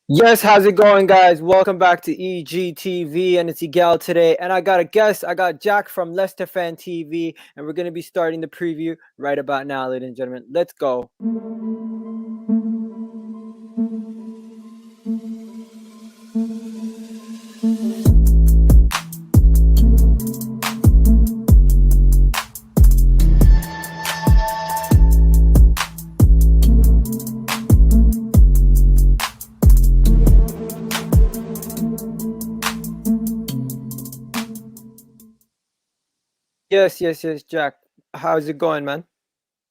Yes, how's it going, guys? Welcome back to EGTV, and it's Egal today. And I got a guest. I got Jack from Leicester Fan TV, and we're going to be starting the preview right about now, ladies and gentlemen. Let's go. Yes, Jack. How's it going, man?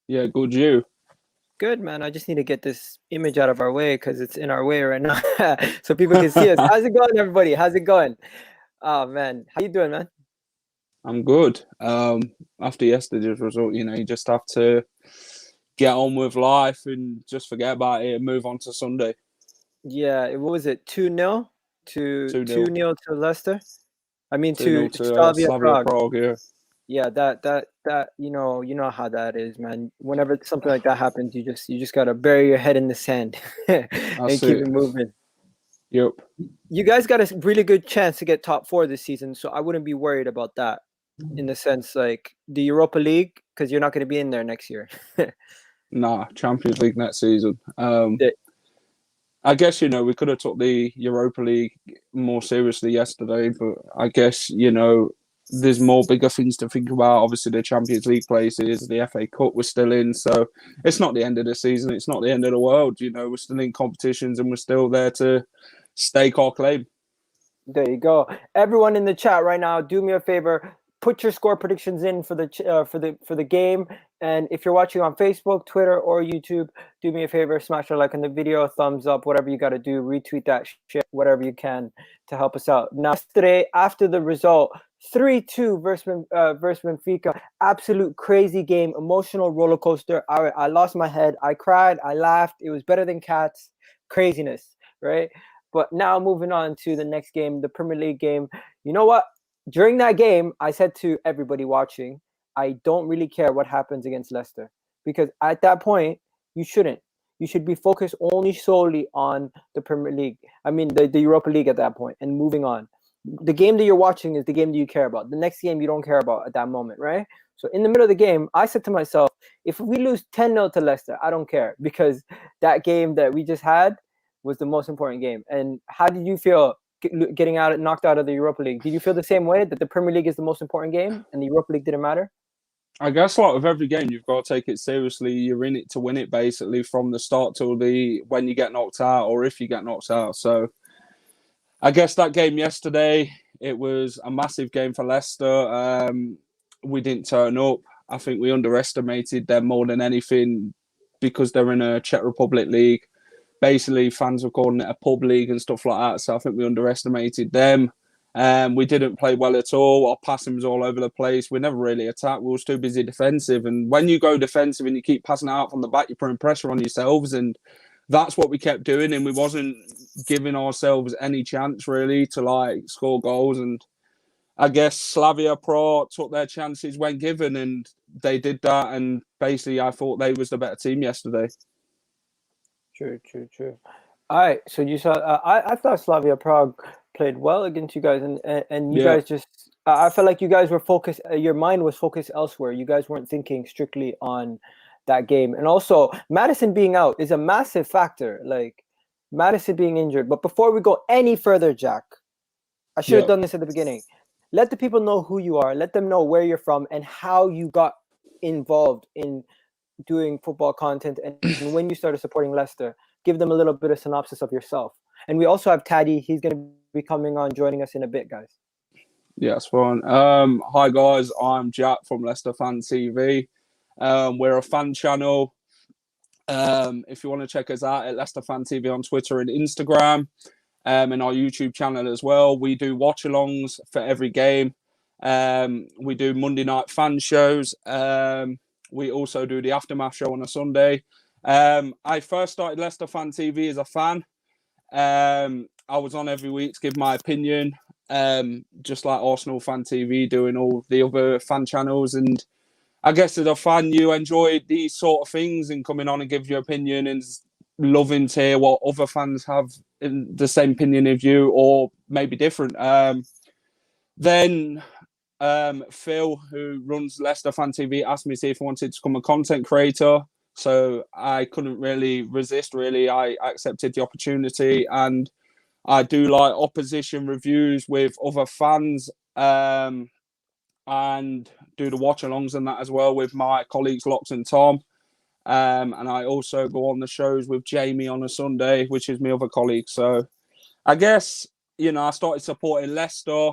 Yeah, good you. Good, man. I just need to get this image out of our way because it's in our way right now, so people can see us. How's it going, everybody? How's it going? Oh man, how you doing, man? I'm good. After yesterday's result, you just have to get on with life and just forget about it and move on to Sunday. Yeah, what was it? 2-0 to 2-0. 2-0 to Leicester. I mean 2-0 to to Slavia Slavia Prague. Prague, yeah. Yeah, that you know how that is, man. Whenever something like that happens, you just gotta bury your head in the sand and That's keep it. it moving. Yep. You guys got a really good chance to get top 4 this season, so I wouldn't be worried about that. In the sense, like the Europa League, because you're not going to be in there next year. Nah, Champions League next season. Yeah. I guess, we could have took the Europa League more seriously yesterday, but I guess, there's more bigger things to think about. Obviously, the Champions League places, the FA Cup we're still in, so it's not the end of the season. It's not the end of the world. We're still in competitions and we're still there to stake our claim. There you go. Everyone in the chat right now, do me a favor. Put your score predictions in for the game, and if you're watching on Facebook, Twitter, or YouTube, do me a favor, smash a like on the video, thumbs up, whatever you got to do, retweet that shit, whatever you can to help us out. Now, yesterday, after the result, 3-2 versus Benfica, absolute crazy game, emotional roller coaster. I lost my head, I cried, I laughed. It was better than cats, craziness, right? But now moving on to the next game, the Premier League game. You know what? During that game, I said to everybody watching, I don't really care what happens against Leicester, because at that point, you shouldn't. You should be focused only solely on the Premier League. I mean, the Europa League at that point, and moving on. The game that you're watching is the game that you care about. The next game you don't care about at that moment, right? So in the middle of the game, I said to myself, if we lose 10-0 to Leicester, I don't care, because that game that we just had was the most important game. And how did you feel getting knocked out of the Europa League? Did you feel the same way, that the Premier League is the most important game and the Europa League didn't matter? I guess like with every game, you've got to take it seriously. You're in it to win it, basically, from the start till when you get knocked out, or if you get knocked out. So I guess that game yesterday, it was a massive game for Leicester. We didn't turn up. I think we underestimated them more than anything, because they're in a Czech Republic league. Basically, fans were calling it a pub league and stuff like that. So I think we underestimated them. We didn't play well at all. Our passing was all over the place. We never really attacked. We were too busy defensive. And when you go defensive and you keep passing out from the back, you're putting pressure on yourselves. And that's what we kept doing. And we wasn't giving ourselves any chance, really, to score goals. And I guess Slavia Prague took their chances when given, and they did that. And basically, I thought they was the better team yesterday. True. All right, so you saw. I thought Slavia Prague played well against you guys, and you guys just. I felt like you guys were focused. Your mind was focused elsewhere. You guys weren't thinking strictly on that game, and also Madison being out is a massive factor. Like Madison being injured. But before we go any further, Jack, I should have done this at the beginning. Let the people know who you are. Let them know where you're from and how you got involved in doing football content, and when you started supporting Leicester. Give them a little bit of synopsis of yourself. And we also have Tade. He's going to be coming on, joining us in a bit, guys. Yeah, it's fine. Hi, guys. I'm Jack from Leicester Fan TV. We're a fan channel. If you want to check us out at Leicester Fan TV on Twitter and Instagram, and our YouTube channel as well. We do watch-alongs for every game. We do Monday night fan shows. We also do the Aftermath show on a Sunday. I first started Leicester Fan TV as a fan. I was on every week to give my opinion, just like Arsenal Fan TV, doing all the other fan channels. And I guess as a fan, you enjoy these sort of things and coming on and give your opinion and loving to hear what other fans have in the same opinion of you, or maybe different. Then Phil, who runs Leicester Fan TV, asked me if I wanted to become a content creator. So I couldn't really resist, really. I accepted the opportunity, and I do like opposition reviews with other fans, and do the watch-alongs and that as well with my colleagues Locks and Tom. And I also go on the shows with Jamie on a Sunday, which is my other colleague. So I guess, I started supporting Leicester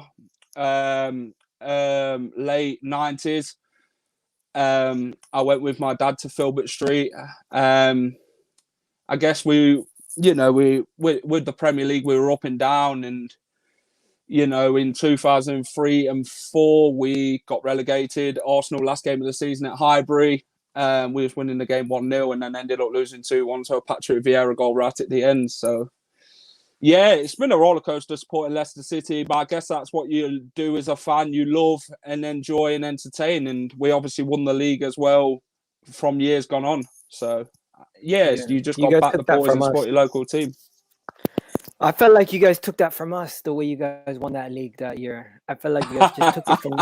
late 90s. I went with my dad to Filbert Street. I guess we with the Premier League, we were up and down, and in 2003 and 4 we got relegated. Arsenal last game of the season at Highbury, we was winning the game 1-0 and then ended up losing 2-1 to a Patrick Vieira goal right at the end. So yeah, it's been a roller coaster supporting Leicester City, but I guess that's what you do as a fan. You love and enjoy and entertain, and we obviously won the league as well from years gone on. So yes, you just got to back the boys and support your local team. I felt like you guys took that from us, the way you guys won that league that year. I felt like you guys just took it from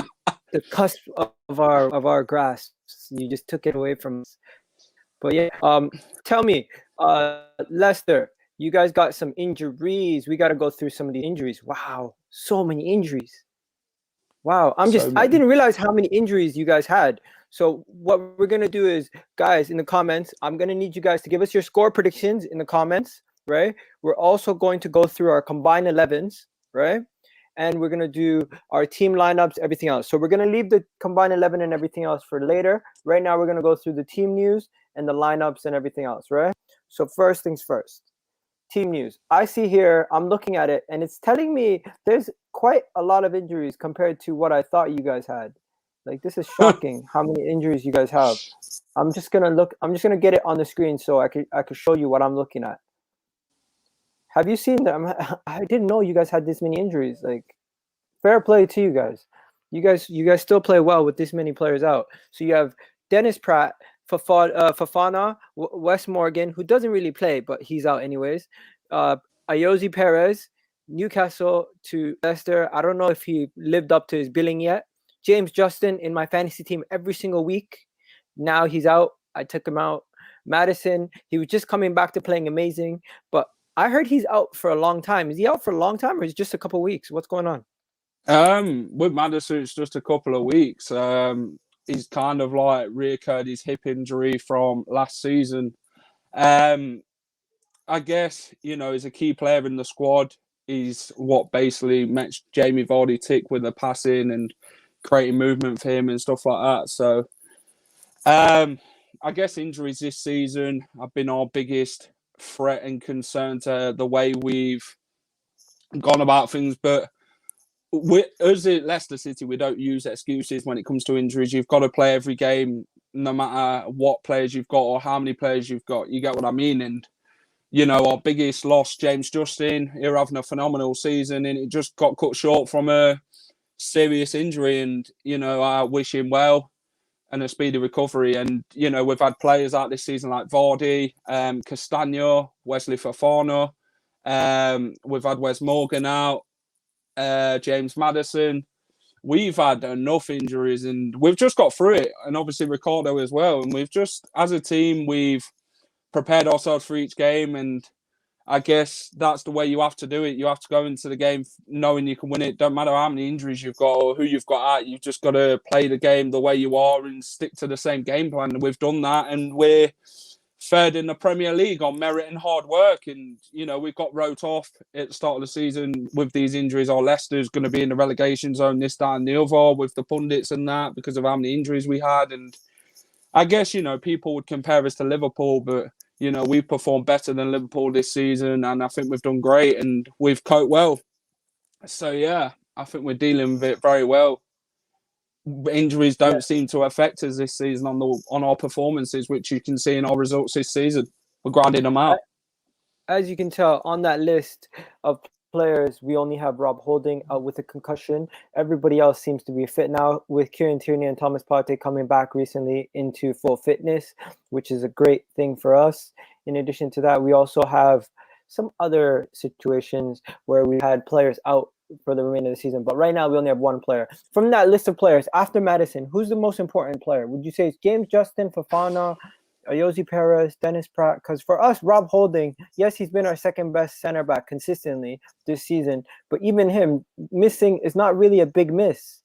the cusp of our grasp. You just took it away from us. But yeah, tell me, Leicester, you guys got some injuries. We got to go through some of the injuries. Wow, so many injuries. Wow, I didn't realize how many injuries you guys had. So what we're going to do is, guys, in the comments, I'm going to need you guys to give us your score predictions in the comments, right? We're also going to go through our combined 11s, right? And we're going to do our team lineups, everything else. So we're going to leave the combined 11 and everything else for later. Right now, we're going to go through the team news and the lineups and everything else, right? So first things first. Team news. I see here, I'm looking at it, and it's telling me there's quite a lot of injuries compared to what I thought you guys had. Like, this is shocking how many injuries you guys have. I'm just gonna get it on the screen so I could show you what I'm looking at. Have you seen them? I didn't know you guys had this many injuries. Like, fair play to you guys. You guys still play well with this many players out. So you have Dennis Pratt, Fofana, Wes Morgan, who doesn't really play, but he's out anyways. Ayoze Perez, Newcastle to Leicester. I don't know if he lived up to his billing yet. James Justin in my fantasy team every single week. Now he's out. I took him out. Madison, he was just coming back to playing amazing, but I heard he's out for a long time. Is he out for a long time, or is it just a couple of weeks? What's going on? With Madison, it's just a couple of weeks. He's kind of like reoccurred his hip injury from last season. I guess, he's a key player in the squad. He's what basically makes Jamie Vardy tick with the passing and creating movement for him and stuff like that. So, I guess injuries this season have been our biggest threat and concern to the way we've gone about things. But us at Leicester City, we don't use excuses when it comes to injuries. You've got to play every game, no matter what players you've got or how many players you've got. You get what I mean? And, our biggest loss, James Justin, he's having a phenomenal season, and it just got cut short from a serious injury. And, I wish him well and a speedy recovery. And, we've had players out this season like Vardy, Castagno, Wesley Fofana. We've had Wes Morgan out. James Madison. We've had enough injuries and we've just got through it, and obviously Ricardo as well, and we've just, as a team, we've prepared ourselves for each game, and I guess that's the way you have to do it. You have to go into the game knowing you can win it. Don't matter how many injuries you've got or who you've got out, you've just got to play the game the way you are and stick to the same game plan, and we've done that, and we're third in the Premier League on merit and hard work. And, we got wrote off at the start of the season with these injuries. Our Leicester's going to be in the relegation zone, this, that and the other, with the pundits and that, because of how many injuries we had. And I guess, people would compare us to Liverpool, but, we've performed better than Liverpool this season, and I think we've done great and we've coped well. So, yeah, I think we're dealing with it very well. Injuries don't seem to affect us this season on our performances, which you can see in our results this season. We're grinding them out. As you can tell, on that list of players, we only have Rob Holding out with a concussion. Everybody else seems to be fit now, with Kieran Tierney and Thomas Partey coming back recently into full fitness, which is a great thing for us. In addition to that, we also have some other situations where we had players out for the remainder of the season. But right now, we only have one player. From that list of players, after Madison, who's the most important player? Would you say it's James Justin, Fofana, Ayoze Perez, Dennis Pratt? Because for us, Rob Holding, yes, he's been our second best center back consistently this season, but even him missing is not really a big miss.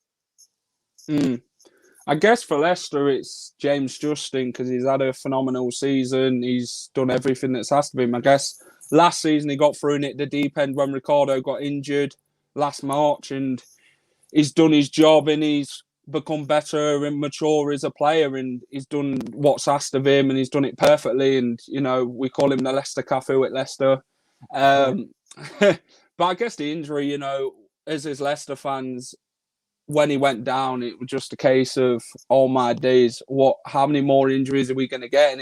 I guess for Leicester, it's James Justin because he's had a phenomenal season. He's done everything that's asked of him. I guess last season he got thrown at the deep end when Ricardo got injured last March, and he's done his job and he's become better and mature as a player, and he's done what's asked of him and he's done it perfectly. And, you know, we call him the Leicester Cafu at Leicester. But I guess the injury, you know, as Leicester fans, when he went down, it was just a case of, oh my days, how many more injuries are we going to get? And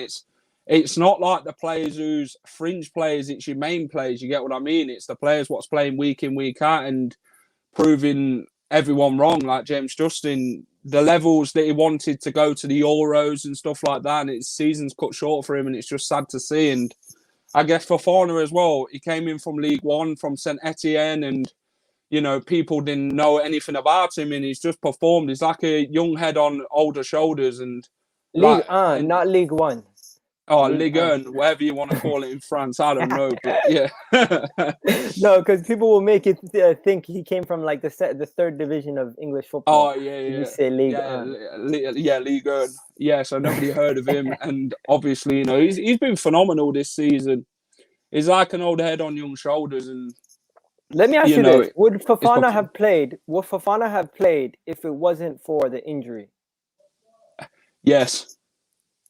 it's not like the players who's fringe players, it's your main players, you get what I mean? It's the players what's playing week in, week out and proving everyone wrong, like James Justin, the levels that he wanted to go to the Euros and stuff like that, and his season's cut short for him, and it's just sad to see. And I guess Fofana as well, he came in from League One, from St Etienne, and you know, people didn't know anything about him, and he's just performed. He's like a young head on older shoulders, and League not League One. Oh, Ligue 1, whatever you want to call it in France, I don't know, but yeah. No, because people will make it think he came from like the third division of English football. Oh yeah, yeah. You say Ligue 1. Yeah, Ligue 1. Yeah, so nobody heard of him, and obviously, you know, he's been phenomenal this season. He's like an old head on young shoulders, and let me ask you this: would Fofana have played? Would Fofana have played if it wasn't for the injury? Yes,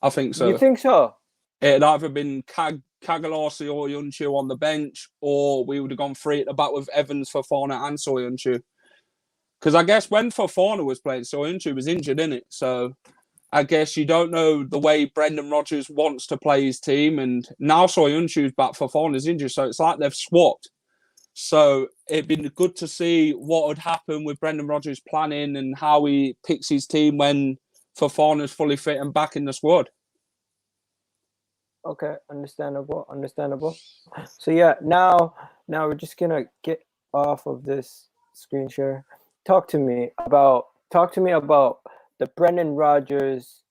I think so. You think so? It'd either been Kagalasi or Yunchu on the bench, or we would have gone free at the back with Evans, Fofana, and Soyuncu. Because I guess when Fofana was playing, Soyuncu was injured, innit? So I guess you don't know the way Brendan Rodgers wants to play his team, and now Soyuncu's back, Fofana's injured, so it's like they've swapped. So it'd been good to see what would happen with Brendan Rodgers' planning and how he picks his team when Fofana's fully fit and back in the squad. Okay, understandable. So yeah, now we're just gonna get off of this screen share. Talk to me about the Brendan Rodgers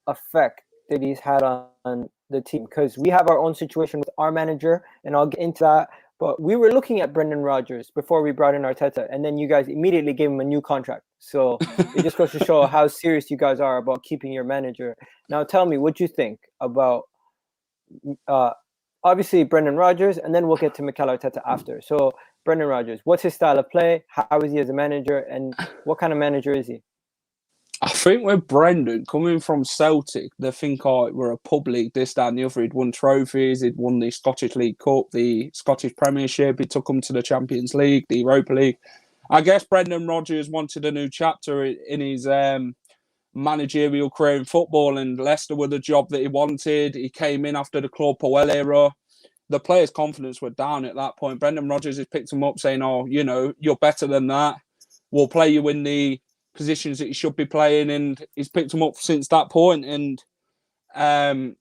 effect that he's had on the team, because we have our own situation with our manager, and I'll get into that. But we were looking at Brendan Rodgers before we brought in Arteta, and then you guys immediately gave him a new contract. So it just goes to show how serious you guys are about keeping your manager. Now tell me what you think about obviously Brendan Rodgers, and then we'll get to Mikel Arteta after. So Brendan Rodgers, what's his style of play? How is he as a manager, and what kind of manager is he? I think with Brendan, coming from Celtic, they think, oh, we're a pub league, this, that, and the other. He'd won trophies, he'd won the Scottish League Cup, the Scottish Premiership, he took them to the Champions League, the Europa League. I guess Brendan Rodgers wanted a new chapter in his managerial career in football, and Leicester were the job that he wanted. He came in after the Claude Puel era. The players' confidence were down at that point. Brendan Rodgers has picked him up saying, oh, you know, you're better than that. We'll play you in the positions that you should be playing, and he's picked him up since that point. And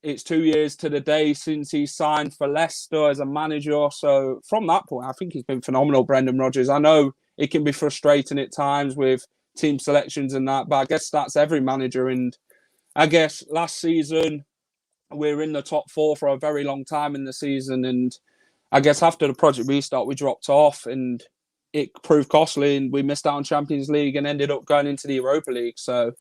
it's 2 years to the day since he signed for Leicester as a manager. So from that point, I think he's been phenomenal, Brendan Rodgers. I know it can be frustrating at times with team selections and that, but I guess that's every manager. And I guess last season we were in the top four for a very long time in the season, and I guess after the project restart we dropped off, and it proved costly, and we missed out on Champions League and ended up going into the Europa League. So,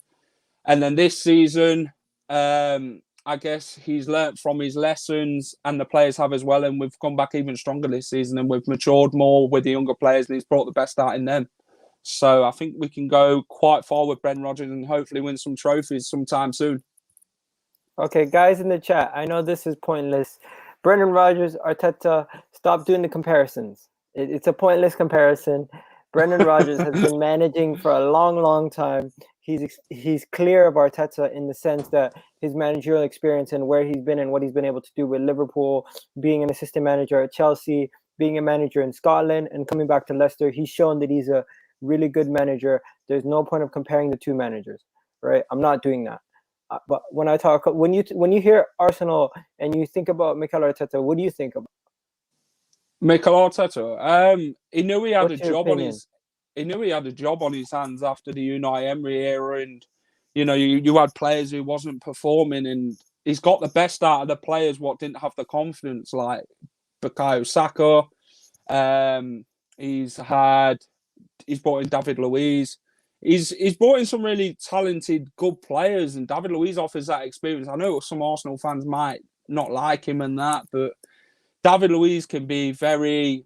and then this season, I guess he's learnt from his lessons, and the players have as well, and we've come back even stronger this season, and we've matured more with the younger players, and he's brought the best out in them. So I think we can go quite far with Brendan Rodgers and hopefully win some trophies sometime soon. Okay, guys in the chat, I know this is pointless. Brendan Rodgers, Arteta, stop doing the comparisons. It's a pointless comparison. Brendan Rodgers has been managing for a long, long time. He's clear of Arteta in the sense that his managerial experience and where he's been and what he's been able to do with Liverpool, being an assistant manager at Chelsea, being a manager in Scotland, and coming back to Leicester, he's shown that he's a really good manager. There's no point of comparing the two managers, right? I'm not doing that. But when I talk, when you hear Arsenal and you think about Mikel Arteta, what do you think about? Mikel Arteta. He knew he had a What's your job on opinion? his. He knew he had a job on his hands after the Unai Emery era, and you had players who wasn't performing, and he's got the best out of the players what didn't have the confidence, like Bukayo Saka. Um, he's brought in David Luiz. He's brought in some really talented, good players, and David Luiz offers that experience. I know some Arsenal fans might not like him and that, but David Luiz can be very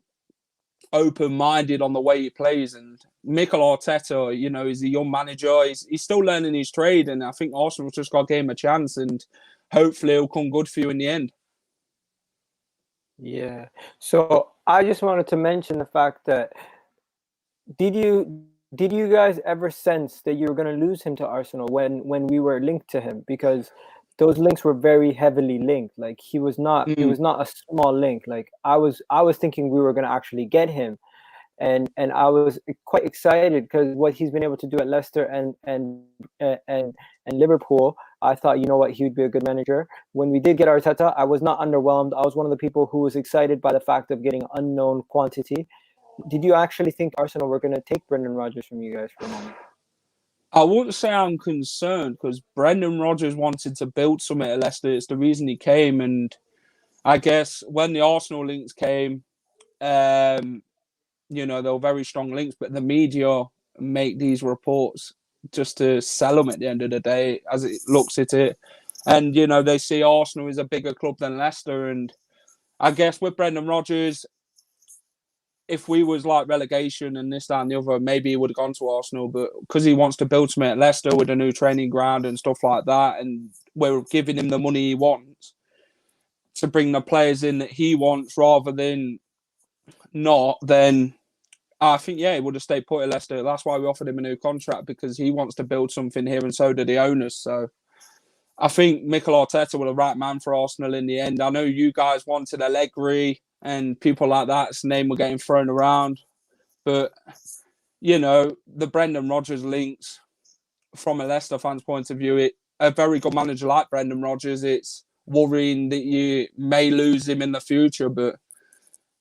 open-minded on the way he plays. And Mikel Arteta, he's a young manager. He's still learning his trade, and I think Arsenal just got to give him a chance, and hopefully it'll come good for you in the end. Yeah. So I just wanted to mention the fact that did you guys ever sense that you were going to lose him to Arsenal when we were linked to him? Because those links were very heavily linked. Like it was not a small link. Like I was thinking we were going to actually get him, and I was quite excited because what he's been able to do at Leicester and Liverpool. I thought, you know what, he would be a good manager. When we did get Arteta, I was not underwhelmed. I was one of the people who was excited by the fact of getting unknown quantity. Did you actually think Arsenal were going to take Brendan Rodgers from you guys for a moment? I wouldn't say I'm concerned because Brendan Rodgers wanted to build something at Leicester. It's the reason he came, and I guess when the Arsenal links came, there were very strong links, but the media make these reports just to sell them at the end of the day, as it looks at it. And, they see Arsenal is a bigger club than Leicester. And I guess with Brendan Rodgers, if we was like relegation and this, that, and the other, maybe he would have gone to Arsenal. But because he wants to build something at Leicester with a new training ground and stuff like that, and we're giving him the money he wants to bring the players in that he wants rather than not, then I think, he would have stayed put at Leicester. That's why we offered him a new contract, because he wants to build something here, and so do the owners. So I think Mikel Arteta was the right man for Arsenal in the end. I know you guys wanted Allegri and people like that's name were getting thrown around. But, the Brendan Rodgers links, from a Leicester fan's point of view, a very good manager like Brendan Rodgers, it's worrying that you may lose him in the future. But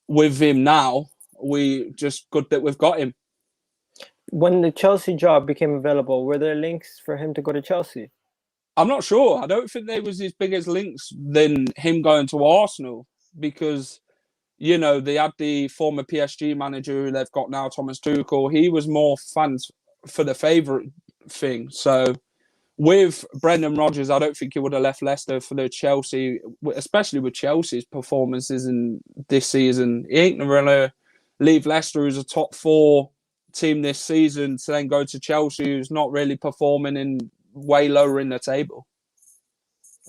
with him now, we just good that we've got him. When the Chelsea job became available, were there links for him to go to Chelsea? I'm not sure. I don't think there was as big as links than him going to Arsenal, because, they had the former PSG manager who they've got now, Thomas Tuchel. He was more fans for the favourite thing. So with Brendan Rodgers, I don't think he would have left Leicester for the Chelsea, especially with Chelsea's performances in this season. He ain't going to leave Leicester as a top 4 team this season to then go to Chelsea, who's not really performing and way lower in the table.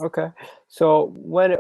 Okay, so what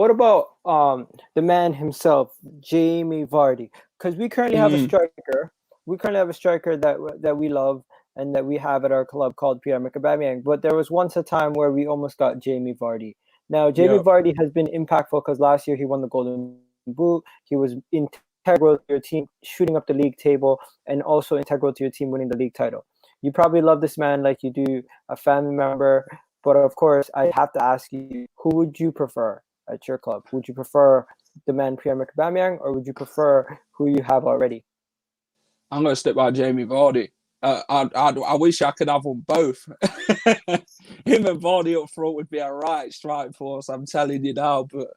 about the man himself, Jamie Vardy? Because we currently have a striker. We currently have a striker that we love and that we have at our club called Pierre-Emerick Aubameyang. But there was once a time where we almost got Jamie Vardy. Now, Jamie Vardy has been impactful because last year he won the Golden Boot. He was integral to your team shooting up the league table, and also integral to your team winning the league title. You probably love this man like you do a family member. But of course, I have to ask you, who would you prefer at your club? Would you prefer the man Pierre-Emerick Aubameyang, or would you prefer who you have already? I'm going to stick by Jamie Vardy. I wish I could have them both. Him and Vardy up front would be a right strike force, I'm telling you now. But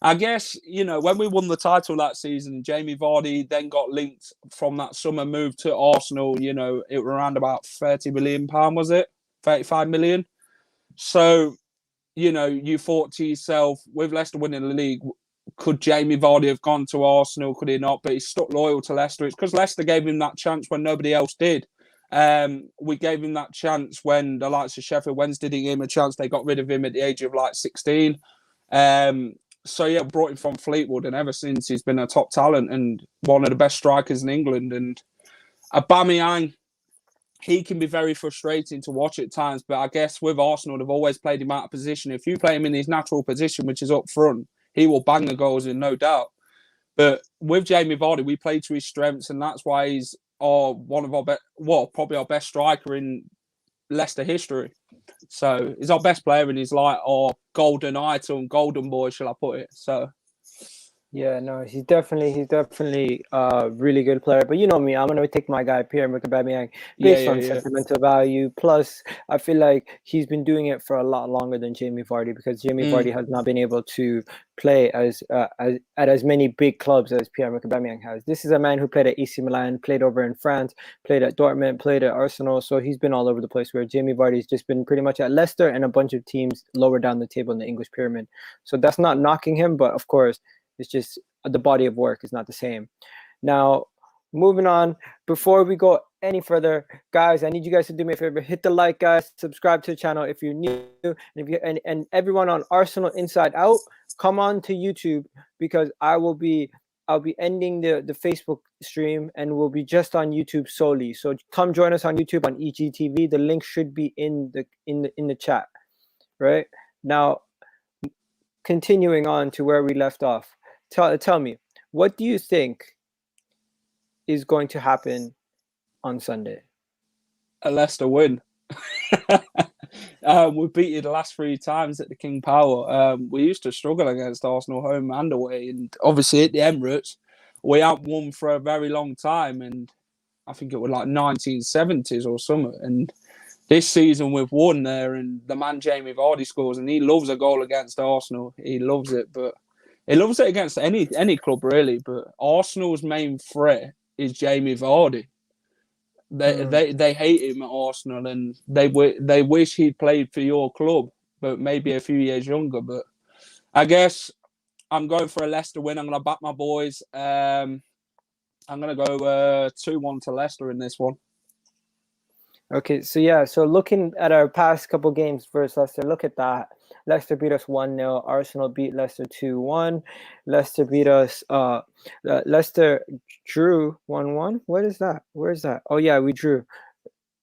I guess, when we won the title that season, Jamie Vardy then got linked from that summer move to Arsenal. It was around about £30 million, was it? 35 million. So, you thought to yourself, with Leicester winning the league, could Jamie Vardy have gone to Arsenal? Could he not? But he's stuck loyal to Leicester. It's because Leicester gave him that chance when nobody else did. We gave him that chance when the likes of Sheffield Wednesday didn't give him a chance. They got rid of him at the age of 16. Brought him from Fleetwood, and ever since he's been a top talent and one of the best strikers in England. And Aubameyang, he can be very frustrating to watch at times, but I guess with Arsenal, they've always played him out of position. If you play him in his natural position, which is up front, he will bang the goals in, no doubt. But with Jamie Vardy, we play to his strengths, and that's why he's one of our probably our best striker in Leicester history. So he's our best player, and he's like our golden idol, golden boy, shall I put it? So Yeah, no, he's definitely a really good player. But you know me, I'm gonna take my guy Pierre-Emerick Aubameyang Yeah, based yeah, on yeah. sentimental value. Plus, I feel like he's been doing it for a lot longer than Jamie Vardy, because Jamie Vardy has not been able to play as at as many big clubs as Pierre-Emerick Aubameyang has. This is a man who played at AC Milan, played over in France, played at Dortmund, played at Arsenal. So he's been all over the place. Where Jamie Vardy's just been pretty much at Leicester and a bunch of teams lower down the table in the English pyramid. So that's not knocking him, but of course, it's just the body of work is not the same. Now, moving on, before we go any further, guys, I need you guys to do me a favor. Hit the like, guys. Subscribe to the channel if you're new. And everyone on Arsenal Inside Out, come on to YouTube, because I'll be ending the Facebook stream, and we'll be just on YouTube solely. So come join us on YouTube on EGTV. The link should be in the chat. Right now, continuing on to where we left off. Tell me, what do you think is going to happen on Sunday? A Leicester win. We've beat you the last 3 times at the King Power. We used to struggle against Arsenal home and away, and obviously at the Emirates, we haven't won for a very long time, and I think it was like 1970s or something. And this season we've won there, and the man Jamie Vardy scores, and he loves a goal against Arsenal. He loves it, but he loves it against any club really. But Arsenal's main threat is Jamie Vardy. They hate him at Arsenal, and they wish he'd played for your club, but maybe a few years younger. But I guess I'm going for a Leicester win. I'm going to back my boys. I'm going to go 2-1 to Leicester in this one. Okay, so yeah, so looking at our past couple games versus Leicester, look at that. Leicester beat us 1-0. Arsenal beat Leicester 2-1. Leicester beat us. Leicester drew 1-1. What is that? Where is that? Oh yeah, we drew.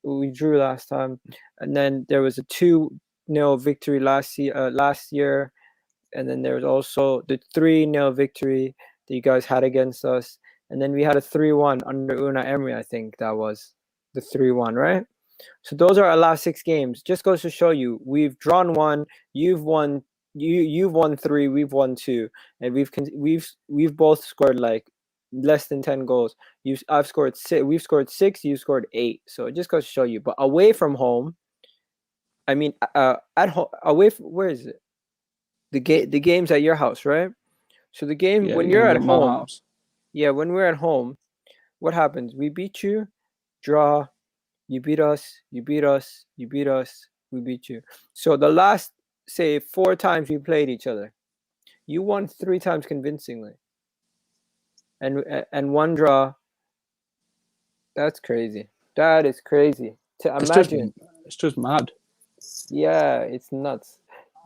We drew last time, and then there was a 2-0 victory last year, and then there was also the 3-0 victory that you guys had against us, and then we had a 3-1 under Unai Emery. I think that was the 3-1, right? So those are our last 6 games. Just goes to show you, we've drawn 1, you've won, you've won 3, we've won 2, and we've both scored like less than 10 goals. I've scored 6, we've scored 6, you scored 8. So it just goes to show you. But away from home, I mean, at home, away from, where is it? The game's at your house, right? So the game, Yeah, when the you're game's at at my home, house. yeah, when we're at home, what happens? We beat you, draw, you beat us, you beat us, you beat us, we beat you. So the last, say, 4 times we played each other, you won 3 times convincingly, and 1 draw. That's crazy. That is crazy to imagine. It's just mad. Yeah, it's nuts.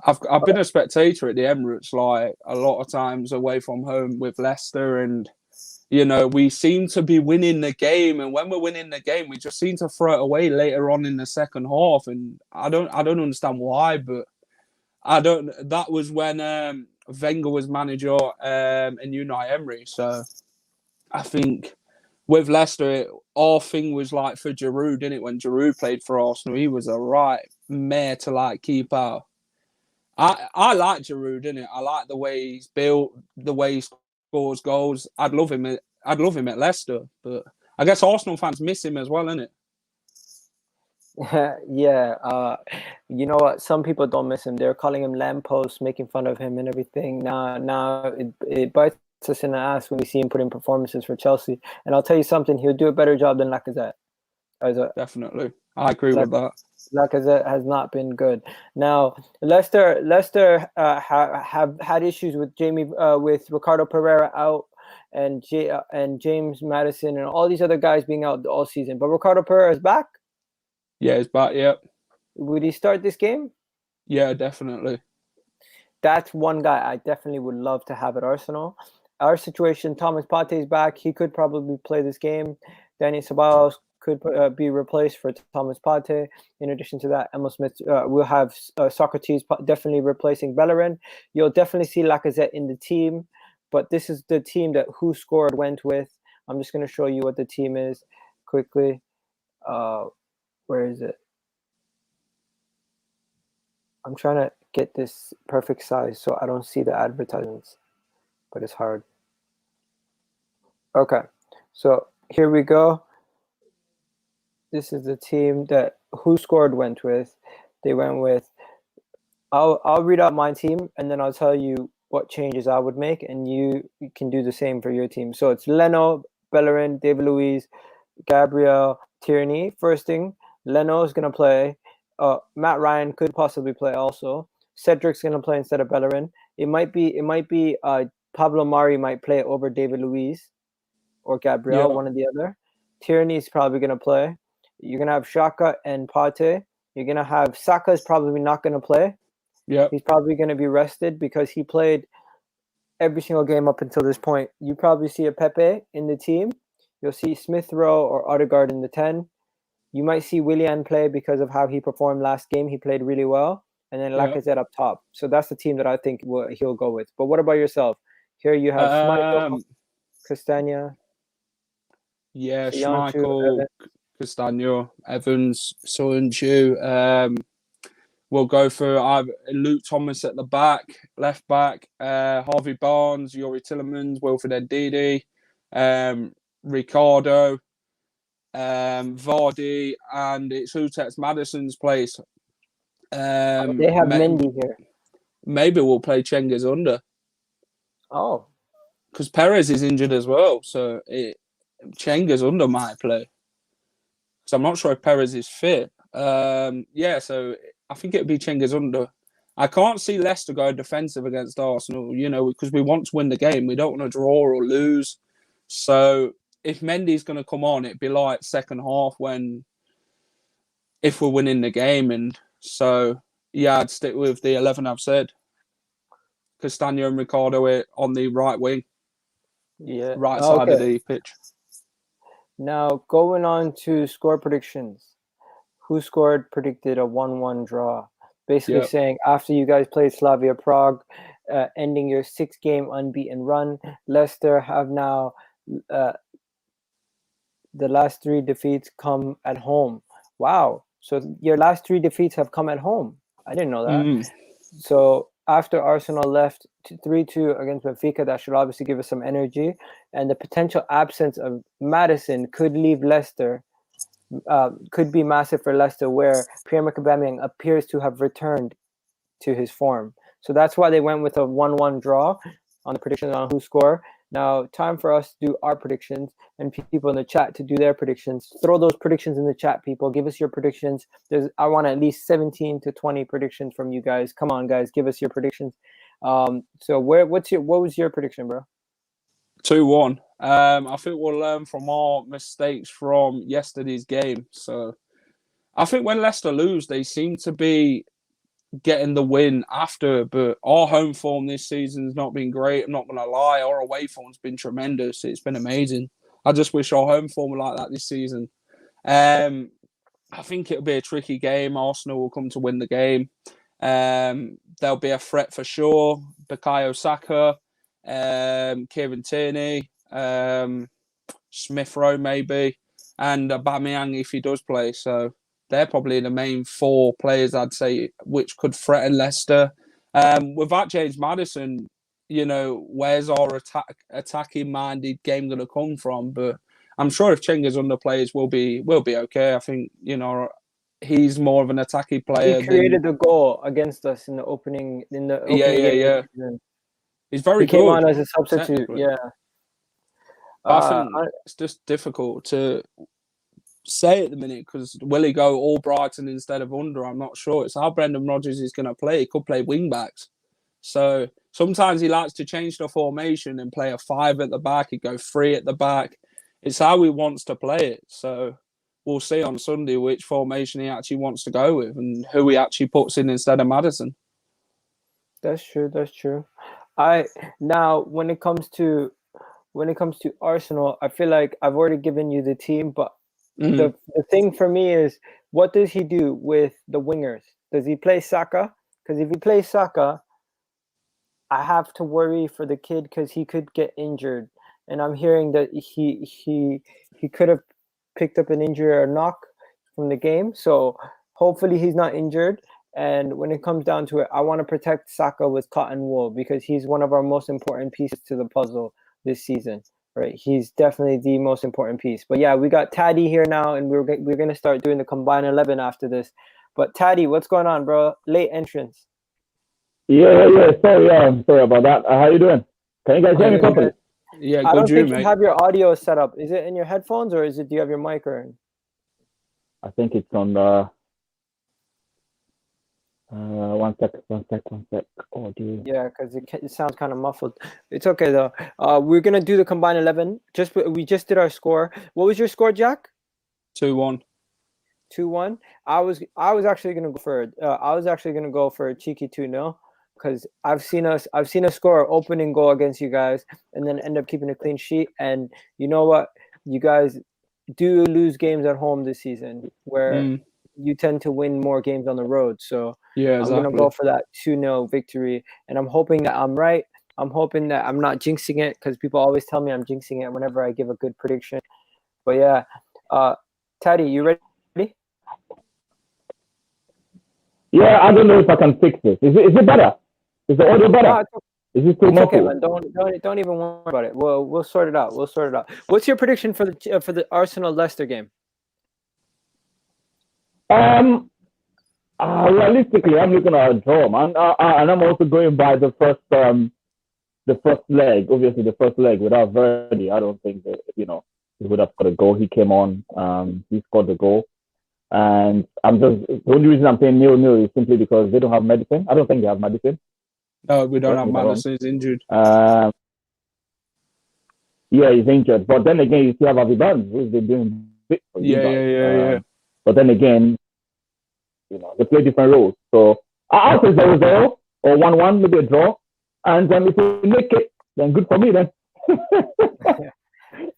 I've been a spectator at the Emirates like a lot of times away from home with Leicester, and we seem to be winning the game, and when we're winning the game, we just seem to throw it away later on in the second half, and I don't understand why, but I don't. That was when Wenger was manager and Unai Emery, so I think with Leicester, our thing was like for Giroud, didn't it? When Giroud played for Arsenal, he was a right mare to like keep out. I like Giroud, innit? I like the way he's built, the way he scores goals. I'd love him at Leicester, but I guess Arsenal fans miss him as well, innit? Yeah, you know what? Some people don't miss him. They're calling him lamppost, making fun of him and everything. Now it bites us in the ass when we see him put in performances for Chelsea. And I'll tell you something, he'll do a better job than Lacazette. Definitely, I agree with that. Lacazette has not been good. Now, Leicester have had issues with with Ricardo Pereira out, and James Madison and all these other guys being out all season. But Ricardo Pereira is back. Yeah, he's back. Yeah, Would he start this game? yeah, definitely. That's one guy I definitely would love to have at Arsenal. Our situation, Thomas Partey is back. He could probably play this game. Danny Ceballos could be replaced for Thomas Partey. In addition to that, Emil Smith will have Socrates definitely replacing Bellerin. You'll definitely see Lacazette in the team, but this is the team that Who Scored went with. I'm just going to show you what the team is quickly. Where is it? I'm trying to get this perfect size so I don't see the advertisements, but it's hard. Okay, so here we go. This is the team that Who Scored went with. They went with. I'll read out my team and then I'll tell you what changes I would make, and you can do the same for your team. So it's Leno, Bellerin, David Luiz, Gabriel, Tierney. First thing, Leno is gonna play. Matt Ryan could possibly play also. Cedric's gonna play instead of Bellerin. It might be. Pablo Mari might play over David Luiz or Gabriel, Yeah, one or the other. Tierney's probably gonna play. You're gonna have Shaka and Pate. You're gonna have Saka is probably not gonna play. yeah, He's probably gonna be rested because he played every single game up until this point. You probably see a Pepe in the team. You'll see Smith Rowe or Odegaard in the 10. You might see Willian play because of how he performed last game. He played really well. And then yeah. Lacazette up top. So that's the team that I think he'll go with. But what about yourself? Here you have Schmeichel, Castagna, Yeah, Soyuncu, Schmeichel, Evan. Castagno, Evans, Soyuncu. We'll go for Luke Thomas at the back, left back, Harvey Barnes, Yuri Tillemans, Wilfred Ndidi, Ricardo, Vardy, and it's Hutex Madison's place. They have Mendy here. Maybe we'll play Cengiz under. Oh. Because Perez is injured as well, so Cengiz under might play. So I'm not sure if Perez is fit. So I think it'd be Cengiz under. I can't see Leicester go defensive against Arsenal, because we want to win the game. We don't want to draw or lose. So if Mendy's going to come on, it'd be like second half if we're winning the game. And so, yeah, I'd stick with the 11 I've said. Castagno and Ricardo on the right wing. Yeah. Right side of the pitch. Now, going on to score predictions. Who Scored predicted a 1-1 draw. Basically saying after you guys played Slavia Prague, ending your 6-game unbeaten run, Leicester have now the last 3 defeats come at home. Wow. So your last 3 defeats have come at home. I didn't know that. So after Arsenal left 3-2 against Benfica, that should obviously give us some energy. And the potential absence of Maddison could leave Leicester, could be massive for Leicester, where Pierre-Emerick Aubameyang appears to have returned to his form. So that's why they went with a 1-1 draw on the predictions on Who Score. Now, time for us to do our predictions and people in the chat to do their predictions. Throw those predictions in the chat, people. Give us your predictions. I want at least 17 to 20 predictions from you guys. Come on, guys. Give us your predictions. So what was your prediction, bro? 2-1. I think we'll learn from our mistakes from yesterday's game. So I think when Leicester lose, they seem to be getting the win after, but our home form this season's not been great. I'm not going to lie. Our away form's been tremendous. It's been amazing. I just wish our home form were like that this season. I think it'll be a tricky game. Arsenal will come to win the game. There'll be a threat for sure. Bukayo Saka, Kieran Tierney, Smith Rowe maybe, and Aubameyang if he does play. So they're probably the main 4 players, I'd say, which could threaten Leicester. Without James Maddison, where's our attacking-minded game going to come from? But I'm sure if Cengiz under plays, we'll be okay. I think, he's more of an attacking player. He created the goal against us in the opening game. He's very good. He came on as a substitute, yeah. I think it's just difficult to say at the minute because will he go all Brighton instead of under? I'm not sure. It's how Brendan Rodgers is going to play. He could play wing backs. So sometimes he likes to change the formation and play a 5 at the back. He'd go 3 at the back. It's how he wants to play it. So we'll see on Sunday which formation he actually wants to go with and who he actually puts in instead of Maddison. That's true. Now when it comes to Arsenal, I feel like I've already given you the team, but the thing for me is, what does he do with the wingers? Does he play Saka? Because if he plays Saka, I have to worry for the kid because he could get injured, and I'm hearing that he could have picked up an injury or a knock from the game. So hopefully he's not injured. And when it comes down to it, I want to protect Saka with cotton wool because he's one of our most important pieces to the puzzle this season. right? He's definitely the most important piece. But yeah, we got Tade here now, and we're going to start doing the combined 11 after this. But Tade, what's going on, bro? Late entrance. Yeah. Sorry about that. How you doing? Can you guys hear me properly? Yeah, I don't think mate. you have your audio set up. Is it in your headphones or do you have your mic or? I think it's on the. One sec. Audio. Yeah, because it sounds kind of muffled. It's okay though. We're gonna do the combined 11. We just did our score. What was your score, Jack? 2-1. 2-1. I was actually gonna go for a cheeky 2-0 because I've seen us score opening goal against you guys and then end up keeping a clean sheet. And you know what? You guys do lose games at home this season where you tend to win more games on the road. So yeah, exactly. I'm gonna go for that 2-0 victory, and I'm hoping that I'm right. I'm hoping that I'm not jinxing it because people always tell me I'm jinxing it whenever I give a good prediction. But yeah, Tade, you ready? Yeah, I don't know if I can fix this. Is it better? Is the audio better? Is it still muffled? Okay, man. Don't even worry about it. We'll sort it out. What's your prediction for the Arsenal Leicester game? Realistically, I'm looking at a draw, man, and I'm also going by the first leg. Obviously, the first leg without Verdi, I don't think that he would have got a goal. He came on, he scored the goal, and the only reason I'm saying 0-0 is simply because they don't have medicine. I don't think they have medicine. No, we don't have Madison. He's injured. Yeah, he's injured. But then again, you still have Avidan, who's been doing bit for you guys. Yeah. But then again, they play different roles. So I'll say 0-0 or 1-1, maybe a draw. And then if we make it, then good for me then.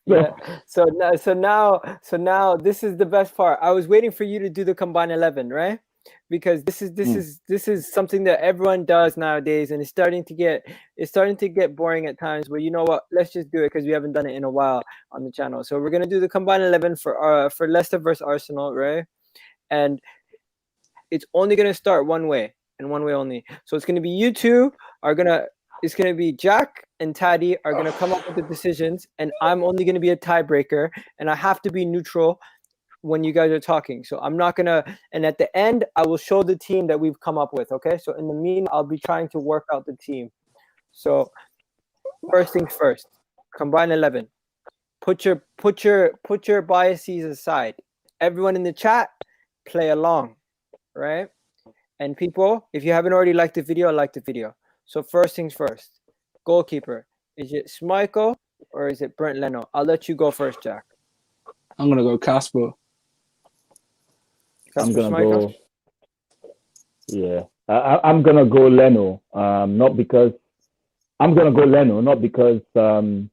Yeah. So now this is the best part. I was waiting for you to do the combined 11, right? Because this is something that everyone does nowadays, and it's starting to get boring at times. But you know what? Let's just do it because we haven't done it in a while on the channel. So we're gonna do the combined 11 for Leicester versus Arsenal, right? And it's only gonna start one way and one way only. So it's gonna be you two are gonna. It's gonna be Jack and Tade are gonna come up with the decisions, and I'm only gonna be a tiebreaker, and I have to be neutral when you guys are talking. So I'm not gonna, and at the end I will show the team that we've come up with. Okay, so in the meantime I'll be trying to work out the team. So first things first, combine 11. Put your biases aside. Everyone in the chat, play along, right? And people, if you haven't already liked the video, like the video. So first things first, goalkeeper, is it Schmeichel or is it Brent Leno? I'll let you go first, Jack. I'm gonna go Casper. I'm gonna go. Yeah, I'm gonna go Leno. Not because I'm gonna go Leno, not because not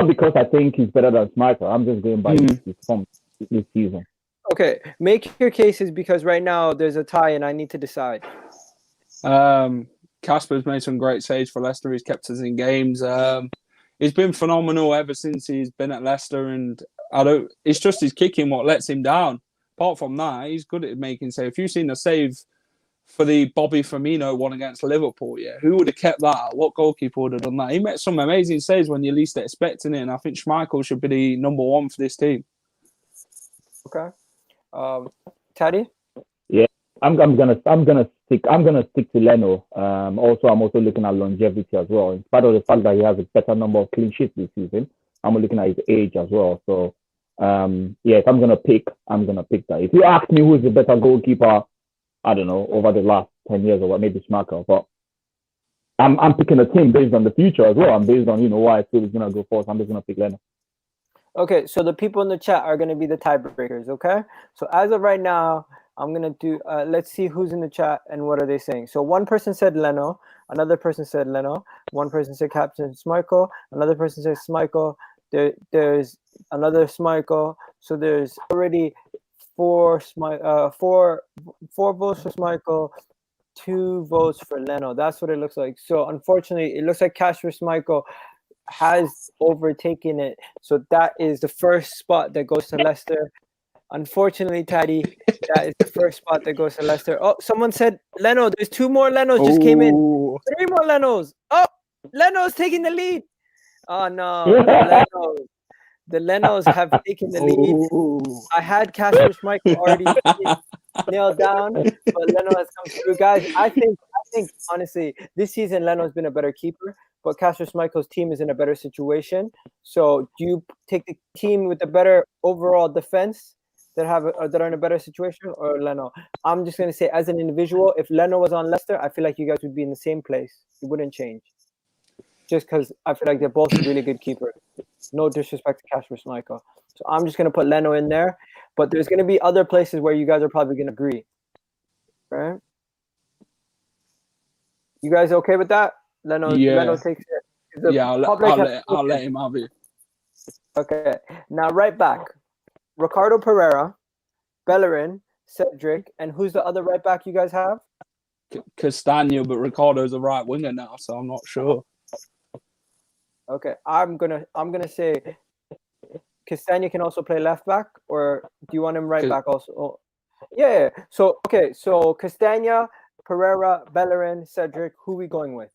because I think he's better than Schmeichel. I'm just going by his form this season. Okay, make your cases because right now there's a tie and I need to decide. Casper's made some great saves for Leicester. He's kept us in games. He's been phenomenal ever since he's been at Leicester, and it's just his kicking what lets him down. Apart from that, he's good at making saves. If you've seen a save for the Bobby Firmino one against Liverpool, who would have kept that? What goalkeeper would have done that? He made some amazing saves when you're least expecting it, and I think Schmeichel should be the number one for this team. Okay, Tade? Yeah, I'm gonna stick to Leno. Also, I'm also looking at longevity as well. In spite of the fact that he has a better number of clean sheets this season, I'm looking at his age as well. So, if I'm gonna pick that. If you ask me who is the better goalkeeper, I don't know, over the last 10 years or what, maybe Schmeichel. But I'm picking a team based on the future as well. I'm based on why I feel he's gonna go first. I'm just gonna pick Leno. Okay, so the people in the chat are gonna be the tiebreakers. Okay, so as of right now, I'm gonna do. Let's see who's in the chat and what are they saying. So one person said Leno, another person said Leno, one person said Captain Schmeichel, another person said Schmeichel. There's another Schmeichel. So there's already four votes for Schmeichel, 2 votes for Leno. That's what it looks like. So unfortunately, it looks like Kasper Schmeichel has overtaken it. So that is the first spot that goes to Leicester. Unfortunately, Tade, that is the first spot that goes to Leicester. Oh, someone said Leno. There's 2 more Lenos just came in. 3 more Lenos. Oh, Leno's taking the lead. Oh no, the Lenos have taken the lead. Oh. I had Casper Schmeichel already nailed down, but Leno has come through. Guys, I think honestly, this season Leno's been a better keeper, but Casper Schmeichel's team is in a better situation. So do you take the team with the better overall defense that are in a better situation, or Leno? I'm just gonna say, as an individual, if Leno was on Leicester, I feel like you guys would be in the same place. It wouldn't change. Just because I feel like they're both really good keepers. No disrespect to Casper Schmeichel. So I'm just going to put Leno in there. But there's going to be other places where you guys are probably going to agree. Right? You guys okay with that? Leno takes it. Yeah, I'll let him have it. Okay. Now, right back. Ricardo Pereira, Bellerin, Cedric, and who's the other right back you guys have? Castagna, but Ricardo's a right winger now, so I'm not sure. Okay, I'm gonna say Castagna can also play left back, or do you want him right back also? Oh, yeah. So okay, so Castagna, Pereira, Bellerin, Cedric. Who are we going with?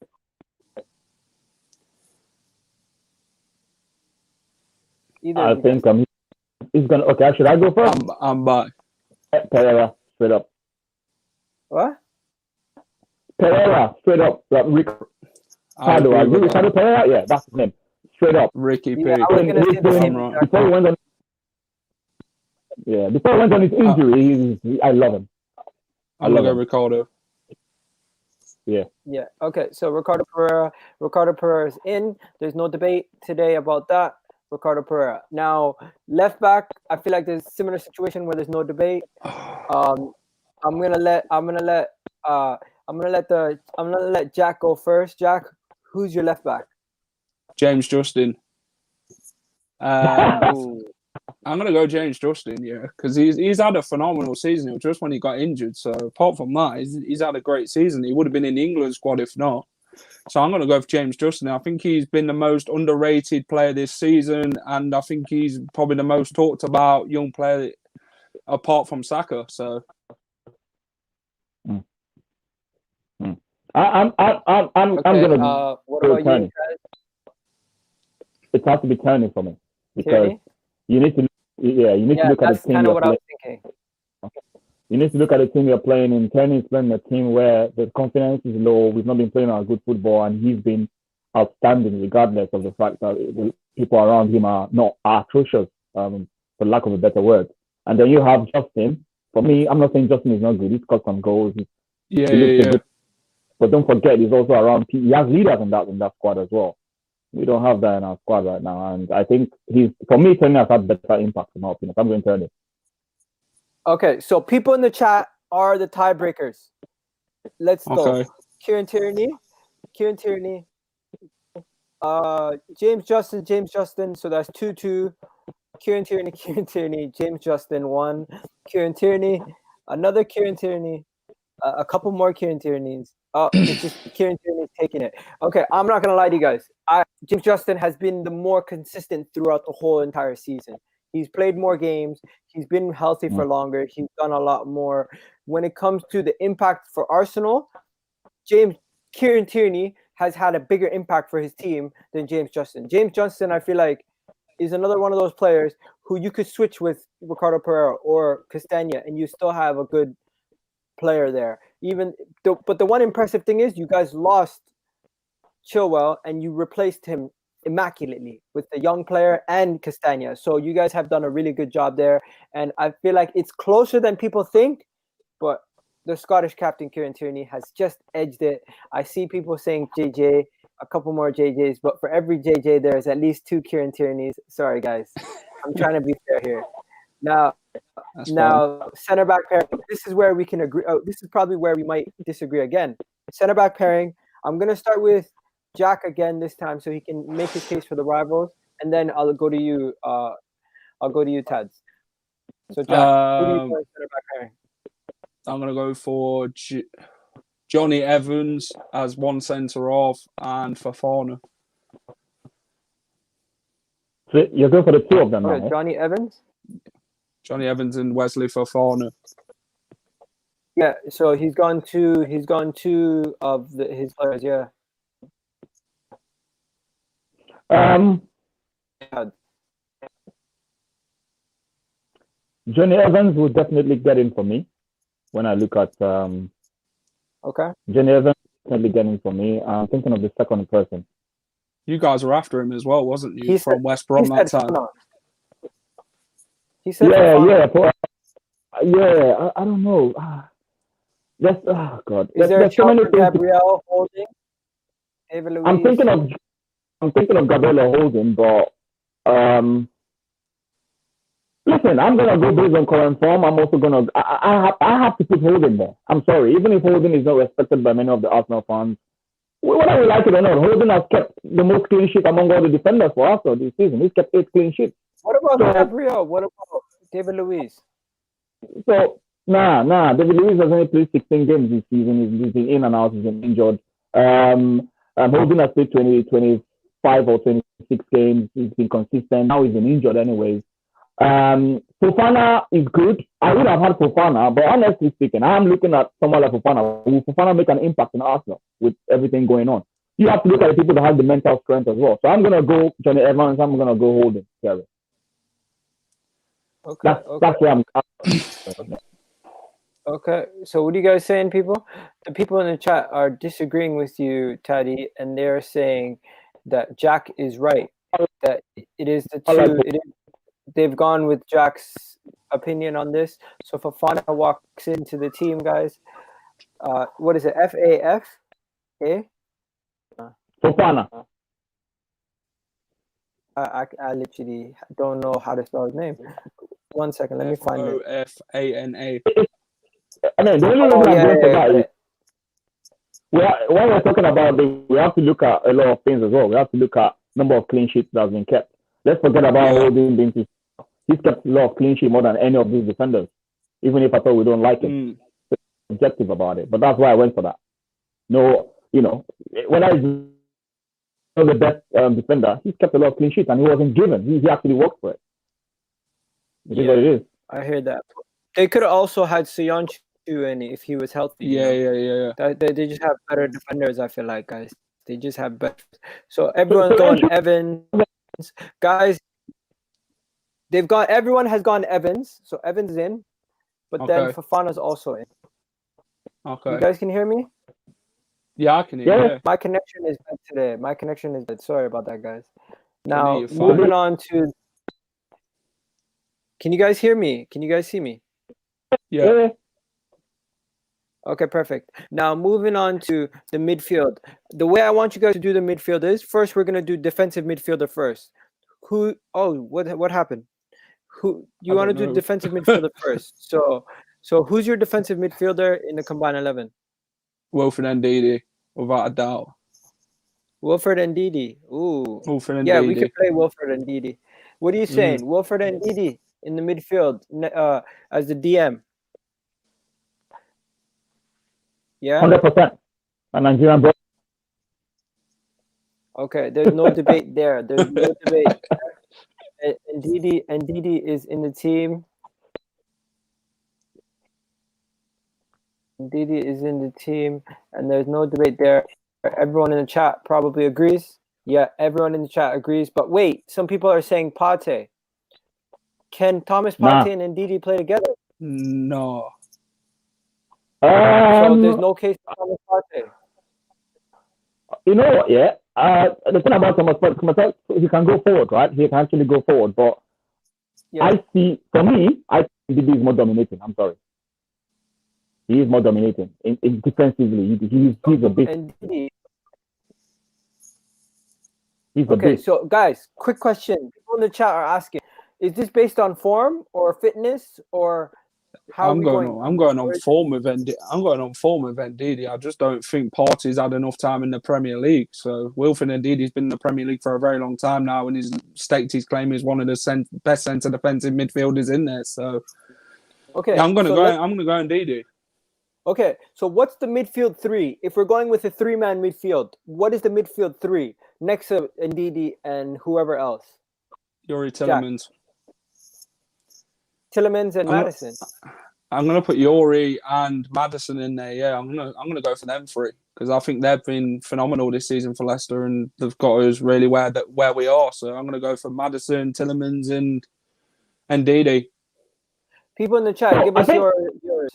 I think he's gonna. Okay, should I go first? I'm back. Pereira, straight up. What? Pereira, straight up. Ricardo Pereira, yeah, that's his name. Straight up. Ricky P. Yeah, before he went on his injury, I love him. I love Ricardo. Yeah. Okay. So Ricardo Pereira is in. There's no debate today about that. Ricardo Pereira. Now left back, I feel like there's a similar situation where there's no debate. I'm gonna let Jack go first. Jack, who's your left back? James Justin. I'm gonna go James Justin, because he's had a phenomenal season. It was just when he got injured. So apart from that, he's had a great season. He would have been in the England squad if not. So I'm gonna go for James Justin. I think he's been the most underrated player this season, and I think he's probably the most talked about young player apart from Saka. So I'm gonna. What about you? It has to be turning for me because you need to look at the team you're playing. Okay. You need to look at the team you're playing in. Turning is playing a team where the confidence is low. We've not been playing our good football, and he's been outstanding regardless of the fact that the people around him are not atrocious, for lack of a better word. And then you have Justin. For me, I'm not saying Justin is not good. He's got some goals. Good. But don't forget, he's also around. He has leaders in that squad as well. We don't have that in our squad right now, and I think for me, Tony has had better impact in my opinion. I'm going to turn it. Okay, so people in the chat are the tiebreakers. Let's go. Kieran Tierney, James Justin. So that's 2-2. Kieran Tierney, James Justin 1. Kieran Tierney, another Kieran Tierney, a couple more Kieran Tierneys. Oh, it's just Kieran Tierney's taking it. Okay, I'm not gonna lie to you guys. James Justin has been the more consistent throughout the whole entire season. He's played more games. He's been healthy for longer. He's done a lot more. When it comes to the impact for Arsenal, Kieran Tierney has had a bigger impact for his team than James Justin. James Justin, I feel like, is another one of those players who you could switch with Ricardo Pereira or Castagna, and you still have a good player there. But the one impressive thing is you guys lost Chilwell and you replaced him immaculately with the young player and Castagna. So you guys have done a really good job there. And I feel like it's closer than people think, but the Scottish captain, Kieran Tierney, has just edged it. I see people saying JJ, a couple more JJs, but for every JJ, there's at least 2 Kieran Tierneys. Sorry, guys. I'm trying to be fair here. Now, center back pairing. This is where we can agree. Oh, this is probably where we might disagree again. Center back pairing. I'm gonna start with Jack again this time, so he can make his case for the rivals, and then I'll go to you. Tade. So Jack, who do you play center back pairing? I'm gonna go for Johnny Evans as one centre off and Fofana. So you're going for the 2 of them now. Johnny Evans and Wesley Fofana. Yeah, so he's gone 2 of his players. Yeah. Johnny Evans will definitely get in for me when I look at Okay. Johnny Evans definitely get in for me. I'm thinking of the second person. You guys were after him as well, wasn't you? From West Brom he that said time. He said I don't know. That's God. Is there a so many for Gabriel Holding? David Luiz? I'm thinking of Gabriel Holding, but listen, I'm gonna go based on current form. I'm also gonna I have to put Holding there. I'm sorry, even if Holding is not respected by many of the Arsenal fans, whether we like it or not, Holding has kept the most clean sheet among all the defenders for Arsenal this season. He's kept 8 clean sheets. What about Gabriel? What about David Luiz? So David Luiz has only played 16 games this season. He's been in and out. He's been injured. Holding has played 25 or 26 games. He's been consistent. Now he's been injured anyways. Fofana is good. I would have had Fofana, but honestly speaking, I'm looking at someone like Fofana. Will Fofana make an impact in Arsenal with everything going on? You have to look at the people that have the mental strength as well. So I'm gonna go Johnny Evans. I'm gonna go Holding. Gary. Okay. That's where I'm. Okay, so what are you guys saying, people? The people in the chat are disagreeing with you, Tade, and they're saying that Jack is right. That it is the two. They've gone with Jack's opinion on this. So Fofana walks into the team, guys. What is it? FAF? Fofana. I literally don't know how to spell his name. 1 second, let me find it. Fofana. I mean, the only reason I'm going for that is when we're talking about this, we have to look at a lot of things as well. We have to look at number of clean sheets that have been kept. Let's forget about Holding being he's kept a lot of clean sheet more than any of these defenders, even if I thought we don't like him. Objective about it, but that's why I went for that. No, when I was the best defender, he's kept a lot of clean sheets and he wasn't given. He actually worked for it. It is what it is. I hear that. They could have also had Soyuncu in if he was healthy. Yeah. They just have better defenders, I feel like, guys. They just have better. So everyone's going Evans. Guys, everyone has gone Evans. So Evans is in. But then Fofana's also in. Okay. You guys can hear me? Yeah, I can hear you. My connection is bad today. My connection is bad. Sorry about that, guys. Now, moving on to... Can you guys hear me? Can you guys see me? Yeah. Okay, perfect. Now, moving on to the midfield. The way I want you guys to do the midfield is, first, we're going to do defensive midfielder first. What happened? You want to do defensive midfielder first. So who's your defensive midfielder in the combined 11? Wilfred Ndidi, without a doubt. Wilfred Ndidi. Ooh. Wilfred Ndidi. Yeah, we could play Wilfred Ndidi. What are you saying? Wilfred Ndidi in the midfield as the DM. Yeah? 100%. A Nigerian boy. Okay, there's no debate there. There's no debate. Ndidi is in the team. Ndidi is in the team, and there's no debate there. Everyone in the chat probably agrees. Yeah, everyone in the chat agrees. But wait, some people are saying Pate. Can Thomas Partey and Ndidi play together? No. So there's no case for Thomas Partey. You know what? Yeah. The thing about Thomas Partey, he can go forward, right? He can actually go forward, but I see. For me, I think Ndidi is more dominating. I'm sorry. He is more dominating in defensively. He's a bit. Okay, so guys, quick question. People in the chat are asking: is this based on form or fitness or how? I'm going on form with Ndidi. I just don't think Partey's had enough time in the Premier League. So Wilfred Ndidi's been in the Premier League for a very long time now, and he's staked his claim as one of the best centre defensive midfielders in there. So I'm going to go Ndidi. Okay, so what's the midfield three? If we're going with a 3-man midfield, what is the midfield three next to Ndidi and whoever else? Yuri Tielemans. Tielemans and Maddison. I'm gonna put Yuri and Maddison in there. Yeah, I'm gonna go for them three. because I think they've been phenomenal this season for Leicester, and they've got us really where we are. So I'm going to go for Maddison, Tielemans, and Tade. People in the chat, give us yours.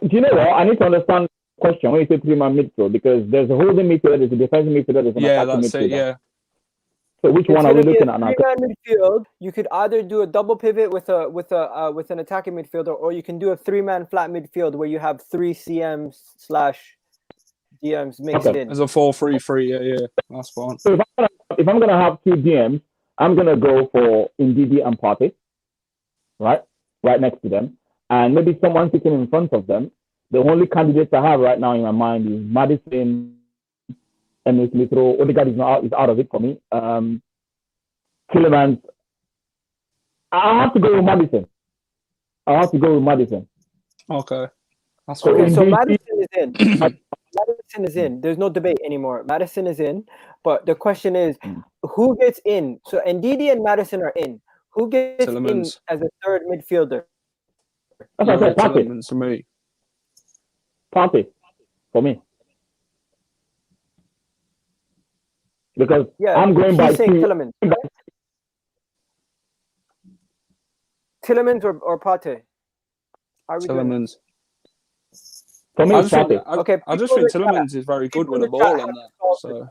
Do you know what? I need to understand the question when you say three-man midfield, because there's a holding midfielder, there's a defensive midfielder, there's an attacking midfielder. Yeah. So which one are we looking at now? Three-man midfield. You could either do a double pivot with an attacking midfielder, or you can do a three-man flat midfield where you have three CMs/DMs mixed in. As a 4-3-3, yeah, that's fine. So if I'm gonna have two DMs, I'm gonna go for Ndidi and Partey, right next to them, and maybe someone sitting in front of them. The only candidates I have right now in my mind is Maddison, and Smith Rowe. Odegaard is out of it for me. Tielemans. I have to go with Maddison. Okay. That's okay. fine. So Maddison is in. Maddison is in. There's no debate anymore. Maddison is in. But the question is, who gets in? So Ndidi and Maddison are in. Who gets in as a third midfielder? That's what I said. Tielemans for me. Partey for me. Because I'm going by Tielemans. Tielemans or Partey? Tielemans. For me, it's Partey. I just think Tielemans is very good with the ball on that. So.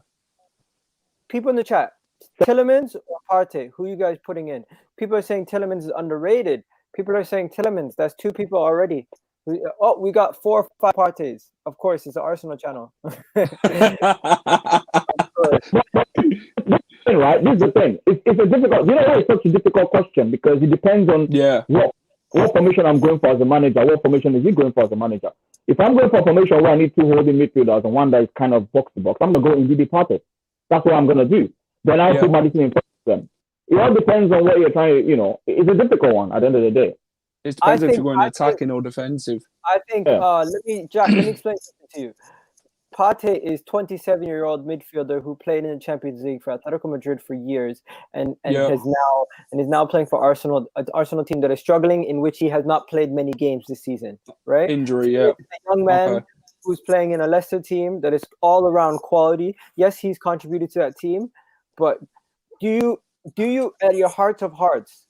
People in the chat, Tielemans or Partey? Who are you guys putting in? People are saying Tielemans is underrated. People are saying Tielemans. That's two people already. We got 4 or 5 Parteys. Of course, it's the Arsenal channel. Right, this is the thing. It's a difficult. You know why it's such a difficult question, because it depends on what formation I'm going for as a manager. What formation is he going for as a manager? If I'm going for a formation where I need 2 holding midfielders and one that is kind of box to box, I'm gonna go Ndidi Partey. That's what I'm gonna do. Then I'll put Maddison in front of them. It all depends on what you're trying to. It's a difficult one at the end of the day. It depends if you're going attacking or defensive. I think. Let me explain something to you. Partey is 27-year-old midfielder who played in the Champions League for Atletico Madrid for years, and is now playing for Arsenal, an Arsenal team that is struggling, in which he has not played many games this season. Right? Injury, He's a young man who's playing in a Leicester team that is all around quality. Yes, he's contributed to that team, but do you at your heart of hearts,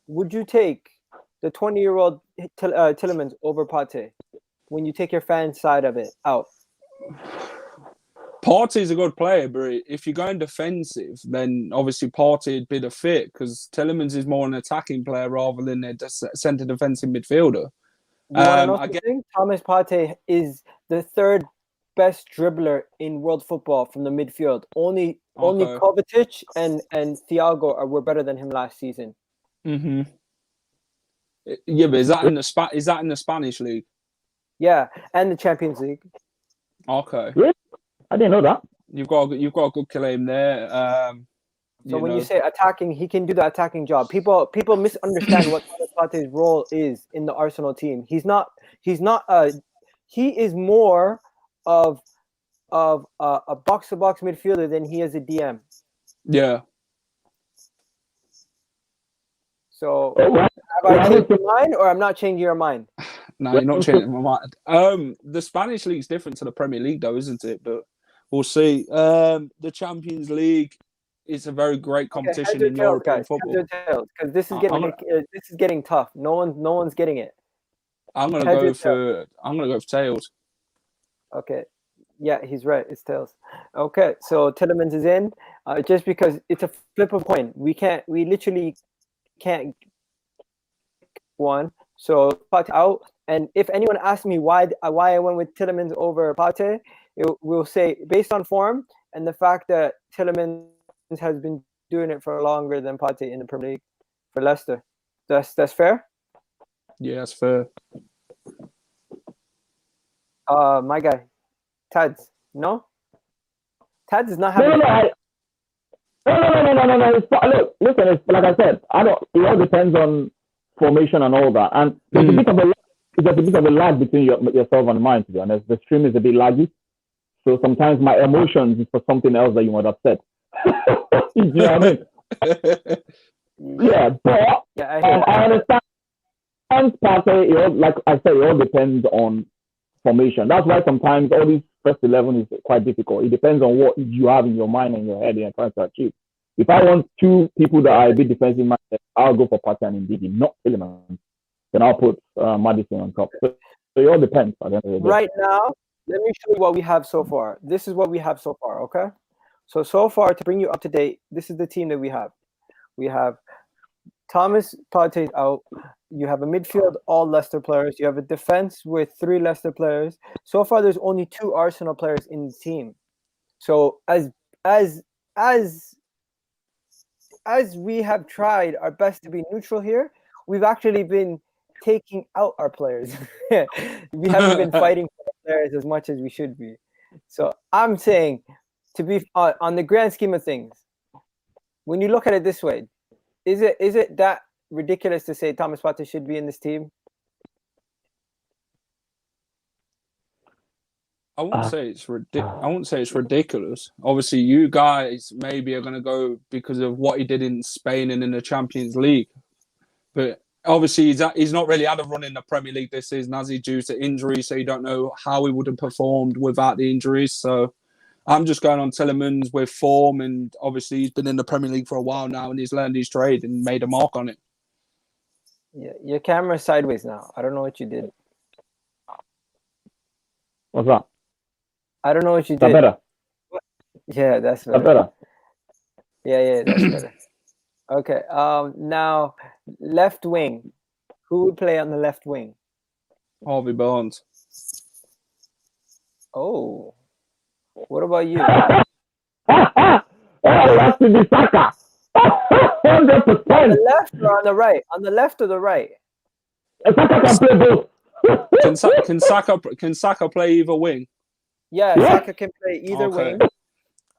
would you take the 20-year-old Tielemans over Partey when you take your fan side of it out? Partey's a good player, but if you're going defensive, then obviously Partey would be the fit, because Tielemans is more an attacking player rather than a centre defensive midfielder. Thomas Partey is the third best dribbler in world football from the midfield. Only Kovacic and Thiago were better than him last season. Mm-hmm. Yeah, but is that in the Spanish league? Yeah, and the Champions League. Okay. Really? I didn't know that. You've got a good claim there. So when you say attacking, he can do the attacking job. People misunderstand what Partey's role is in the Arsenal team. He is more of a box-to-box midfielder than he is a DM. Yeah. So have I changed your mind, or I'm not changing your mind? No, you're not changing my mind. The Spanish league's different to the Premier League, though, isn't it? But we'll see. The Champions League is a very great competition in European football. Because this is getting tough. No one's getting it. I'm gonna go for tails. Okay. Yeah, he's right. It's tails. Okay, so Tielemans is in. Just because it's a flip of coin. We literally can't one. So Partey out. And if anyone asks me why I went with Tielemans over Partey, we'll say based on form and the fact that Tielemans has been doing it for longer than Partey in the Premier League for Leicester. That's fair? Yeah, that's fair. My guy, Tade. No? Tade is not having. No. Look, listen. It's, like I said, it all depends on formation and all that. And there's a bit of a lag between yourself and mine, to be honest. The stream is a bit laggy. So sometimes my emotions is for something else that you might have said. You know what I mean? Yeah, but I understand. Partey, like I said, it all depends on formation. That's why sometimes all these first 11 is quite difficult. It depends on what you have in your mind and your head and you're trying to achieve. If I want two people that are a bit defensive minded, I'll go for Partey and Ndidi, not Tielemans. Then I'll put Maddison on top. So it all depends. Right now, let me show you what we have so far. This is what we have so far, okay? So far, to bring you up to date, this is the team that we have. We have Thomas Partey out. You have a midfield, all Leicester players. You have a defense with 3 Leicester players. So far, there's only 2 Arsenal players in the team. So as we have tried our best to be neutral here, we've actually been taking out our players. We haven't been fighting for our players as much as we should be. So I'm saying, to be on the grand scheme of things, when you look at it this way, is it that ridiculous to say Thomas Partey should be in this team? I wouldn't say it's ridiculous. Obviously, you guys maybe are going to go because of what he did in Spain and in the Champions League, but obviously he's not really had a run in the Premier League this season, as he due to injury. So you don't know how he would have performed without the injuries. So I'm just going on Tielemans with form, and obviously he's been in the Premier League for a while now, and he's learned his trade and made a mark on it. Yeah, your camera's sideways now. I don't know what you did. What's that? I don't know what you Is that did. better? Yeah, that's better. Is that better? Yeah, that's better. Okay. Now left wing. Who would play on the left wing? Harvey Barnes. Oh, what about you? Oh, that's to be Saka. 100%. On the left or on the right? On the left or the right? Saka can play both. Can Saka play either wing? Yeah, Saka can play either wing.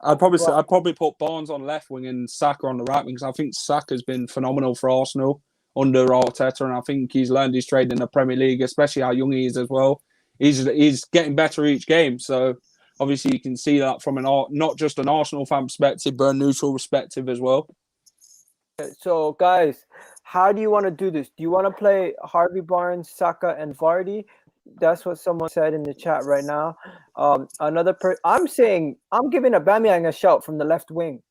I'd probably put Barnes on left wing and Saka on the right wing, because I think Saka's been phenomenal for Arsenal under Arteta, and I think he's learned his trade in the Premier League, especially how young he is as well. He's getting better each game, so obviously you can see that from not just an Arsenal fan perspective, but a neutral perspective as well. So guys, how do you want to do this? Do you want to play Harvey Barnes, Saka, and Vardy? That's what someone said in the chat right now. I'm I'm giving Aubameyang a shout from the left wing.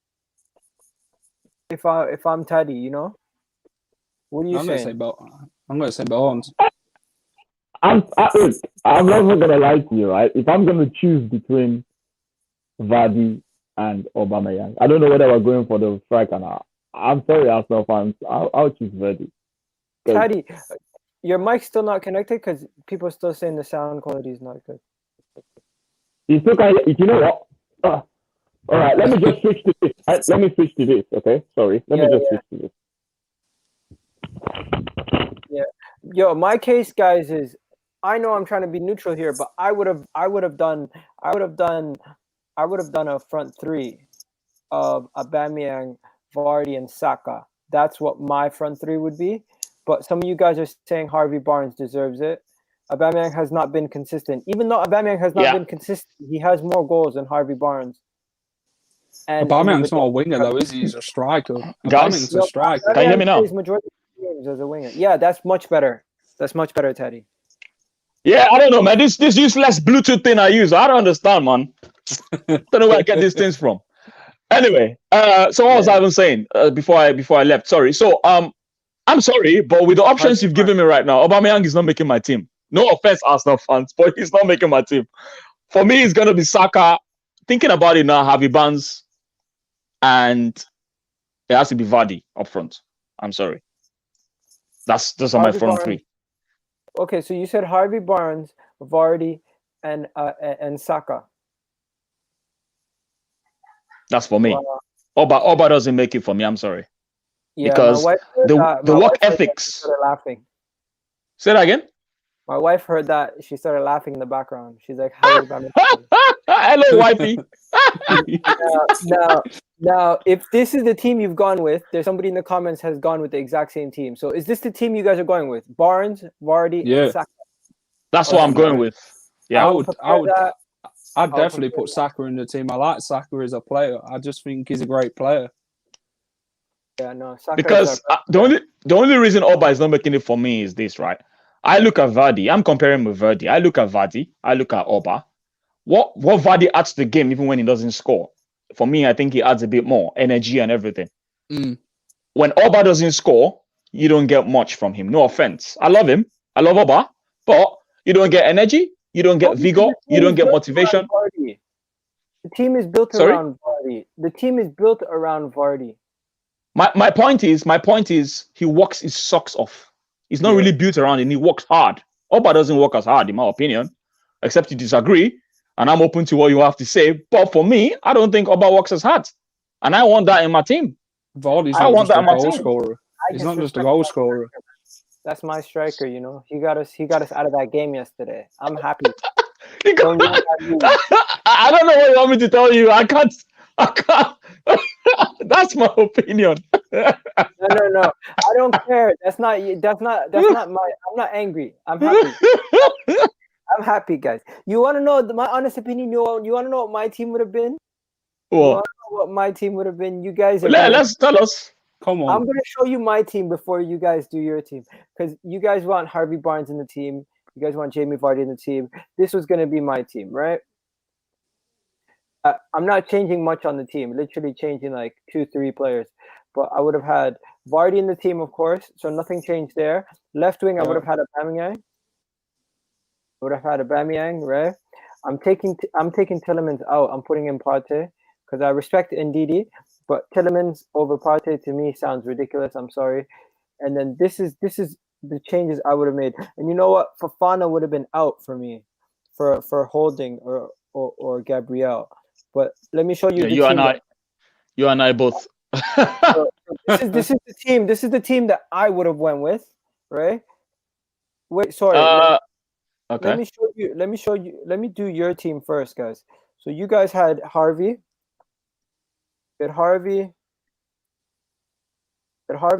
If I'm Tade, you know. What are you saying? I'm going to say Barnes. I'm not gonna lie to you, right? If I'm gonna choose between Vardy and Aubameyang, I don't know whether we're going for the striker now. I'm sorry, Arsenal fans. I'll choose Vardy. Tade, your mic's still not connected because people are still saying the sound quality is not good. You still can. You know what? All right, let me just switch to this. Let me switch to this. Okay, sorry. Let me switch to this. Yeah, yo, my case, guys, is I know I'm trying to be neutral here, but I would have done a front three of Aubameyang, Vardy, and Saka. That's what my front three would be. But some of you guys are saying Harvey Barnes deserves it. Aubameyang has not been consistent. Even though Aubameyang has not been consistent, he has more goals than Harvey Barnes. And Aubameyang's not a winger though, is he? He's a striker. Aubameyang's a striker. Can you hear me now? Majority of games as a winger. Yeah, that's much better. That's much better, Teddy. Yeah, I don't know, man. This useless Bluetooth thing I use, I don't understand, man. Don't know where I get these things from. Anyway, so what was I even saying before I left? Sorry. So I'm sorry, but with the options you've given me right now, Aubameyang is not making my team. No offense, Arsenal fans, but he's not making my team. For me, it's gonna be Saka. Thinking about it now, Harvey Barnes, and it has to be Vardy up front. I'm sorry. Those are my front three. Okay, so you said Harvey Barnes, Vardy, and Saka. That's for me. Oba doesn't make it for me. I'm sorry. Yeah, because the work ethics. Laughing. Say that again. My wife heard that. She started laughing in the background. She's like, "Hello, wifey." Now, if this is the team you've gone with, there's somebody in the comments has gone with the exact same team. So, is this the team you guys are going with? Barnes, Vardy, and Saka? That's what I'm going with. Yeah, I'd definitely put Saka in the team. I like Saka as a player. I just think he's a great player. Yeah, no, Saka because the only reason Oba is not making it for me is this, right? I look at Vardy. I'm comparing with Vardy. I look at Vardy. I look at Oba. What Vardy adds to the game, even when he doesn't score? For me, I think he adds a bit more energy and everything. Mm. When Oba doesn't score, you don't get much from him. No offense. I love him. I love Oba, but you don't get energy. You don't get vigor. You don't get motivation. The team is built Sorry? around Vardy. The team is built around Vardy. My point is he works his socks off. He's not really built around him. He works hard. Oba doesn't work as hard, in my opinion, except you disagree. And I'm open to what you have to say. But for me, I don't think Oba works as hard. And I want that in my team. Vardy's I not want just that a in my goal team. scorer. He's not just a goal scorer. That's my striker, you know. He got us out of that game yesterday. I'm happy. I don't know what you want me to tell you. I can't. That's my opinion. No. I don't care. That's not my. I'm not angry. I'm happy. I'm happy, guys. You want to know my honest opinion? You want to know what my team would have been? What my team would have been? You guys are let's tell us. Come on. I'm going to show you my team before you guys do your team, because you guys want Harvey Barnes in the team. You guys want Jamie Vardy in the team. This was going to be my team, right? I'm not changing much on the team, literally changing like 2-3 players. But I would have had Vardy in the team, of course, so nothing changed there. Left wing, I would have had Aubameyang. Right? I'm taking Tielemans out. I'm putting in Partey because I respect Ndidi, but Tielemans over Partey to me sounds ridiculous. I'm sorry. And then this is the changes I would have made. And you know what? Fofana would have been out for me for Holding or Gabriel. But let me show you the team. You and I both. So this is the team. This is the team that I would have went with, right? Wait, sorry. Okay. Let me show you. Let me do your team first, guys. So you guys had Harvey. You had Harvey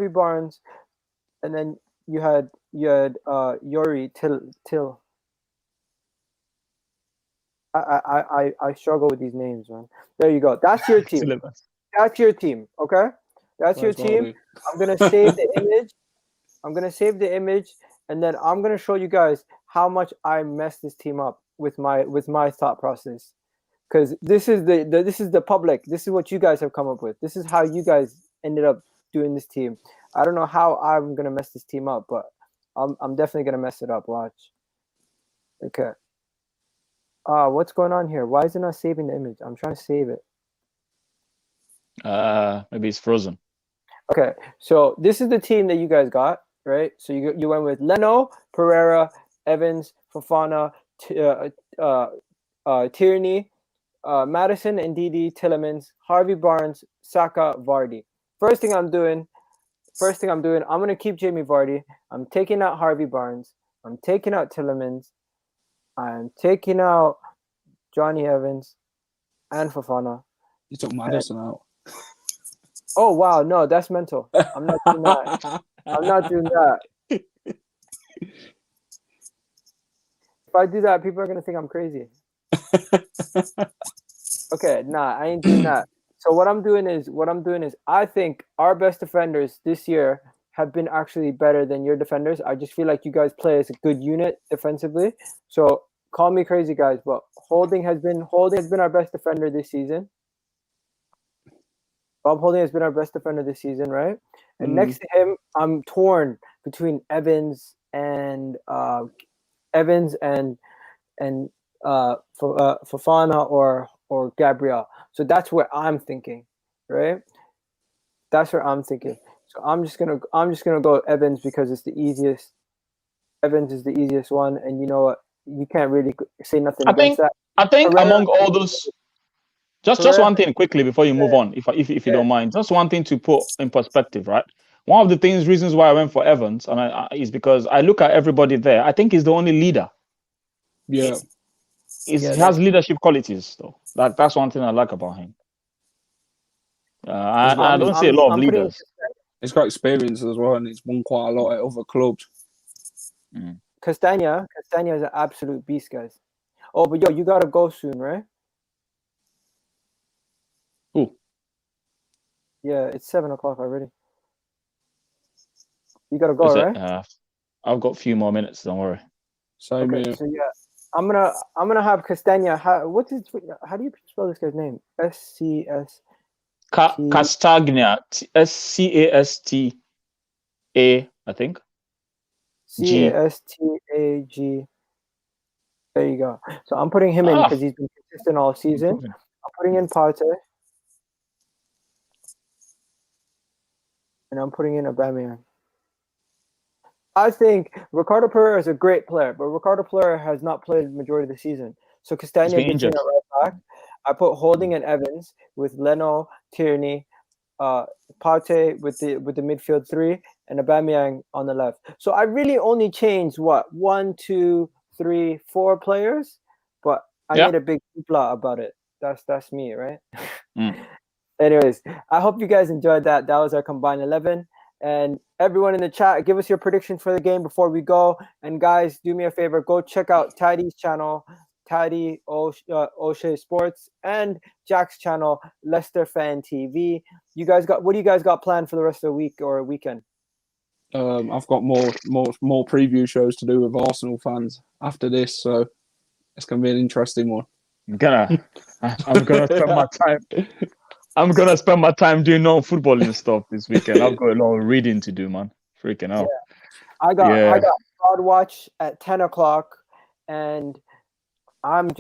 Barnes, and then you had Yuri Till. I struggle with these names, man. There you go. That's your team. That's your team. Okay, that's your team. I'm gonna save the image. And then I'm gonna show you guys how much I messed this team up with my thought process. Because this is the public. This is what you guys have come up with. This is how you guys ended up doing this team. I don't know how I'm gonna mess this team up, but I'm definitely gonna mess it up. Watch. Okay. What's going on here? Why is it not saving the image? I'm trying to save it. Maybe it's frozen. Okay, so this is the team that you guys got, right? So you went with Leno, Pereira, Evans, Fofana, Tierney, Madison, Ndidi, Tielemans, Harvey Barnes, Saka, Vardy. First thing I'm doing, I'm gonna keep Jamie Vardy. I'm taking out Harvey Barnes. I'm taking out Tielemans. I'm taking out Johnny Evans and Fofana. You took Madison out. Oh wow, no, that's mental. I'm not doing that. If I do that, people are gonna think I'm crazy. Okay, nah, I ain't doing that. So what I'm doing is I think our best defenders this year have been actually better than your defenders. I just feel like you guys play as a good unit defensively. So call me crazy, guys, but Holding has been our best defender this season. Bob Holding has been our best defender this season, right? And next to him, I'm torn between Evans and Fofana or Gabriel. So that's where I'm thinking, right? That's where I'm thinking. So I'm just gonna go Evans because it's the easiest. Evans is the easiest one, and you know what? You can't really say nothing against that. I think Pereira, among all those, just one thing quickly before you move on, if you don't mind, just one thing to put in perspective, right? One of the reasons why I went for Evans is because I look at everybody there. I think he's the only leader. Yeah. He has leadership qualities, though. That's one thing I like about him. I don't see a lot of leaders. He's got experience as well, and he's won quite a lot at other clubs. Castagna is an absolute beast, guys. Oh, but yo, you gotta go soon, right? Who? Yeah, it's 7:00 already. You gotta go, right? I've got a few more minutes. Don't worry. Same Okay, here. so yeah, I'm gonna have Castagna. How do you spell this guy's name? SCS. Castagna. SCASTA. I think. CASTAG. There you go. So I'm putting him in because he's been consistent all season. I'm putting in Partey. And I'm putting in Aubameyang. I think Ricardo Pereira is a great player, but Ricardo Pereira has not played the majority of the season. So Castagna gets in at right back. I put Holding and Evans with Leno, Tierney, Partey with the midfield three, and Aubameyang on the left. So I really only changed 1, 2, 3, 4 players, but I made a big hoopla about it. That's me, right? Anyways, I hope you guys enjoyed that. That was our combined 11. And everyone in the chat, give us your predictions for the game before we go. And guys, do me a favor, go check out Tade's channel, TadeOsho Sports, and Jack's channel, Leicester Fan TV. What do you guys got planned for the rest of the week or weekend? I've got more preview shows to do with Arsenal fans after this, so it's gonna be an interesting one. I'm gonna spend my time. I'm gonna spend my time doing non-footballing stuff this weekend. I've got a lot of reading to do, man. Freaking out. Yeah. I got Pod Watch at 10 o'clock, and I don't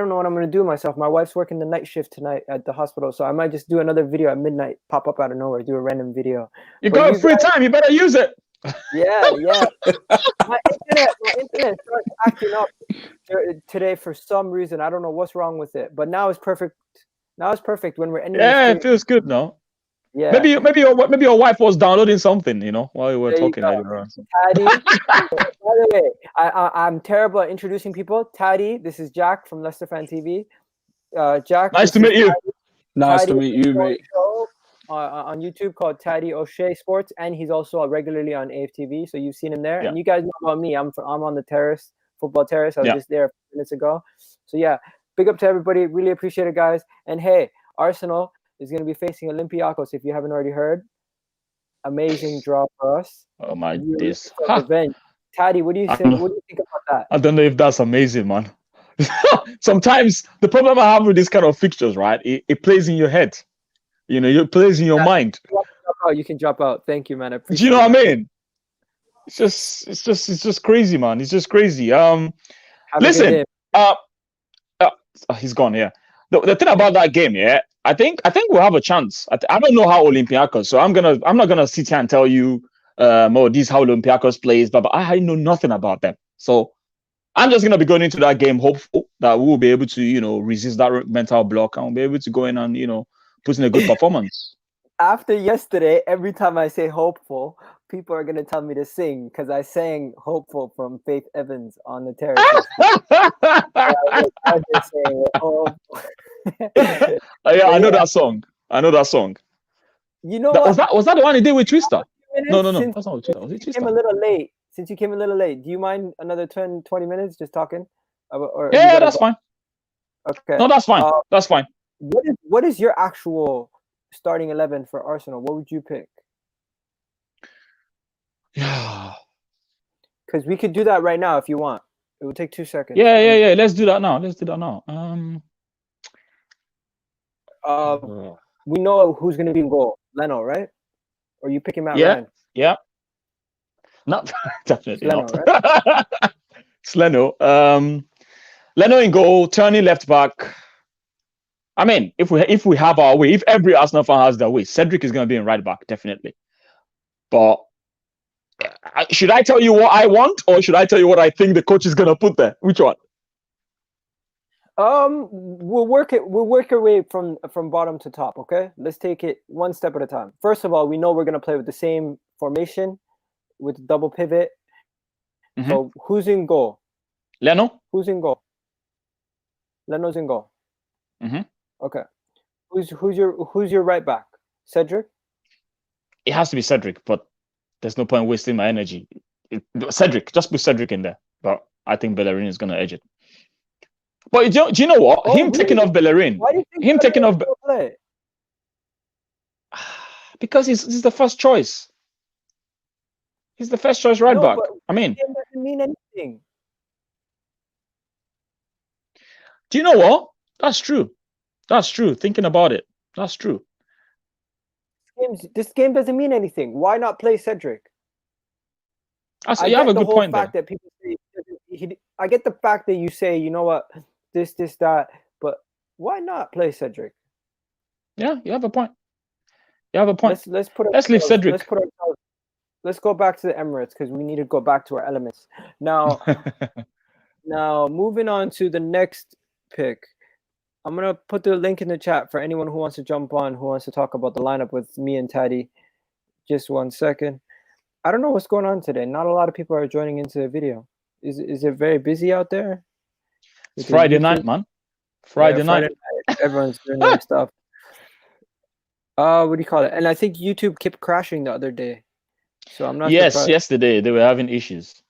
know what I'm gonna do with myself. My wife's working the night shift tonight at the hospital, so I might just do another video at midnight, pop up out of nowhere, do a random video. You got free time, you better use it. Yeah. My internet starts acting up today for some reason. I don't know what's wrong with it, but now it's perfect. Now it's perfect when we're ending. Yeah, it feels good now. Yeah. Maybe your wife was downloading something, while you were talking earlier on. Tade. By the way, I'm terrible at introducing people. Tade, this is Jack from Leicester Fan TV. Jack. Nice to meet you. Nice to meet you, mate. On YouTube called TadeOsho Sports, and he's also regularly on AFTV, so you've seen him there. Yeah. And you guys know about me. I'm on the terrace, football terrace. I was just there a few minutes ago. So yeah, big up to everybody. Really appreciate it, guys. And hey, Arsenal is going to be facing Olympiacos. If you haven't already heard, amazing draw for us. Oh my days! Revenge. Tade, what do you say? What do you think about that? I don't know if that's amazing, man. Sometimes the problem I have with this kind of fixtures, right? It plays in your head. It plays in your mind. You can drop out. Thank you, man. I appreciate Do you know what I mean? It's just crazy, man. It's just crazy. Listen. He's gone. Yeah. The thing about that game, yeah, I think we'll have a chance. I don't know how Olympiacos. So I'm not gonna sit here and tell you, this is how Olympiacos plays, but I know nothing about them. So I'm just gonna be going into that game hopeful that we'll be able to, resist that mental block and we'll be able to go in and, put in a good performance. After yesterday, every time I say hopeful, people are gonna tell me to sing because I sang "Hopeful" from Faith Evans on the terrace. I was just saying, yeah, I know that song. You know was that the one he did with Twister? No. That's not with Twister. Was it Twister? Since you came a little late, do you mind another 10, 20 minutes just talking? Yeah, that's fine. Okay. No, that's fine. That's fine. What is your actual starting 11 for Arsenal? What would you pick? Yeah. Because we could do that right now if you want. It will take 2 seconds. Yeah. Let's do that now. We know who's going to be in goal. Leno, right? Or you pick him out? Yeah. Not definitely Leno, not. Right? It's Leno. Leno in goal, Tierney left back. I mean, if we have our way, if every Arsenal fan has their way, Cedric is going to be in right back, definitely. But should I tell you what I want, or should I tell you what I think the coach is going to put there? Which one? We'll work our way from bottom to top. Okay, let's take it one step at a time. First of all, we know we're going to play with the same formation with double pivot. Mm-hmm. So who's in goal? Leno. Who's in goal? Leno's in goal. Mm-hmm. Okay. Who's your right back? Cedric? It has to be Cedric, but there's no point wasting my energy. Cedric, just put Cedric in there. But I think Bellerin is going to edge it. But do you know what? Taking off Bellerin. Why do you think taking off play? Because he's the first choice. He's the first choice right back. but I mean, it doesn't mean anything. do you know what? That's true. That's true. Thinking about it, that's true. This game doesn't mean anything. Why not play Cedric? You have a the good whole point fact there. that people say I get the fact that you say, you know what, this, that, but why not play Cedric? Yeah, you have a point. You have a point. Let's leave Cedric. Let's go back to the Emirates because we need to go back to our elements. Now, moving on to the next pick. I'm gonna put the link in the chat for anyone who wants to jump on, who wants to talk about the lineup with me and Tade. Just 1 second. I don't know what's going on today. Not a lot of people are joining into the video. Is it very busy out there? It's Friday night, man. Friday night. Everyone's doing their stuff. What do you call it? And I think YouTube kept crashing the other day. So I'm not surprised. Yesterday they were having issues.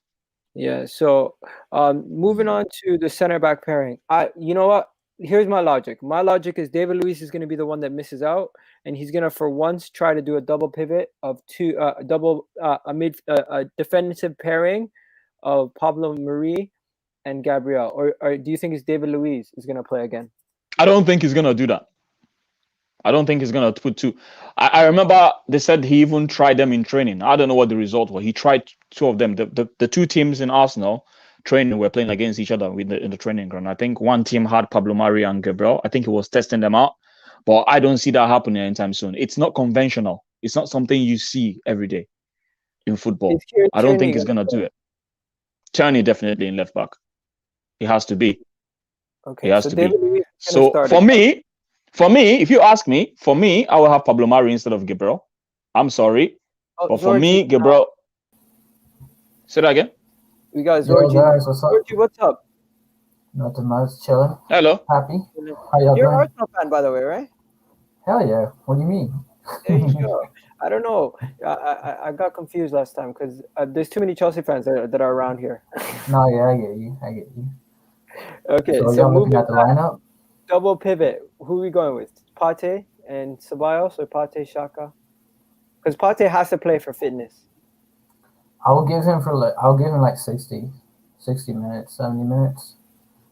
Yeah, so moving on to the center back pairing. You know what? Here's my logic. My logic is David Luiz is going to be the one that misses out, and he's going to, for once, try to do a double pivot of two, a defensive pairing of Pablo Marie and Gabriel. Or do you think it's David Luiz is going to play again? I don't think he's going to do that. I don't think he's going to put two. I remember they said he even tried them in training. I don't know what the result was. He tried two of them. The two teams in Arsenal training were playing against each other in the training ground. I think one team had Pablo Mari and Gabriel. I think he was testing them out. But I don't see that happening anytime soon. It's not conventional. It's not something you see every day in football. I don't think he's going to do it. Tierney definitely in left back. He has to be. Okay, he has to be. So for me, if you ask me, I will have Pablo Mari instead of Gabriel. I'm sorry. But for me, Gabriel... Say that again. We got Zorgi. Guys, what's up? Zorgi, what's up? Nothing much, chilling. Hello. Happy. How y'all You're an doing? Arsenal fan, by the way, right? Hell yeah. What do you mean? There you go. I don't know. I got confused last time because there's too many Chelsea fans that are around here. No, yeah, I get you. Okay, so so y'all moving looking at the lineup? Double pivot. Who are we going with? Pate and Ceballos or Pate Xhaka? Because Pate has to play for fitness. I'll give him like 60 minutes, 70 minutes.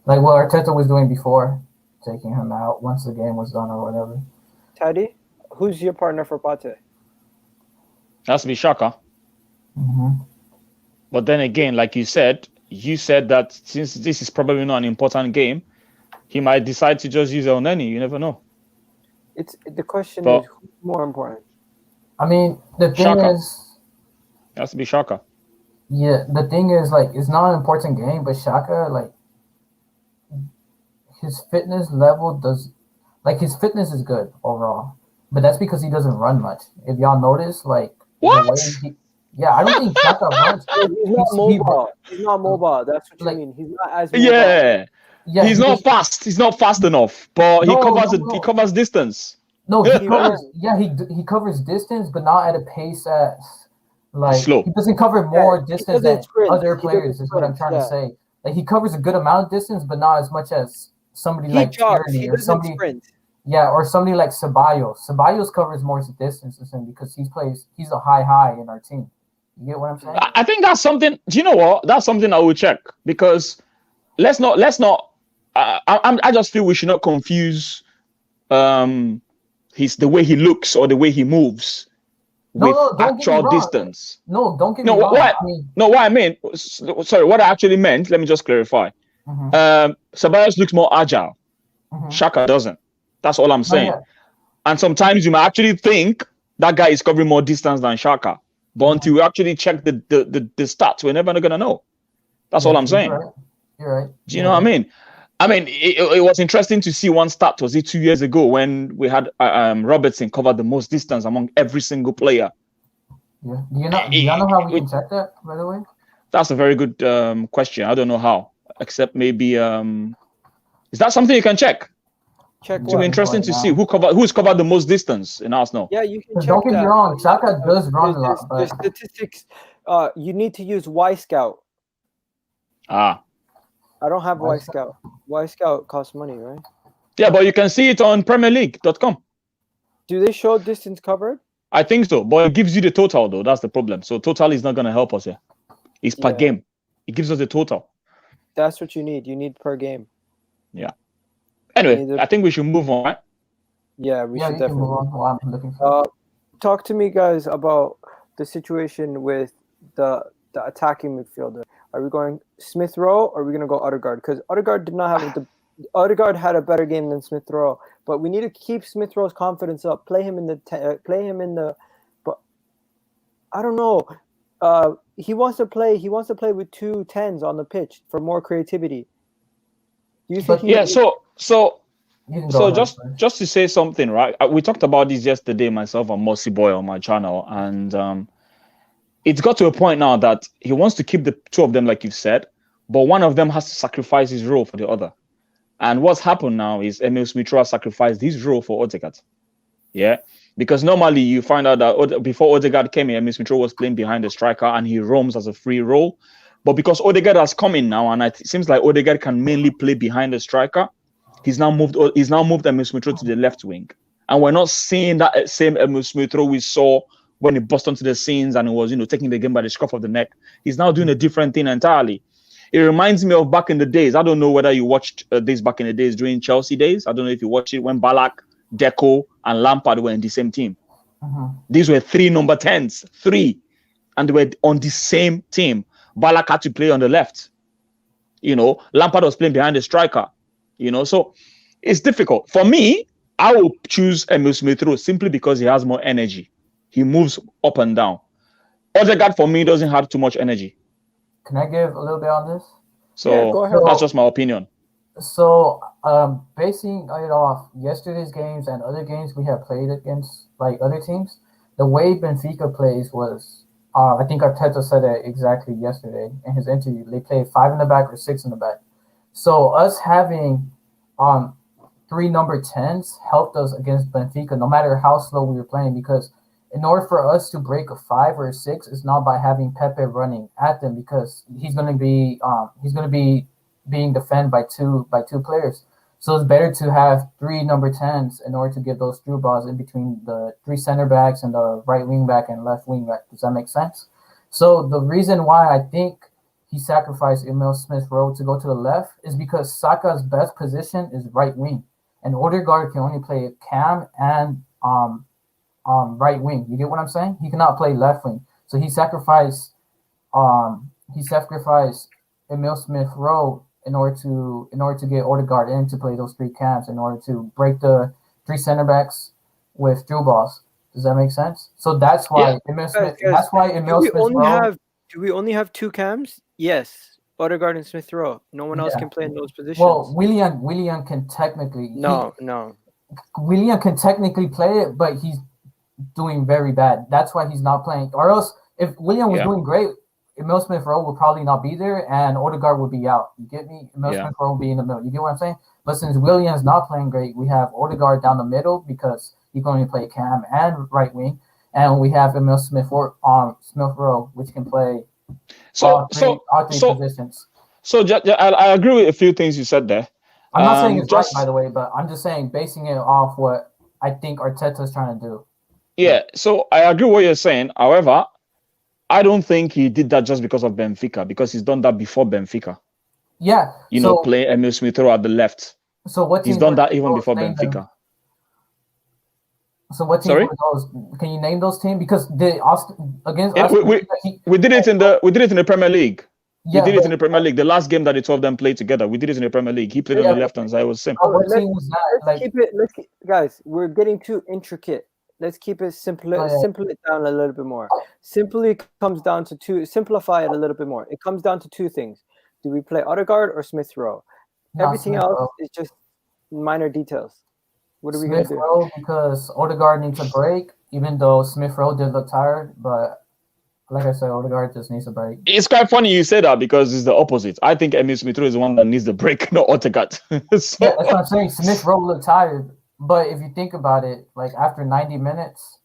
Like what Arteta was doing before, taking him out once the game was done or whatever. Tade, who's your partner for Pate? Has to be Xhaka. Mm-hmm. But then again, like you said that since this is probably not an important game, he might decide to just use El Neni. You never know. The question is who's more important? I mean, the thing Xhaka. is... It has to be Xhaka. Yeah, the thing is, like, it's not an important game, but Xhaka, like, his fitness level his fitness is good overall. But that's because he doesn't run much. If y'all notice, like... What? I don't think Xhaka runs. He's not mobile. He's not mobile. That's what you mean. He's not as mobile. Yeah, he's not fast. He's not fast enough, but he covers distance. No, he covers distance, but not at a pace that's like slow. He doesn't cover more distance than other players. Is what I'm trying to say. Like he covers a good amount of distance, but not as much as somebody like Tierney or somebody. Sprint. Yeah, or somebody like Ceballos. Ceballos covers more distance than him because he's a high in our team. You get what I'm saying? I think that's something. Do you know what? That's something I will check because let's not. I just feel we should not confuse the way he looks or the way he moves with actual distance. No, don't get me wrong. What I mean, sorry, what I actually meant, let me just clarify. Mm-hmm. Ceballos looks more agile. Mm-hmm. Xhaka doesn't. That's all I'm saying. And sometimes you might actually think that guy is covering more distance than Xhaka. But until we actually check the stats, we're never going to know. That's all I'm saying. You're right. Do you know what I mean? I mean, it was interesting to see one stat. Was it 2 years ago when we had Robertson cover the most distance among every single player? Yeah. Do you know how we can check that, by the way? That's a very good question. I don't know how, except maybe is that something you can check? Check. It's interesting to see who's covered the most distance in Arsenal. Yeah, you can check. Don't get me wrong, Xhaka does run a lot. The statistics. You need to use Y Scout. I don't have Y Scout. Y Scout costs money, right? Yeah, but you can see it on PremierLeague.com. Do they show distance covered? I think so, but it gives you the total though. That's the problem. So total is not going to help us here. It's per game. It gives us the total. That's what you need. You need per game. Yeah. Anyway, I think we should move on, right? Yeah, we should definitely move on. While I'm looking for talk to me, guys, about the situation with the attacking midfielder. Are we going Smith Rowe or are we going to go Odegaard? Because Odegaard did not have Odegaard had a better game than Smith Rowe, but we need to keep Smith Rowe's confidence up. Play him in the. But I don't know. He wants to play. He wants to play with 2 10s on the pitch for more creativity. Do you think? So just to say something, right? We talked about this yesterday, myself and Mossy Boy on my channel, and it's got to a point now that he wants to keep the 2 of them, like you've said, but one of them has to sacrifice his role for the other. And what's happened now is Emil Smith Rowe sacrificed his role for Odegaard. Yeah, because normally you find out that before Odegaard came in, Emil Smith Rowe was playing behind the striker and he roams as a free role. But because Odegaard has come in now, and it seems like Odegaard can mainly play behind the striker, he's now moved Emil Smith Rowe to the left wing, and we're not seeing that same Emil Smith Rowe we saw when he burst onto the scenes and he was, taking the game by the scruff of the neck. He's now doing a different thing entirely. It reminds me of back in the days. I don't know whether you watched this back in the days during Chelsea days. I don't know if you watched it when Ballack, Deco, and Lampard were in the same team. These were 3 number 10s, 3, and they were on the same team. Ballack had to play on the left. Lampard was playing behind the striker. So it's difficult. For me, I will choose Emil Smith Rowe simply because he has more energy. He moves up and down. Odegaard, for me, doesn't have too much energy. Can I give a little bit on this? So go ahead. That's just my opinion. So, basing it off yesterday's games and other games we have played against other teams, the way Benfica plays was, I think Arteta said it exactly yesterday in his interview. They play 5 in the back or 6 in the back. So us having 3 number 10s helped us against Benfica, no matter how slow we were playing, because in order for us to break a 5 or a 6, it's not by having Pepe running at them, because he's going to be being defended by two players. So it's better to have 3 number 10s in order to get those through balls in between the 3 center backs and the right wing back and left wing back. Does that make sense? So the reason why I think he sacrificed Emil Smith Rowe to go to the left is because Saka's best position is right wing, and Odegaard can only play cam and right wing. You get what I'm saying? He cannot play left wing. So he sacrificed Emil Smith Rowe in order to get Odegaard in to play those 3 cams, in order to break the 3 center backs with through balls. Does that make sense? So that's why Emil Smith. That's why Emil Smith Rowe. Do we only have 2 cams? Yes, Odegaard and Smith Rowe. No one else can play in those positions. Well, Willian can technically. No. Willian can technically play it, but he's doing very bad. That's why he's not playing. Or else, if Willian was doing great, Emil Smith Rowe would probably not be there, and Odegaard would be out. You get me? Emil Smith Rowe would be in the middle. You get what I'm saying? But since Willian's not playing great, we have Odegaard down the middle because he can only play cam and right wing, and we have Emil Smith Rowe, which can play all three positions. So I agree with a few things you said there. I'm not saying it's right, by the way, but I'm just saying basing it off what I think Arteta's trying to do. Yeah, so I agree with what you're saying. However, I don't think he did that just because of Benfica, because he's done that before Benfica. Yeah. Play Emil Smith Rowe at the left. So what he's done that even before Benfica. So what teams were those? Can you name those teams? Because against us, we did it in the Premier League. We did it in the Premier League. The last game that the 2 of them played together, we did it in the Premier League. He played on the left hand side. It was simple. Guys, we're getting too intricate. Let's keep it simple. Simple it down a little bit more. Simply comes down to 2. Simplify it a little bit more. It comes down to 2 things. Do we play Odegaard or Smith Rowe? Everything else is just minor details. What are we going to do? Smith Rowe, because Odegaard needs a break, even though Smith Rowe did look tired. But like I said, Odegaard just needs a break. It's quite funny you say that, because it's the opposite. I think Emil Smith Rowe is the one that needs the break, not Odegaard. Yeah, that's what I'm saying. Smith Rowe looked tired. But if you think about it, after 90 minutes,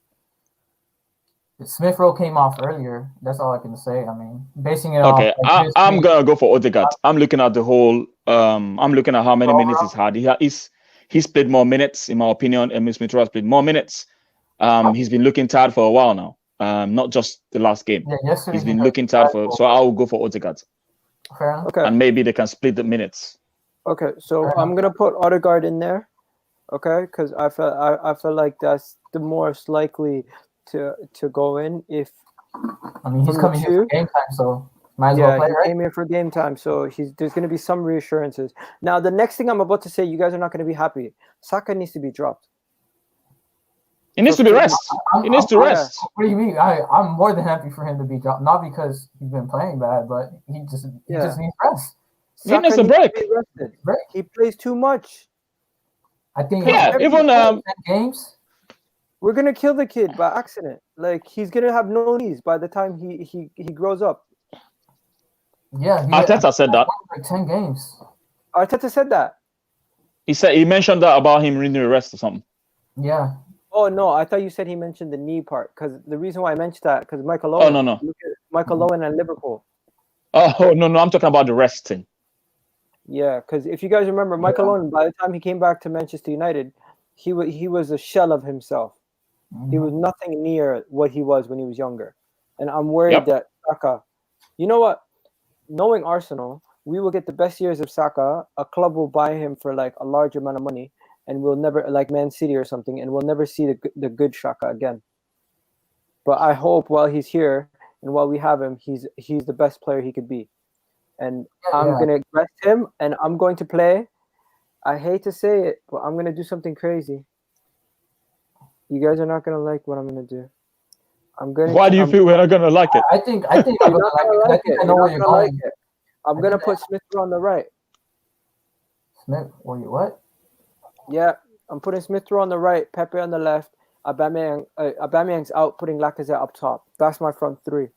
Smith Rowe came off earlier. That's all I can say. I mean, basing it off. Okay, I'm gonna go for Odegaard. I'm looking at the whole. I'm looking at how many minutes he's had. He's played more minutes, in my opinion. Emil Smith Rowe has played more minutes. He's been looking tired for a while now. Not just the last game. Yeah, yesterday He's been looking tired for. So I will go for Odegaard, Fair enough. Okay. and maybe they can split the minutes. Okay. So Fair I'm enough. gonna put Odegaard in there. Okay, because I feel like that's the most likely to go in if. I mean, he's From coming the here for two? game time, so might as Yeah, well play, he right? came here for game time, so there's going to be some reassurances. Now, the next thing I'm about to say, you guys are not going to be happy. Saka needs to be dropped. He needs to be rest. He needs to rest. What do you mean? I'm more than happy for him to be dropped, not because he's been playing bad, but he just needs rest. He needs a to break. be rested. Break. He plays too much. I think Yeah, every even 10 games. We're gonna kill the kid by accident. Like he's gonna have no knees by the time he grows up. Yeah, Arteta said that. Like 10 games. Arteta said that. He mentioned that about him needing a rest or something. Yeah. Oh no, I thought you said he mentioned the knee part. Because the reason why I mentioned that because Michael Owen. Oh, no. Look at Michael Owen and Liverpool. Oh no, I'm talking about the rest thing. Yeah, because if you guys remember, Michael Owen, by the time he came back to Manchester United, he was a shell of himself. He was nothing near what he was when he was younger. And I'm worried that Saka, you know what? Knowing Arsenal, we will get the best years of Saka. A club will buy him for like a large amount of money, and we'll never, like Man City or something, and we'll never see the good Saka again. But I hope while he's here and while we have him, he's the best player he could be. And I'm going to rest him, and I'm going to play. I hate to say it, but I'm going to do something crazy. You guys are not going to like what I'm going to do. Why do you feel we're not going to like it? I think I'm going to like it. I know where you're going. I'm going to put Smith Rowe on the right. Smith, what? Yeah, I'm putting Smith Rowe on the right, Pepe on the left, Aubameyang's out, putting Lacazette up top. That's my front three.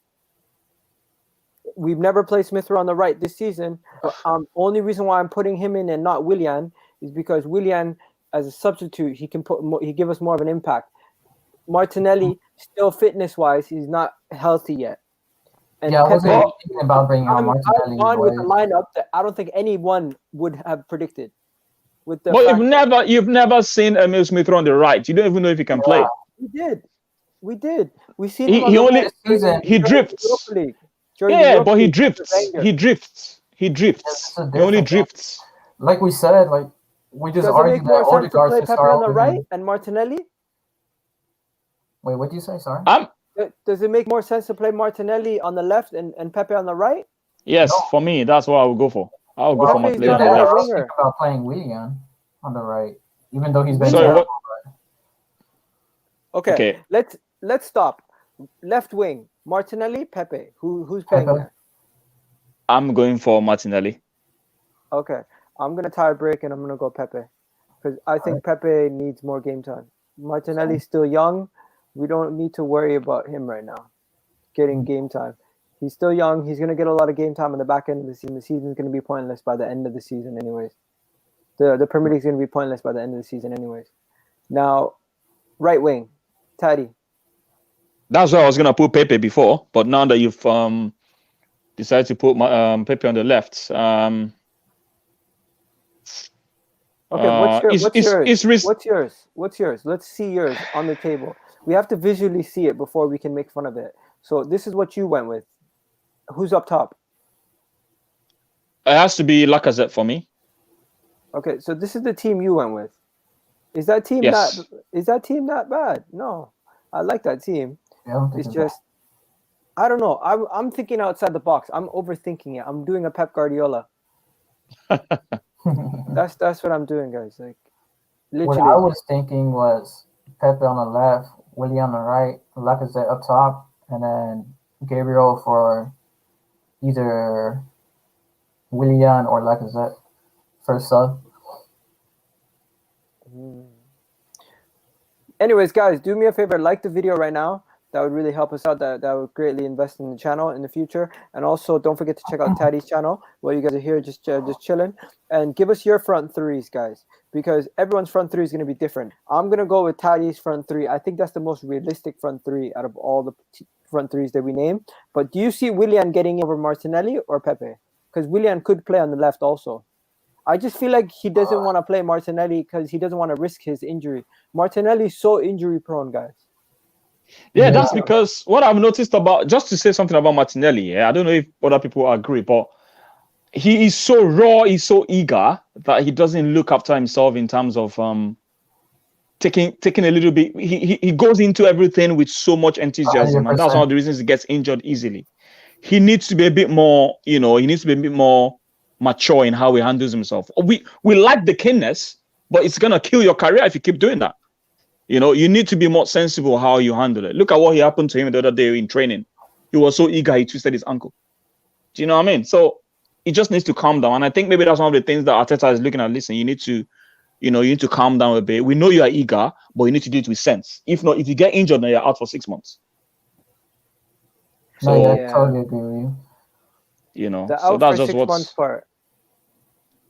We've never played Smith Rowe on the right this season. But only reason why I'm putting him in and not Willian is because Willian, as a substitute, he give us more of an impact. Martinelli, still fitness-wise, he's not healthy yet. And I wasn't thinking about bringing on Martinelli. I'm on with a lineup that I don't think anyone would have predicted. With the you've never seen Emil Smith Rowe on the right. You don't even know if he can play. We did. We seen him he drifts. Yeah, but he drifts. He drifts. He only drifts. Like we said, like we just argued that Odegaard should start on the right and Martinelli. Wait, what did you say? Sorry. Does it make more sense to play Martinelli on the left and Pepe on the right? Yes, for me, that's what I would go for. I'll go for Martinelli on the right. right. I was thinking about playing Willian on the right, even though he's been. Okay, let's stop. Left wing, Martinelli, Pepe. Who's playing there? I'm going for Martinelli. Okay, I'm gonna tie a break and I'm gonna go Pepe because I think Pepe needs more game time. Martinelli's still young. We don't need to worry about him right now getting game time. He's still young. He's gonna get a lot of game time in the back end of the season. The season's gonna be pointless by the end of the season, anyways. The Premier League's gonna be pointless by the end of the season, anyways. Now, right wing, Tade. That's why I was gonna put Pepe before, but now that you've decided to put my Pepe on the left, what's yours? Let's see yours on the table. We have to visually see it before we can make fun of it. So this is what you went with. Who's up top? It has to be Lacazette for me. Okay, so this is the team you went with. Is that team that bad? No, I like that team. It's just, I don't know. I'm thinking outside the box. I'm overthinking it. I'm doing a Pep Guardiola. That's what I'm doing, guys. Like, literally. What I was thinking was Pepe on the left, Willian on the right, Lacazette up top, and then Gabriel for either Willian or Lacazette first sub. Anyways, guys, do me a favor, like the video right now. That would really help us out. That would greatly invest in the channel in the future. And also, don't forget to check out Tade's channel while you guys are here just chilling. And give us your front threes, guys, because everyone's front three is going to be different. I'm going to go with Tade's front three. I think that's the most realistic front three out of all the front threes that we name. But do you see Willian getting over Martinelli or Pepe? Because Willian could play on the left also. I just feel like he doesn't want to play Martinelli because he doesn't want to risk his injury. Martinelli is so injury prone, guys. Yeah, that's because what I've noticed about, just to say something about Martinelli, I don't know if other people agree, but he is so raw, he's so eager that he doesn't look after himself in terms of taking a little bit. He goes into everything with so much enthusiasm, 100%. and that's one of the reasons he gets injured easily. He needs to be a bit more, he needs to be a bit more mature in how he handles himself. We like the keenness, but it's gonna kill your career if you keep doing that. You need to be more sensible how you handle it. Look at what happened to him the other day in training. He was so eager, he twisted his ankle. Do you know what I mean? So he just needs to calm down. And I think maybe that's one of the things that Arteta is looking at. Listen, you need to calm down a bit. We know you are eager, but you need to do it with sense. If not, if you get injured, then you're out for 6 months. So I totally agree with you. The so out that's for just 6 months part.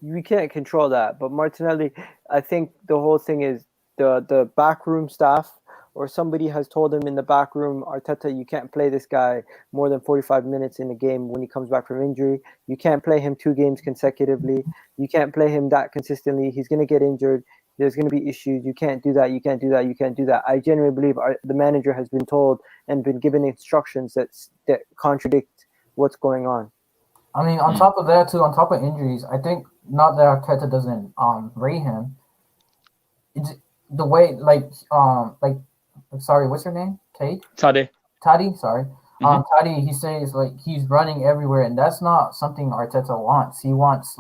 We can't control that. But Martinelli, I think the whole thing is the backroom staff or somebody has told him in the back room, Arteta, you can't play this guy more than 45 minutes in a game when he comes back from injury. You can't play him 2 games consecutively. You can't play him that consistently. He's going to get injured. There's going to be issues. You can't do that. You can't do that. You can't do that. I genuinely believe the manager has been told and been given instructions that contradict what's going on. I mean, on top of that, too, on top of injuries, I think not that Arteta doesn't rate him. It's the way, sorry, what's your name? Tade? Tade, sorry. Tade, he says, he's running everywhere, and that's not something Arteta wants. He wants,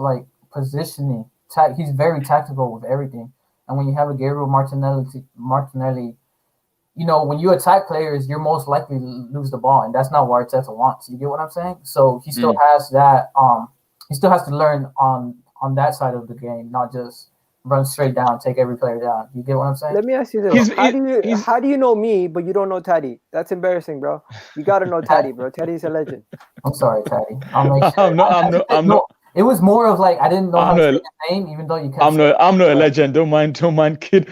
positioning. He's very tactical with everything. And when you have a Gabriel Martinelli, when you attack players, you're most likely to lose the ball, and that's not what Arteta wants. You get what I'm saying? So he still has that. He still has to learn on that side of the game, not just run straight down, take every player down. You get what I'm saying? Let me ask you this: how do you know me, but you don't know Tade? That's embarrassing, bro. You gotta know Tade, bro. Tade's a legend. I'm sorry, Tade. I'm not. It was more of I didn't know how to say his name, even though you kept I'm not a legend. Don't mind, kid.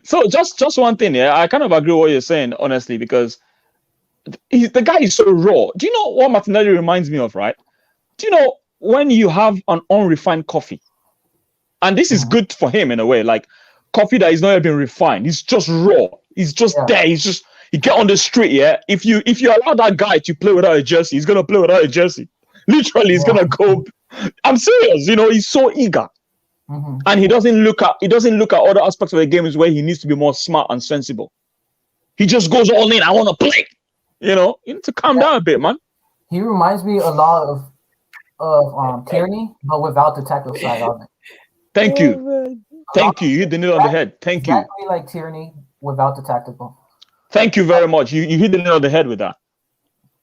So just one thing, I kind of agree with what you're saying, honestly, because the guy is so raw. Do you know what Martinelli reminds me of, right? Do you know when you have an unrefined coffee? And this is good for him in a way, coffee that is not even refined. It's just raw. It's just there. You get on the street, If you allow that guy to play without a jersey, he's gonna play without a jersey. Literally, he's gonna go. I'm serious. He's so eager, and he doesn't look at other aspects of the game where he needs to be more smart and sensible. He just goes all in. I want to play. You need to calm down a bit, man. He reminds me a lot of Tierney, but without the tactical side of it. Thank you. Thank you. You hit the nail on the head. Thank you. Exactly like Tierney without the tactical. Thank you very much. You hit the nail on the head with that.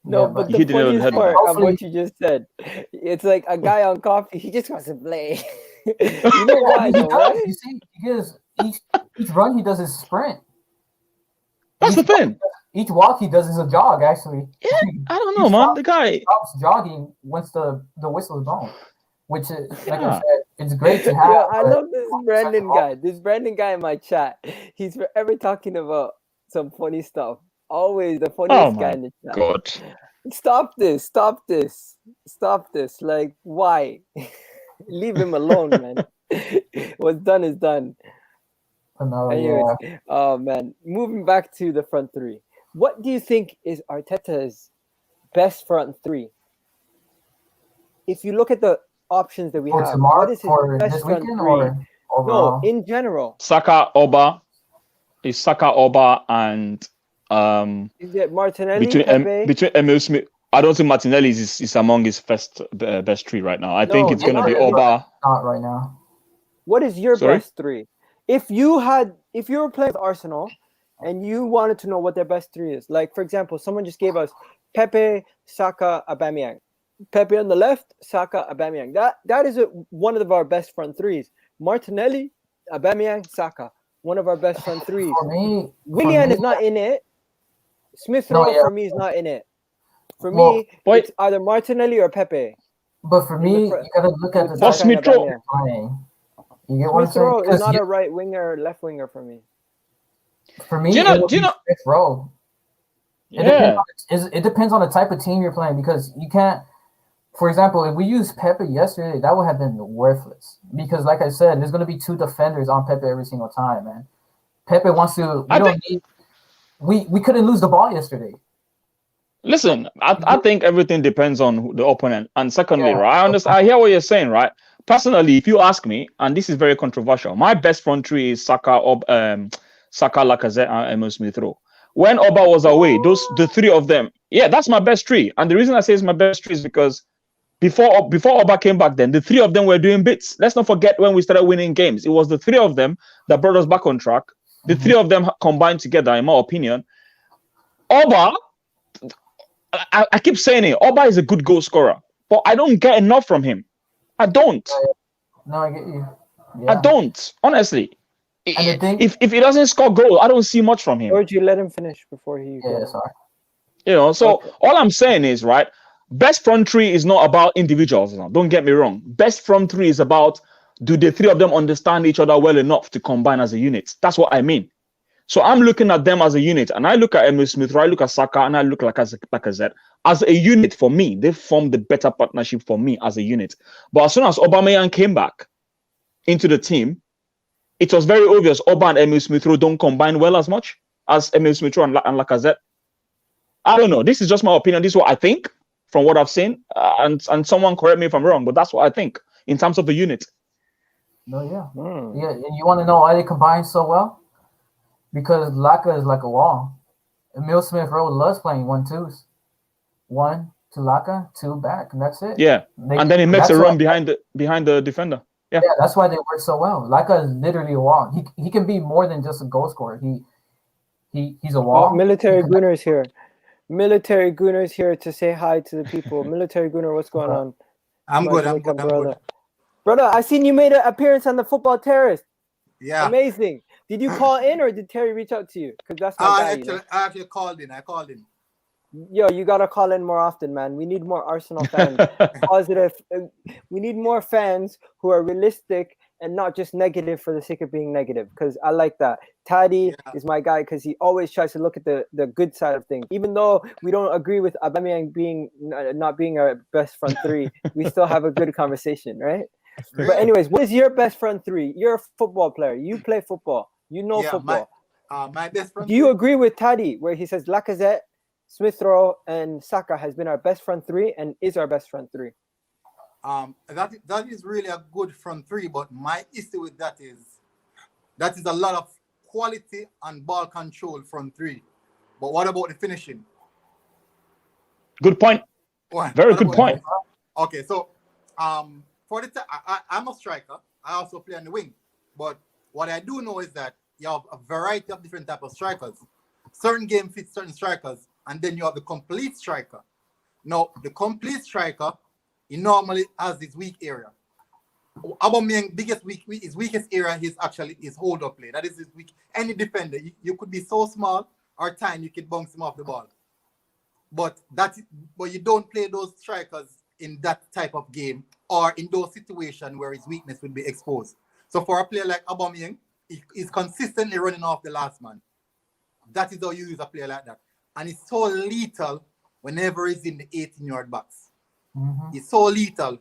No, but the funniest part of what you just said, it's like a guy on coffee, he just wants to play. You know why, though, right? You see, because each run he does is sprint. That's the thing. Each walk he does is a jog, actually. Yeah, I don't know, man. The guy stops jogging once the whistle is blown, which is, like I said, it's great to have. Yeah, I love this Brandon guy. This Brandon guy in my chat. He's forever talking about some funny stuff. Always the funniest guy in the chat. God. Stop this. Why? Leave him alone, man. What's done is done. Anyways, oh man. Moving back to the front three. What do you think is Arteta's best front three? If you look at the options that we have, what is his best front three? No, in general. Saka, Oba, and is it Martinelli between Emil Smith? I don't think Martinelli is among his best three right now. I think it's gonna be Oba. Not right now. What is your best three? If you were playing with Arsenal and you wanted to know what their best three is, like for example, someone just gave us Pepe, Saka, Aubameyang. Pepe on the left, Saka, Aubameyang. That is one of our best front threes. Martinelli, Aubameyang, Saka. One of our best front threes. Willian is not in it. Smith Rowe for me is not in it. For me, it's either Martinelli or Pepe. But for me, you gotta look at the Smith Rowe. You get what I'm saying? Smith Rowe is not a right winger, left winger for me. For me, do you know? Smith Rowe. It depends on the type of team you're playing, because you can't. For example, if we used Pepe yesterday, that would have been worthless. Because, like I said, there's going to be two defenders on Pepe every single time, man. Pepe wants to. we couldn't lose the ball yesterday. Listen, I think everything depends on the opponent. And secondly, Yeah. right, I understand. I hear what you're saying, right? Personally, if you ask me, and this is very controversial, my best front three is Saka, Lacazette, and Emile Smith Rowe. When Oba was away, the three of them, yeah, that's my best three. And the reason I say it's my best three is because before Oba came back, then the three of them were doing bits. Let's not forget when we started winning games. It was the three of them that brought us back on track. The three of them combined together, in my opinion. Oba, I keep saying it. Oba is a good goal scorer, but I don't get enough from him. I don't. No, I get you. Yeah. I don't. Honestly, And the thing, if he doesn't score goal, I don't see much from him. George, you let him finish before he. yeah, sorry. You know, so all I'm saying is, right, best front three is not about individuals. Don't get me wrong. Best front three is about, do the three of them understand each other well enough to combine as a unit? That's what I mean. So I'm looking at them as a unit, and I look at Emile Smith, I look at Saka, and I look like Lacazette. As a unit, for me, they formed the better partnership for me as a unit. But as soon as Aubameyang came back into the team, it was very obvious Oba and Emile Smith don't combine well as much as Emile Smith and Lacazette. I don't know. This is just my opinion. This is what I think from what I've seen. And someone correct me if I'm wrong, but that's what I think in terms of the unit. No, yeah. Yeah, and you want to know why they combine so well? Because Laka is like a wall. Emile Smith Rowe loves playing 1-2s. 1 to Laka, 2 back, and that's it. Yeah, and then he makes a run behind the defender. Yeah, that's why they work so well. Laka is literally a wall. He can be more than just a goal scorer. He's a wall. Military Gunner's here. Military Gunner's here to say hi to the people. Military Gunner, what's going on? I'm good. Brother, I seen you made an appearance on the Football Terrace. Yeah. Amazing. Did you call in or did Terry reach out to you? Because that's my guy. I actually called in. I called in. Yo, you gotta call in more often, man. We need more Arsenal fans. Positive. We need more fans who are realistic and not just negative for the sake of being negative. Because I like that. Tade is my guy because he always tries to look at the good side of things. Even though we don't agree with Aubameyang not being our best front three, we still have a good conversation, right? But anyways, what is your best front three? You're a football player. You play football. You know football. My best front. Do you agree with Tade where he says Lacazette, Smith Rowe, and Saka has been our best front three and is our best front three? That is really a good front three, but my issue with that is a lot of quality and ball control front three. But what about the finishing? Good point. Very good point. Okay, so for the I'm a striker. I also play on the wing. But what I do know is that you have a variety of different types of strikers. Certain game fits certain strikers, and then you have the complete striker. Now, the complete striker, he normally has his weak area. Aubameyang's weakest area is actually his hold-up play. That is his weak. Any defender, you could be so small or tiny, you could bounce him off the ball. But you don't play those strikers in that type of game or in those situations where his weakness would be exposed. So for a player like Aubameyang, he's consistently running off the last man. That is how you use a player like that. And he's so lethal whenever he's in the 18-yard box. Mm-hmm. He's so lethal.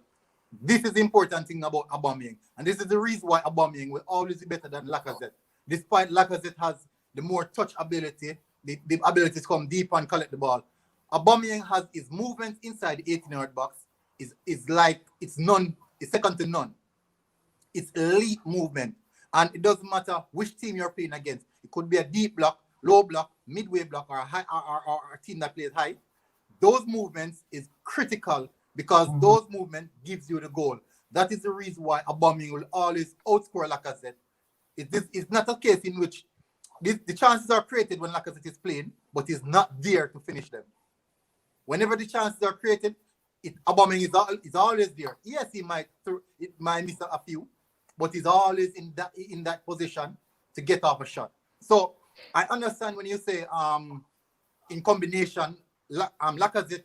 This is the important thing about Aubameyang. And this is the reason why Aubameyang will always be better than Lacazette. Despite Lacazette has the more touch ability, the ability to come deep and collect the ball. Aubameyang has his movement inside the 18-yard box is like it's second to none. It's elite movement. And it doesn't matter which team you're playing against. It could be a deep block, low block, midway block, or a team that plays high. Those movements is critical because those movements gives you the goal. That is the reason why Aubameyang will always outscore Lacazette. It's not a case in which the chances are created when Lacazette is playing, but he's not there to finish them. Whenever the chances are created, Aubameyang is always there. Yes, he might miss a few, but he's always in that position to get off a shot. So I understand when you say in combination, Lacazette,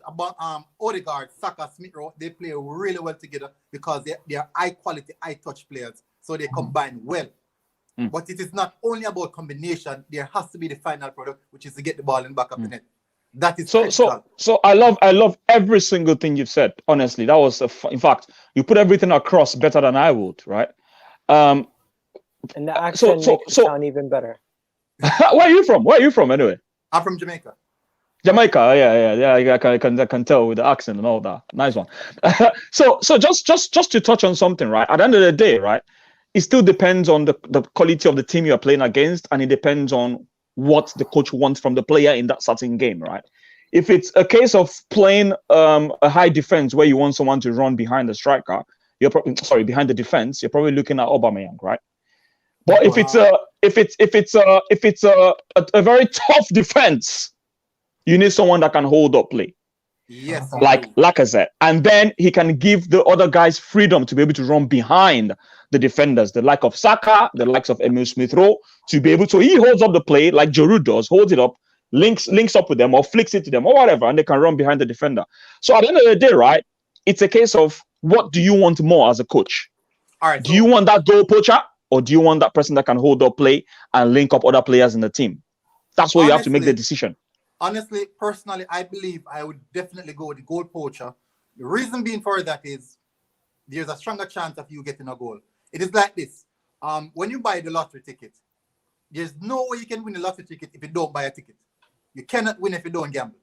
Odegaard, Saka, Smith Rowe, they play really well together because they are high quality, high touch players. So they combine well. But it is not only about combination. There has to be the final product, which is to get the ball in the back of the net. That is so I love every single thing you've said. Honestly, that was in fact you put everything across better than I would, right? And the accent makes it sound even better. Where are you from? Anyway? I'm from Jamaica. Jamaica, yeah. I can tell with the accent and all that. Nice one. So just to touch on something, right? At the end of the day, right, it still depends on the quality of the team you're playing against, and it depends on what the coach wants from the player in that certain game, right? If it's a case of playing a high defense where you want someone to run behind the striker, behind the defense, you're probably looking at Aubameyang, right? But if it's a very tough defense, you need someone that can hold up play. Yes. Like Lacazette. And then he can give the other guys freedom to be able to run behind the defenders, the like of Saka, the likes of Emile Smith-Rowe, to be able to, he holds up the play like Giroud does, holds it up, links up with them or flicks it to them or whatever, and they can run behind the defender. So at the end of the day, right, it's a case of what do you want more as a coach? All right. Do you want that goal poacher, or do you want that person that can hold up play and link up other players in the team? That's where you have to make the decision. Honestly, personally, I believe I would definitely go with the goal poacher. The reason being for that is there's a stronger chance of you getting a goal. It is like this. When you buy the lottery ticket, there's no way you can win a lottery ticket if you don't buy a ticket. You cannot win if you don't gamble.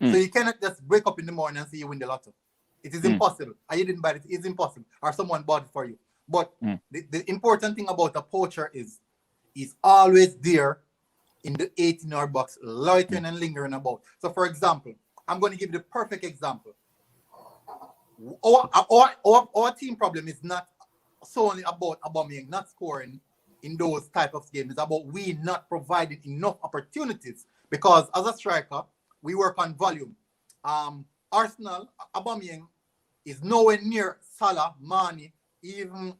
So you cannot just wake up in the morning and say you win the lotto. It is impossible. And you didn't buy it. It's impossible. Or someone bought it for you. But the important thing about a poacher is he's always there in the 18-yard box, loitering and lingering about. So, for example, I'm going to give you the perfect example. Our team problem is not solely about Aubameyang not scoring in those type of games. It's about we not providing enough opportunities, because as a striker, we work on volume. Arsenal, Aubameyang is nowhere near Salah, Mane, even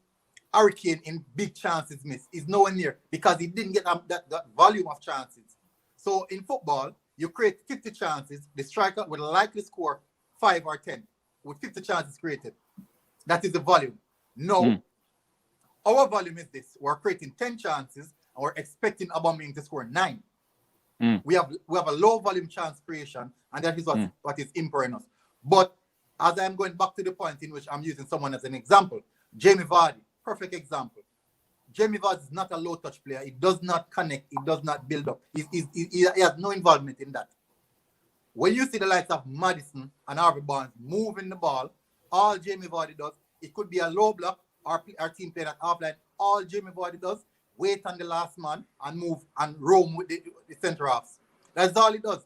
Hurricane in big chances missed. Is nowhere near, because he didn't get that volume of chances. So in football, you create 50 chances. The striker will likely score 5 or 10 with 50 chances created. That is the volume. No, our volume is this. We're creating 10 chances and we're expecting Aubameyang to score 9. We have a low volume chance creation, and that is what is impairing us. But as I'm going back to the point in which I'm using someone as an example, Jamie Vardy, perfect example. Jamie Vardy is not a low touch player. He does not connect. He does not build up. He has no involvement in that. When you see the likes of Maddison and Harvey Barnes moving the ball, all Jamie Vardy does, it could be a low block, our team playing at half-line. All Jamie Vardy does, wait on the last man and move and roam with the center halves. That's all he does.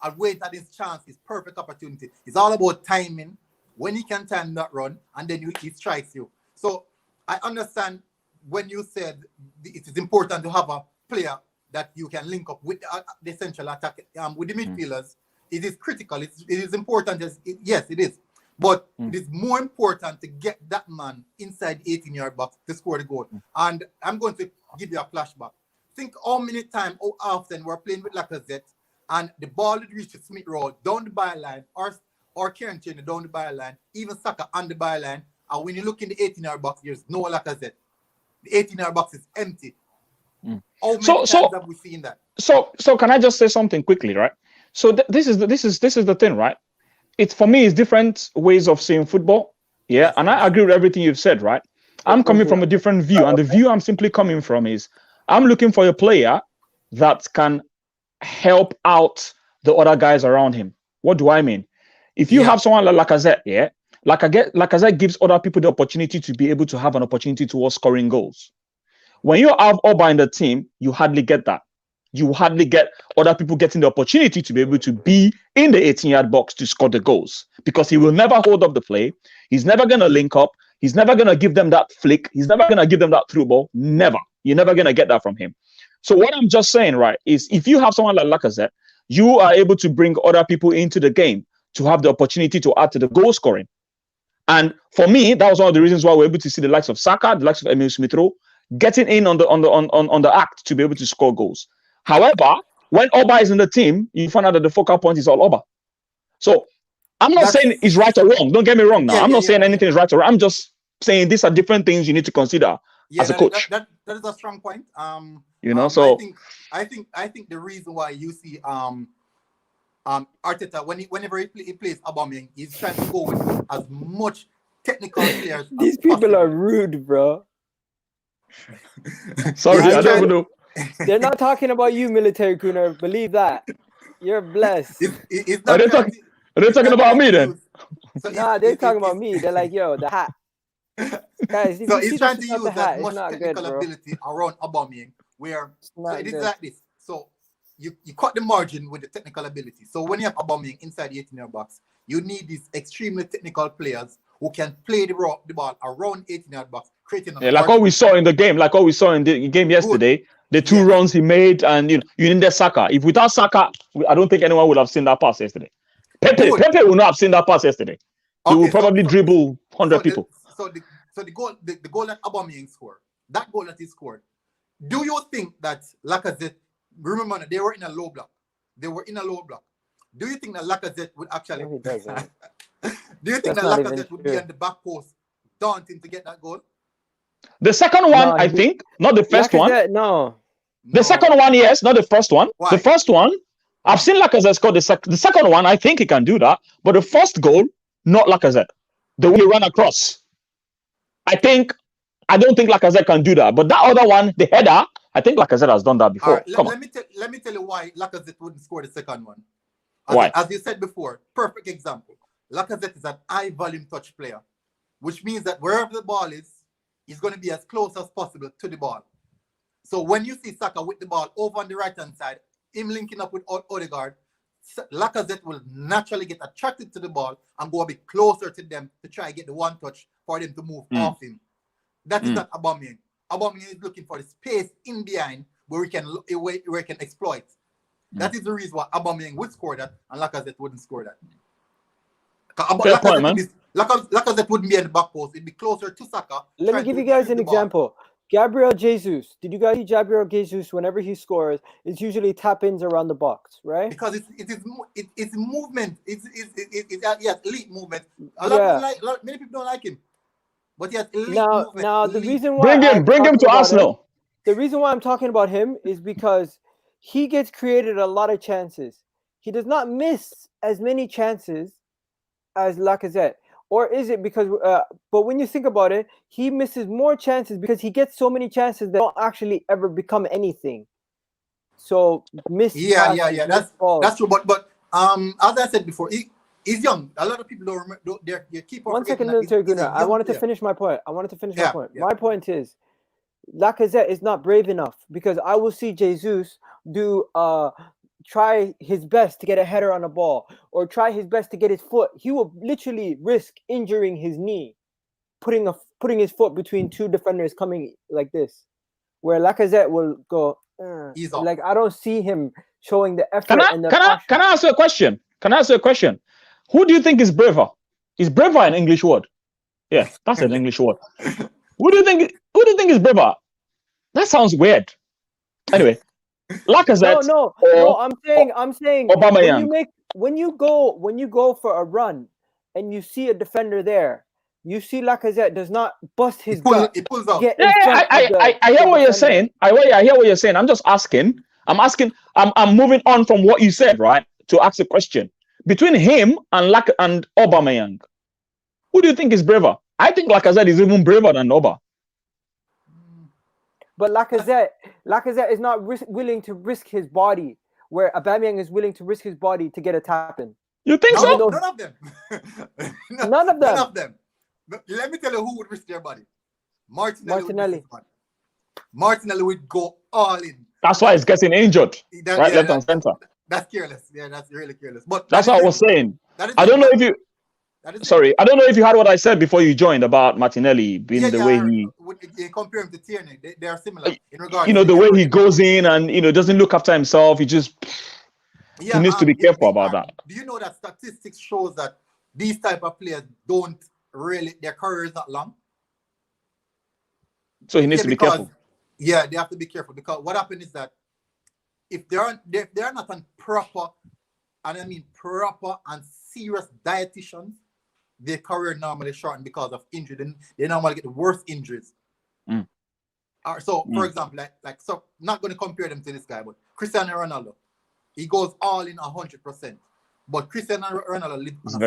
And wait at his chance, his perfect opportunity. It's all about timing, when he can time that run, and then he strikes you. So I understand when you said it is important to have a player that you can link up with the central attack, with the midfielders. It is critical. It is important. Yes, it is. But it is more important to get that man inside 18-yard box to score the goal. And I'm going to give you a flashback. Think how many times, how often we're playing with Lacazette and the ball would reach Smith-Rowe down the byline or Kieran Tierney down the byline, even Saka on the byline. And when you look in the 18-yard box, there's no Lacazette. The 18-yard box is empty. How many times have we seen that? So can I just say something quickly, right? So this is the thing, right? It's, for me, it's different ways of seeing football. Yeah, and I agree with everything you've said, right? I'm coming from a different view, and the view I'm simply coming from is I'm looking for a player that can help out the other guys around him. What do I mean? If you have someone like Lacazette, Lacazette gives other people the opportunity to be able to have an opportunity towards scoring goals. When you have Oba in the team, you hardly get that. You hardly get other people getting the opportunity to be able to be in the 18-yard box to score the goals, because he will never hold up the play. He's never going to link up. He's never going to give them that flick. He's never going to give them that through ball. Never. You're never going to get that from him. So what I'm just saying, right, is if you have someone like Lacazette, you are able to bring other people into the game to have the opportunity to add to the goal scoring. And for me, that was one of the reasons why we're able to see the likes of Saka, the likes of Emile Smith-Rowe, getting in on the act to be able to score goals. However, when Oba is in the team, you find out that the focal point is all Oba. So I'm not saying it's right or wrong. Don't get me wrong now. I'm not saying anything is right or wrong. I'm just saying these are different things you need to consider as a coach. That is a strong point. So I think the reason why you see Arteta, whenever he plays Aubameyang, he's trying to go with as much technical players. These people are rude, bro. Sorry, I don't know. They're not talking about you, military crooner. Believe that. You're blessed. It's Are not they talking? trying to- Are they it's talking not about trying me to then? use- So Nah, they're talking about me. They're like, yo, the hat. Guys, if So you see he's this trying to without use the that hat, it's much not good, technical bro. ability around Aubameyang, where so not it is good. like this. So you cut the margin with the technical ability. So when you have Aubameyang inside the 18-yard box, you need these extremely technical players who can play the ball around 18-yard box, creating a Yeah, like what we saw in the game, like what we saw in the game yesterday, the two Yes. runs he made, and you need Saka. If without Saka, I don't think anyone would have seen that pass yesterday. Pepe would not have seen that pass yesterday. He will probably dribble 100 people. So the goal that Aubameyang scored, that goal that he scored, do you think that Lacazette? Remember, they were in a low block. Do you think that Lacazette would actually? No, he doesn't. Do you think That's that not even Lacazette would be true. on the back post, daunting to get that goal? The second one, No, I think, not the first one. Lacazette, no. The second one, yes, not the first one. Why? The first one, I've seen Lacazette score the second one. I think he can do that. But the first goal, not Lacazette. The way he ran across. I don't think Lacazette can do that. But that other one, the header, I think Lacazette has done that All before. right, let me tell you why Lacazette wouldn't score the second one. Why? As you said before, perfect example. Lacazette is an high volume touch player, which means that wherever the ball is, he's going to be as close as possible to the ball. So when you see Saka with the ball over on the right hand side, him linking up with Odegaard, Lacazette will naturally get attracted to the ball and go a bit closer to them to try and get the one touch for them to move off him. That is not Aubameyang. Aubameyang is looking for the space in behind where he can exploit. That is the reason why Aubameyang would score that and Lacazette wouldn't score that. Lacazette wouldn't be at the back post. It'd be closer to Saka. Let me give you guys an example. Gabriel Jesus. Did you guys see Gabriel Jesus? Whenever he scores, it's usually tap-ins around the box, right? Because it's movement. It's elite movement. Many people don't like him, but he has elite movement. Now the reason why bring him to Arsenal. The reason why I'm talking about him is because he gets created a lot of chances. He does not miss as many chances as Lacazette. Or is it because, but when you think about it, he misses more chances because he gets so many chances that don't actually ever become anything. So miss. Yeah. That's true. But as I said before, he's young. A lot of people don't remember. They keep on. 1 second, military gunner. I wanted to finish my point. My point. My point is, Lacazette is not brave enough because I will see Jesus do try his best to get a header on a ball or try his best to get his foot. He will literally risk injuring his knee, putting his foot between two defenders coming like this, where Lacazette will go. Like I don't see him showing the effort. Can I ask you a question? Who do you think is braver? Is braver an English word? Yeah, that's an English word. Who do you think is braver? That sounds weird. Anyway. Lacazette. No. I'm saying Aubameyang. when you go for a run and you see a defender there, you see Lacazette does not bust his gut. It pulls out. I hear what you're saying. I hear what you're saying. I'm just asking. I'm moving on from what you said, right? To ask a question. Between him and Aubameyang, who do you think is braver? I think Lacazette is even braver than Oba. But Lacazette is not willing to risk his body, where Aubameyang is willing to risk his body to get a tap in. You think so? None of them. None of them. Let me tell you who would risk their body. Martinelli. Martinelli would go all in. That's why he's getting injured. Left and center. That's careless. Yeah, that's really careless. But that's what I was saying. I don't know if you. Sorry, I don't know if you heard what I said before you joined about Martinelli being the way he. You compare him to Tierney, they are similar in regards. The way he goes in and doesn't look after himself. He just he needs to be careful about that. Do you know that statistics shows that these type of players don't really, their career is not long? So he needs to be careful. Yeah, they have to be careful because what happens is that if they are not on proper, and I mean proper and serious dietitians, their career normally shortened because of injury. Then they normally get the worst injuries. For example, so not going to compare them to this guy, but Cristiano Ronaldo, he goes all in 100%. But Cristiano Ronaldo lives on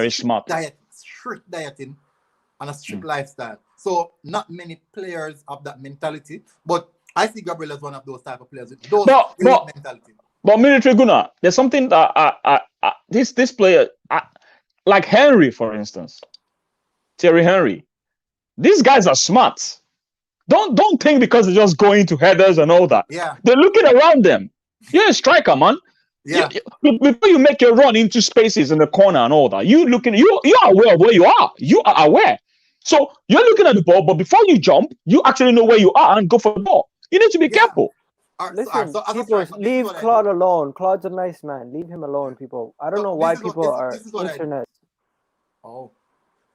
strict dieting, and a strict lifestyle. So not many players have that mentality. But I see Gabriel as one of those type of players with those mentality. But military Guna, there's something that this player, like Henry, for instance, Thierry Henry, these guys are smart. Don't think because they're just going to headers and all that. Yeah. They're looking around them. You're a striker, man. Yeah. Before you make your run into spaces in the corner and all that, you're aware of where you are. You are aware. So you're looking at the ball, but before you jump, you actually know where you are and go for the ball. You need to be careful. Listen, people, leave Claude alone. Claude's a nice man. Leave him alone, people. I don't know why people are internet. Oh,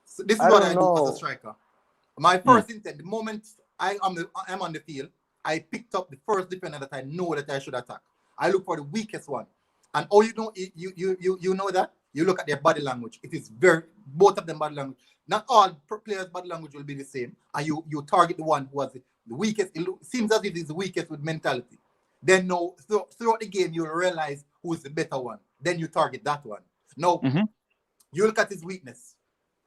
so this is what I do as a striker. My first intent, the moment I'm on the field, I picked up the first defender that I know that I should attack. I look for the weakest one, and all you know, you know that you look at their body language. It is both of them body language. Not all players' body language will be the same, and you target the one who has the weakest. It seems as if he's the weakest with mentality. Then no, throughout the game you'll realize who's the better one. Then you target that one. Now you look at his weakness,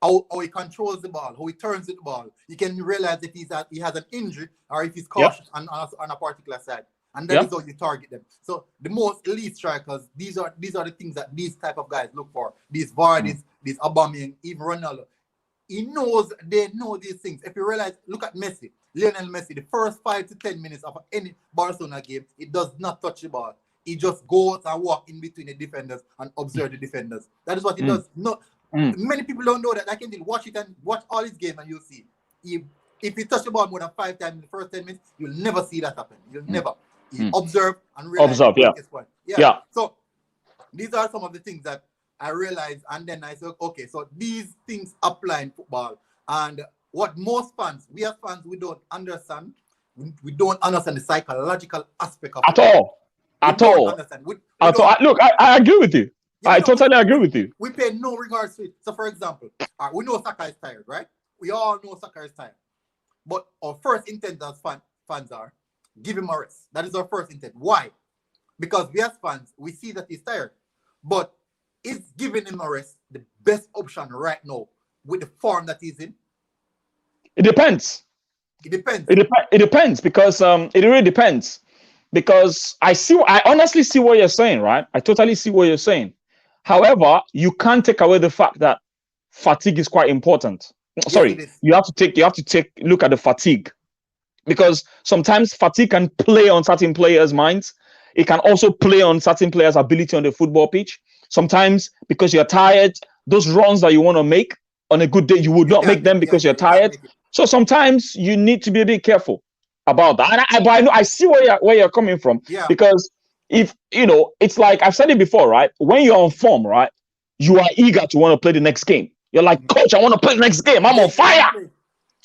how he controls the ball, how he turns the ball. You can realize if he has an injury or if he's cautious on a particular side, and that is how you target them. So the most elite strikers, these are the things that these type of guys look for. These Vardy's, these Aubameyang, even Ronaldo. They know these things. If you realize, look at Messi, Lionel Messi, the first 5 to 10 minutes of any Barcelona game, it does not touch the ball. He just goes and walk in between the defenders and observe the defenders. That is what he does. Many people don't know that. I can watch it and watch all his game and you'll see. If you touch the ball more than 5 times in the first 10 minutes, you'll never see that happen. You'll never. You observe and realize. Yeah. So these are some of the things that I realized, and then I said, okay, so these things apply in football. And what most fans, we as fans, we don't understand. We don't understand the psychological aspect of it. At all. Look, I agree with you. I totally agree with you. We pay no regards to it. So, for example, we know Saka is tired, right? We all know Saka is tired. But our first intent as fans are, give him a rest. That is our first intent. Why? Because we as fans, we see that he's tired. But is giving him a rest the best option right now with the form that he's in? It depends. It depends. It depends because it really depends. Because I honestly see what you're saying, right? I totally see what you're saying. However, you can't take away the fact that fatigue is quite important. Sorry, you have to take look at the fatigue, because sometimes fatigue can play on certain players' minds. It can also play on certain players' ability on the football pitch. Sometimes because you're tired, those runs that you want to make on a good day, you would not make them because you're tired. So sometimes you need to be a bit careful about that. And I know I see where you're coming from. Yeah. Because if it's like I've said it before, right? When you're on form, right, you are eager to want to play the next game. You're like, coach, I want to play the next game. I'm on fire. Do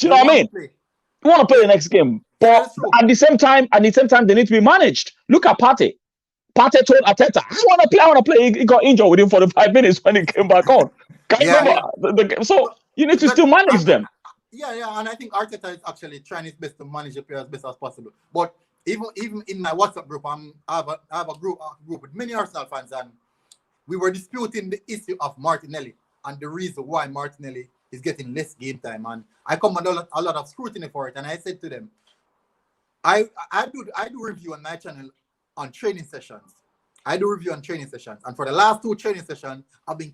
you know what I mean? You want to play the next game, but at the same time, they need to be managed. Look at Tade. Tade told Arteta, I want to play. He got injured within 45 minutes when he came back on. Can you remember the game? So you need to still manage them. Yeah, and I think Arteta is actually trying his best to manage the players as best as possible. But even in my WhatsApp group, I have a group with many Arsenal fans, and we were disputing the issue of Martinelli and the reason why Martinelli is getting less game time. And I come under a lot of scrutiny for it. And I said to them, I do review on my channel on training sessions. I do review on training sessions. And for the last 2 training sessions, I've been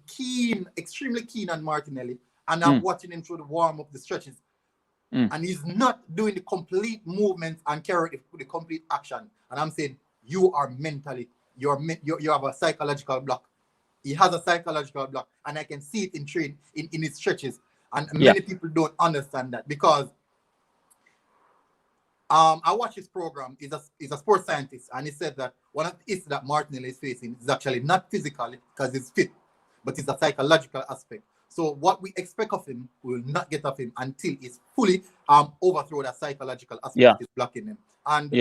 extremely keen on Martinelli. And I'm watching him through the warm-up, the stretches. And he's not doing the complete movements and carrying the complete action. And I'm saying, you have a psychological block. He has a psychological block. And I can see it in his stretches. And many people don't understand that, because I watch his program. He's a sports scientist, and he said that one of the issues that Martinelli is facing is actually not physically because he's fit, but it's a psychological aspect. So what we expect of him, we will not get of him until he's fully overthrow that psychological aspect is blocking him. And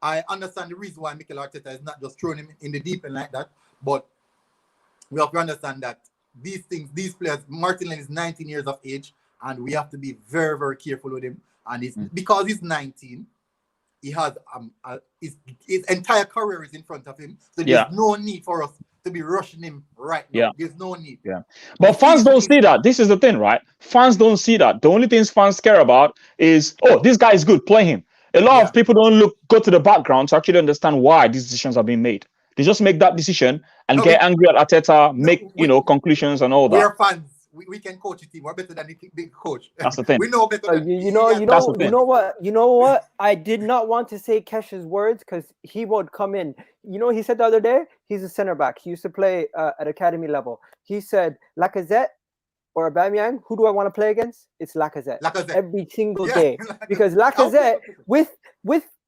I understand the reason why Mikel Arteta is not just throwing him in the deep end like that, but we have to understand that these players, Martinelli is 19 years of age, and we have to be very, very careful with him. And because he's 19, he has his entire career is in front of him. So there's no need for us to be rushing him right now. There's no need. But fans don't see that. This is the thing, right? Fans don't see that. The only things fans care about is, this guy is good, play him. A lot of people don't go to the background to actually understand why these decisions are being made. They just make that decision and No, get angry at Arteta, make conclusions and all We that. are fans. We can coach a team. We're better than the big coach. That's the thing. We know better. Than You know what? what? I did not want to say Kesh's words because he would come in. You know, he said the other day he's a center back. He used to play at academy level. He said Lacazette or Aubameyang. Who do I want to play against? It's Lacazette. Every single day because Lacazette with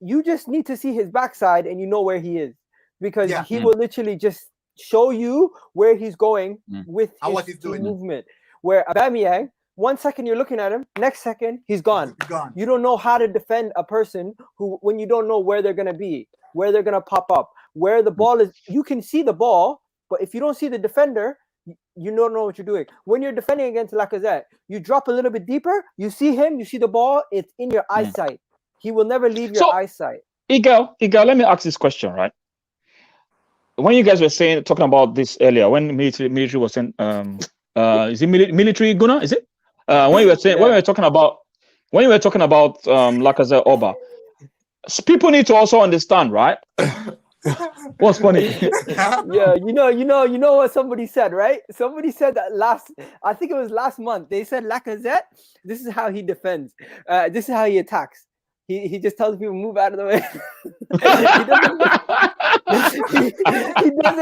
you just need to see his backside and you know where he is because he will literally just show you where he's going with his movement. Where Aubameyang, 1 second you're looking at him, next second he's gone. You don't know how to defend a person when you don't know where they're gonna be, where they're gonna pop up, where the ball is. You can see the ball, but if you don't see the defender, you don't know what you're doing. When you're defending against Lacazette, you drop a little bit deeper, you see him, you see the ball, it's in your eyesight. He will never leave your eyesight. Egal, let me ask this question, right? When you guys were talking about this earlier, when military was saying, is it military Gunnar? Is it? When you were saying, when you were talking about Lacazette Oba, people need to also understand, right? What's funny? Yeah, you know what somebody said, right? Somebody said that I think it was last month. They said Lacazette, this is how he defends. This is how he attacks. He just tells people move out of the way.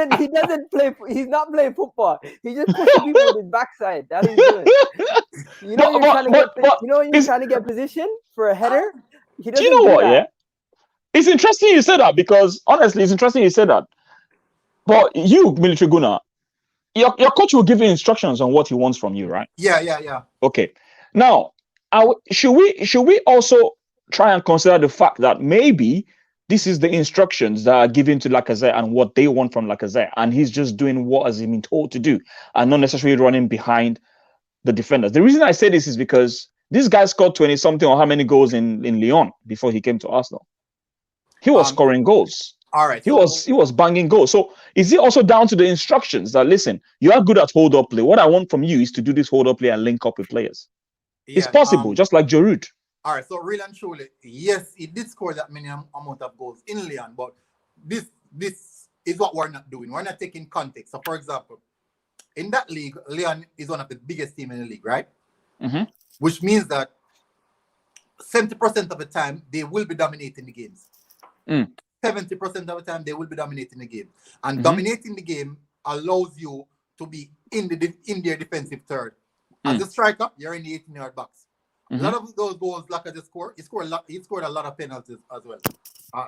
he doesn't play. He's not playing football. He just pushes people with his backside. That's what he's doing. You know you're trying to get position for a header. He doesn't. Do you know what? Yeah, it's interesting you said that because honestly, it's interesting you said that. But you, military Gunnar, your coach will give you instructions on what he wants from you, right? Yeah. Okay. Now, should we also try and consider the fact that maybe this is the instructions that are given to Lacazette and what they want from Lacazette, and he's just doing what has been told to do and not necessarily running behind the defenders. The reason I say this is because this guy scored 20-something or how many goals in Lyon before he came to Arsenal. He was scoring goals. All right. He was banging goals. So is it also down to the instructions that, listen, you are good at hold-up play. What I want from you is to do this hold-up play and link up with players. It's possible, just like Giroud. All right, so real and truly, yes, he did score that many amount of goals in Lyon, but this is what we're not doing. We're not taking context. So, for example, in that league, Lyon is one of the biggest teams in the league, right? Mm-hmm. Which means that 70% of the time, they will be dominating the games. 70% of the time, they will be dominating the game. And dominating the game allows you to be in their defensive third. As a striker, you're in the 18-yard box. A lot of those goals Lacazette scored, he scored a lot of penalties as well.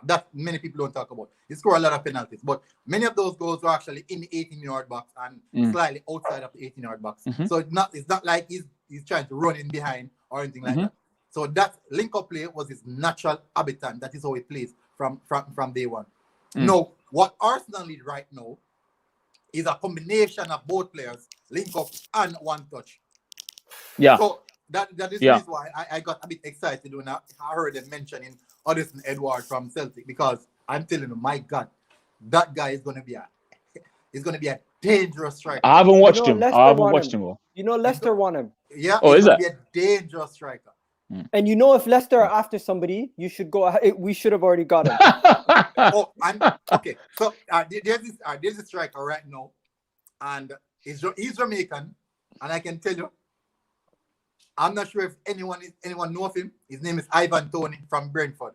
That many people don't talk about. He scored a lot of penalties, but many of those goals were actually in the 18-yard box and slightly outside of the 18-yard box. So it's not like he's trying to run in behind or anything like that. So that link-up play was his natural habitat. That is how he plays from day one. Now, what Arsenal need right now is a combination of both players, link-up and one touch. Yeah. So that is the reason why I got a bit excited when I heard them mentioning Odyssey Edward from Celtic, because I'm telling you, my God, that guy is going to be a dangerous striker. I haven't watched him. You know, Leicester want him. Yeah. Oh, is that? Be a dangerous striker. And you know, if Leicester are after somebody, you should go. We should have already got him. Okay. So there's this striker right now, and he's Jamaican, and I can tell you, I'm not sure if anyone know of him. His name is Ivan Toney from Brentford.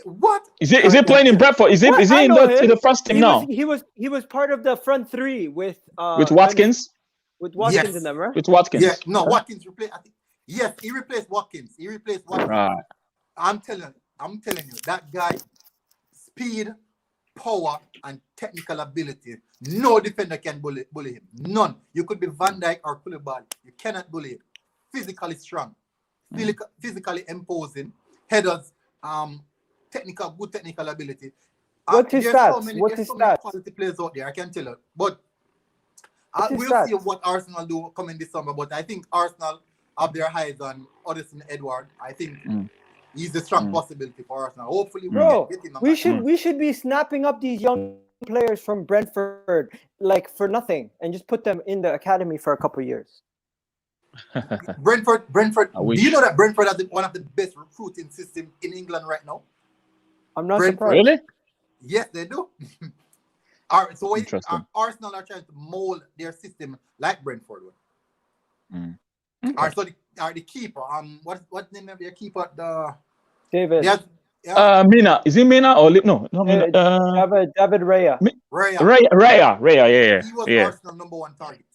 What? Is he playing in Brentford? Is he in the first team now? He was part of the front three with Watkins. With Watkins in them, right? With Watkins. Yeah, no, Watkins replaced. Yes, he replaced Watkins. Right. I'm telling you, that guy, speed, power, and technical ability. No defender can bully him. None. You could be Van Dijk or Koulibaly. You cannot bully him. Physically strong, physically imposing, headers, good technical ability. What's his stats? Many quality players out there, I can tell you. But we'll see what Arsenal do coming this summer. But I think Arsenal have their eyes on Odyssey Edward. I think he's a strong possibility for Arsenal. Hopefully, we should be snapping up these young players from Brentford like for nothing and just put them in the academy for a couple of years. Brentford. Do you know that Brentford has one of the best recruiting systems in England right now? I'm not surprised. Really? Yes, they do. All right, so Interesting. Arsenal are trying to mold their system like Brentford would. Mm. All right, so the keeper, what's the name of your keeper? David. Mina. Is it Mina or no? No, Mina. David Raya. Raya. He was Yeah. Arsenal #1 target.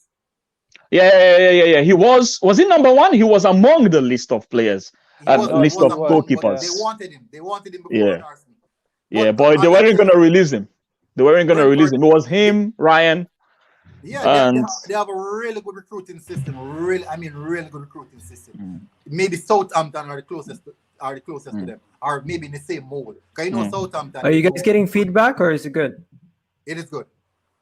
Yeah. He was he number one? He was among the list of players and list of goalkeepers. They wanted him. They wanted him before Arsenal. Yeah, but they weren't going to release him. It was him, Ryan. Yeah, they have a really good recruiting system. Really good recruiting system. Maybe Southampton are the closest to them, or maybe in the same mold. Because you know Southampton. Are you guys getting feedback, or is it good? It is good.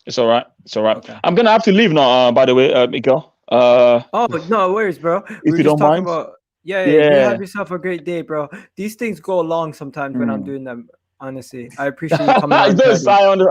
It's all right. Okay. I'm gonna have to leave now. By the way, Egal. Oh, no worries, bro. If you don't mind. Yeah. You have yourself a great day, bro. These things go long sometimes when I'm doing them. Honestly, I appreciate you coming on. I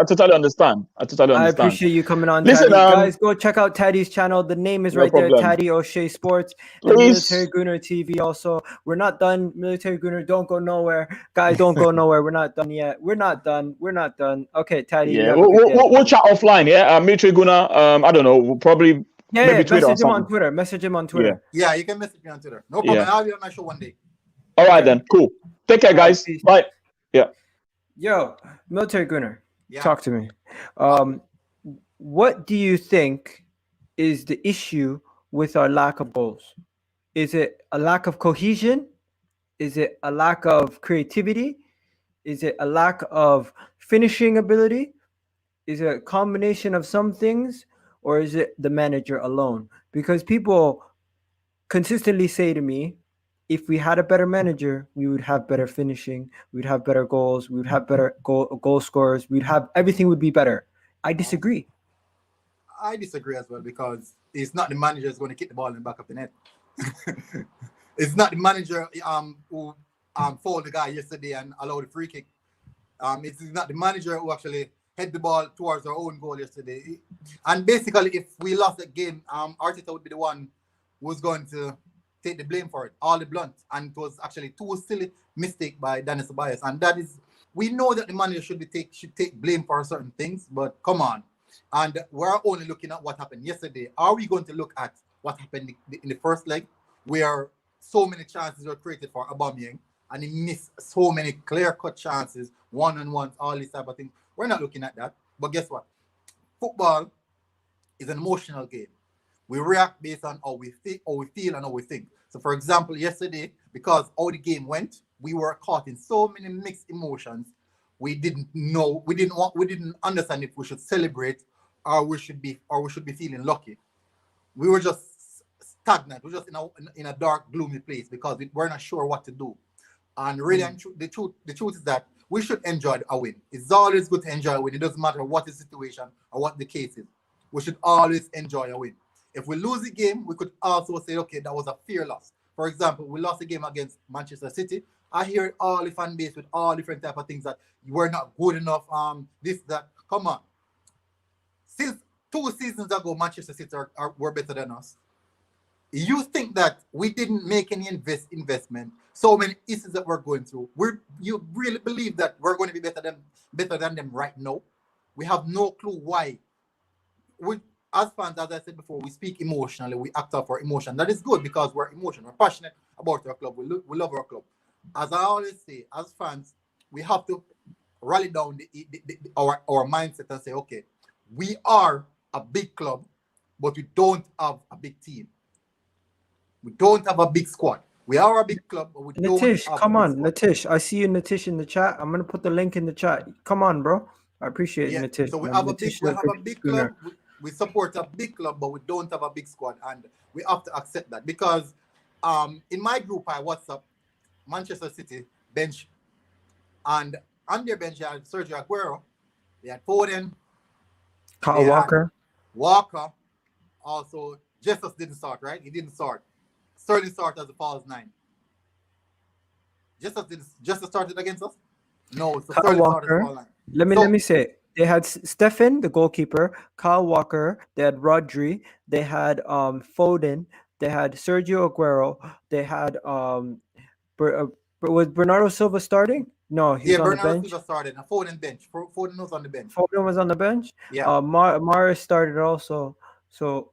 totally understand. I appreciate you coming on. Listen, Tade. Guys, go check out Tade's channel. The name is right there, tadeosho Sports. And Military Gunner TV also. We're not done. Military Gunner, don't go nowhere. Guys, don't go nowhere. We're not done yet. We're not done. Okay, Tade. Yeah, we'll chat offline. Yeah, Military Gunner. I don't know. We'll probably maybe Twitter message him on Twitter. Message him on Twitter. Yeah, you can message me on Twitter. No problem. I'll be on my show one day. All right then. Cool. Take care, guys. Bye. Yeah. Yo, Military Gunner, talk to me. What do you think is the issue with our lack of goals? Is it a lack of cohesion? Is it a lack of creativity? Is it a lack of finishing ability? Is it a combination of some things? Or is it the manager alone? Because people consistently say to me, if we had a better manager, we would have better finishing, we'd have better goals, we would have better goal scorers, everything would be better. I disagree. I disagree as well, because it's not the manager who's going to kick the ball in the back of the net. It's not the manager who fouled the guy yesterday and allowed a free kick. It's not the manager who actually head the ball towards our own goal yesterday. And basically, if we lost that game, Arteta would be the one who's going to take the blame for it, all the blunt. And it was actually too silly mistake by Nice Saliba. And that is, we know that the manager should take blame for certain things, but come on. And we're only looking at what happened yesterday. Are we going to look at what happened in the first leg, where so many chances were created for Aubameyang and he missed so many clear-cut chances, one-on-ones, all this type of thing? We're not looking at that. But guess what? Football is an emotional game. We react based on how we feel and how we think. So, for example, yesterday, because how the game went, we were caught in so many mixed emotions. We didn't understand if we should celebrate or we should be feeling lucky. We were just stagnant. We're just in a dark, gloomy place because we're not sure what to do. And really, the truth is that we should enjoy a win. It's always good to enjoy a win. It doesn't matter what the situation or what the case is. We should always enjoy a win. If we lose the game, we could also say, okay, that was a fair loss. For example, we lost the game against Manchester City. I hear all the fan base with all different type of things that you were not good enough, this, that. Come on. Since 2 seasons ago, Manchester City were better than us. You think that we didn't make any investment, so many issues that we're going through, you really believe that we're going to be better than them right now? We have no clue why. As fans, as I said before, we speak emotionally, we act out for emotion. That is good because we're emotional, we're passionate about our club, we love our club. As I always say, as fans, we have to rally down our mindset and say, okay, we are a big club, but we don't have a big team. We don't have a big squad. We are a big club, but we don't have a big come on, squad. Latish. I see you, Latish, in the chat. I'm going to put the link in the chat. Come on, bro. I appreciate it, Latish. So we have a big club. We support a big club, but we don't have a big squad. And we have to accept that. Because in my group, I WhatsApp Manchester City bench. And on their bench, they had Sergio Aguero. They had Foden. Kyle Walker. Walker. Also, Jesus didn't start, right? He didn't start. Sterling started as a false 9. Jesus started against us? No, so Kyle Sterling Walker. started as a false 9. Let me say, they had Stefan, the goalkeeper, Kyle Walker, they had Rodri, they had Foden, they had Sergio Aguero, they had was Bernardo Silva starting? No, he was on the Bernardo bench. Silva started. And Foden bench. Foden was on the bench. Foden was on the bench. Yeah. Maris started also. So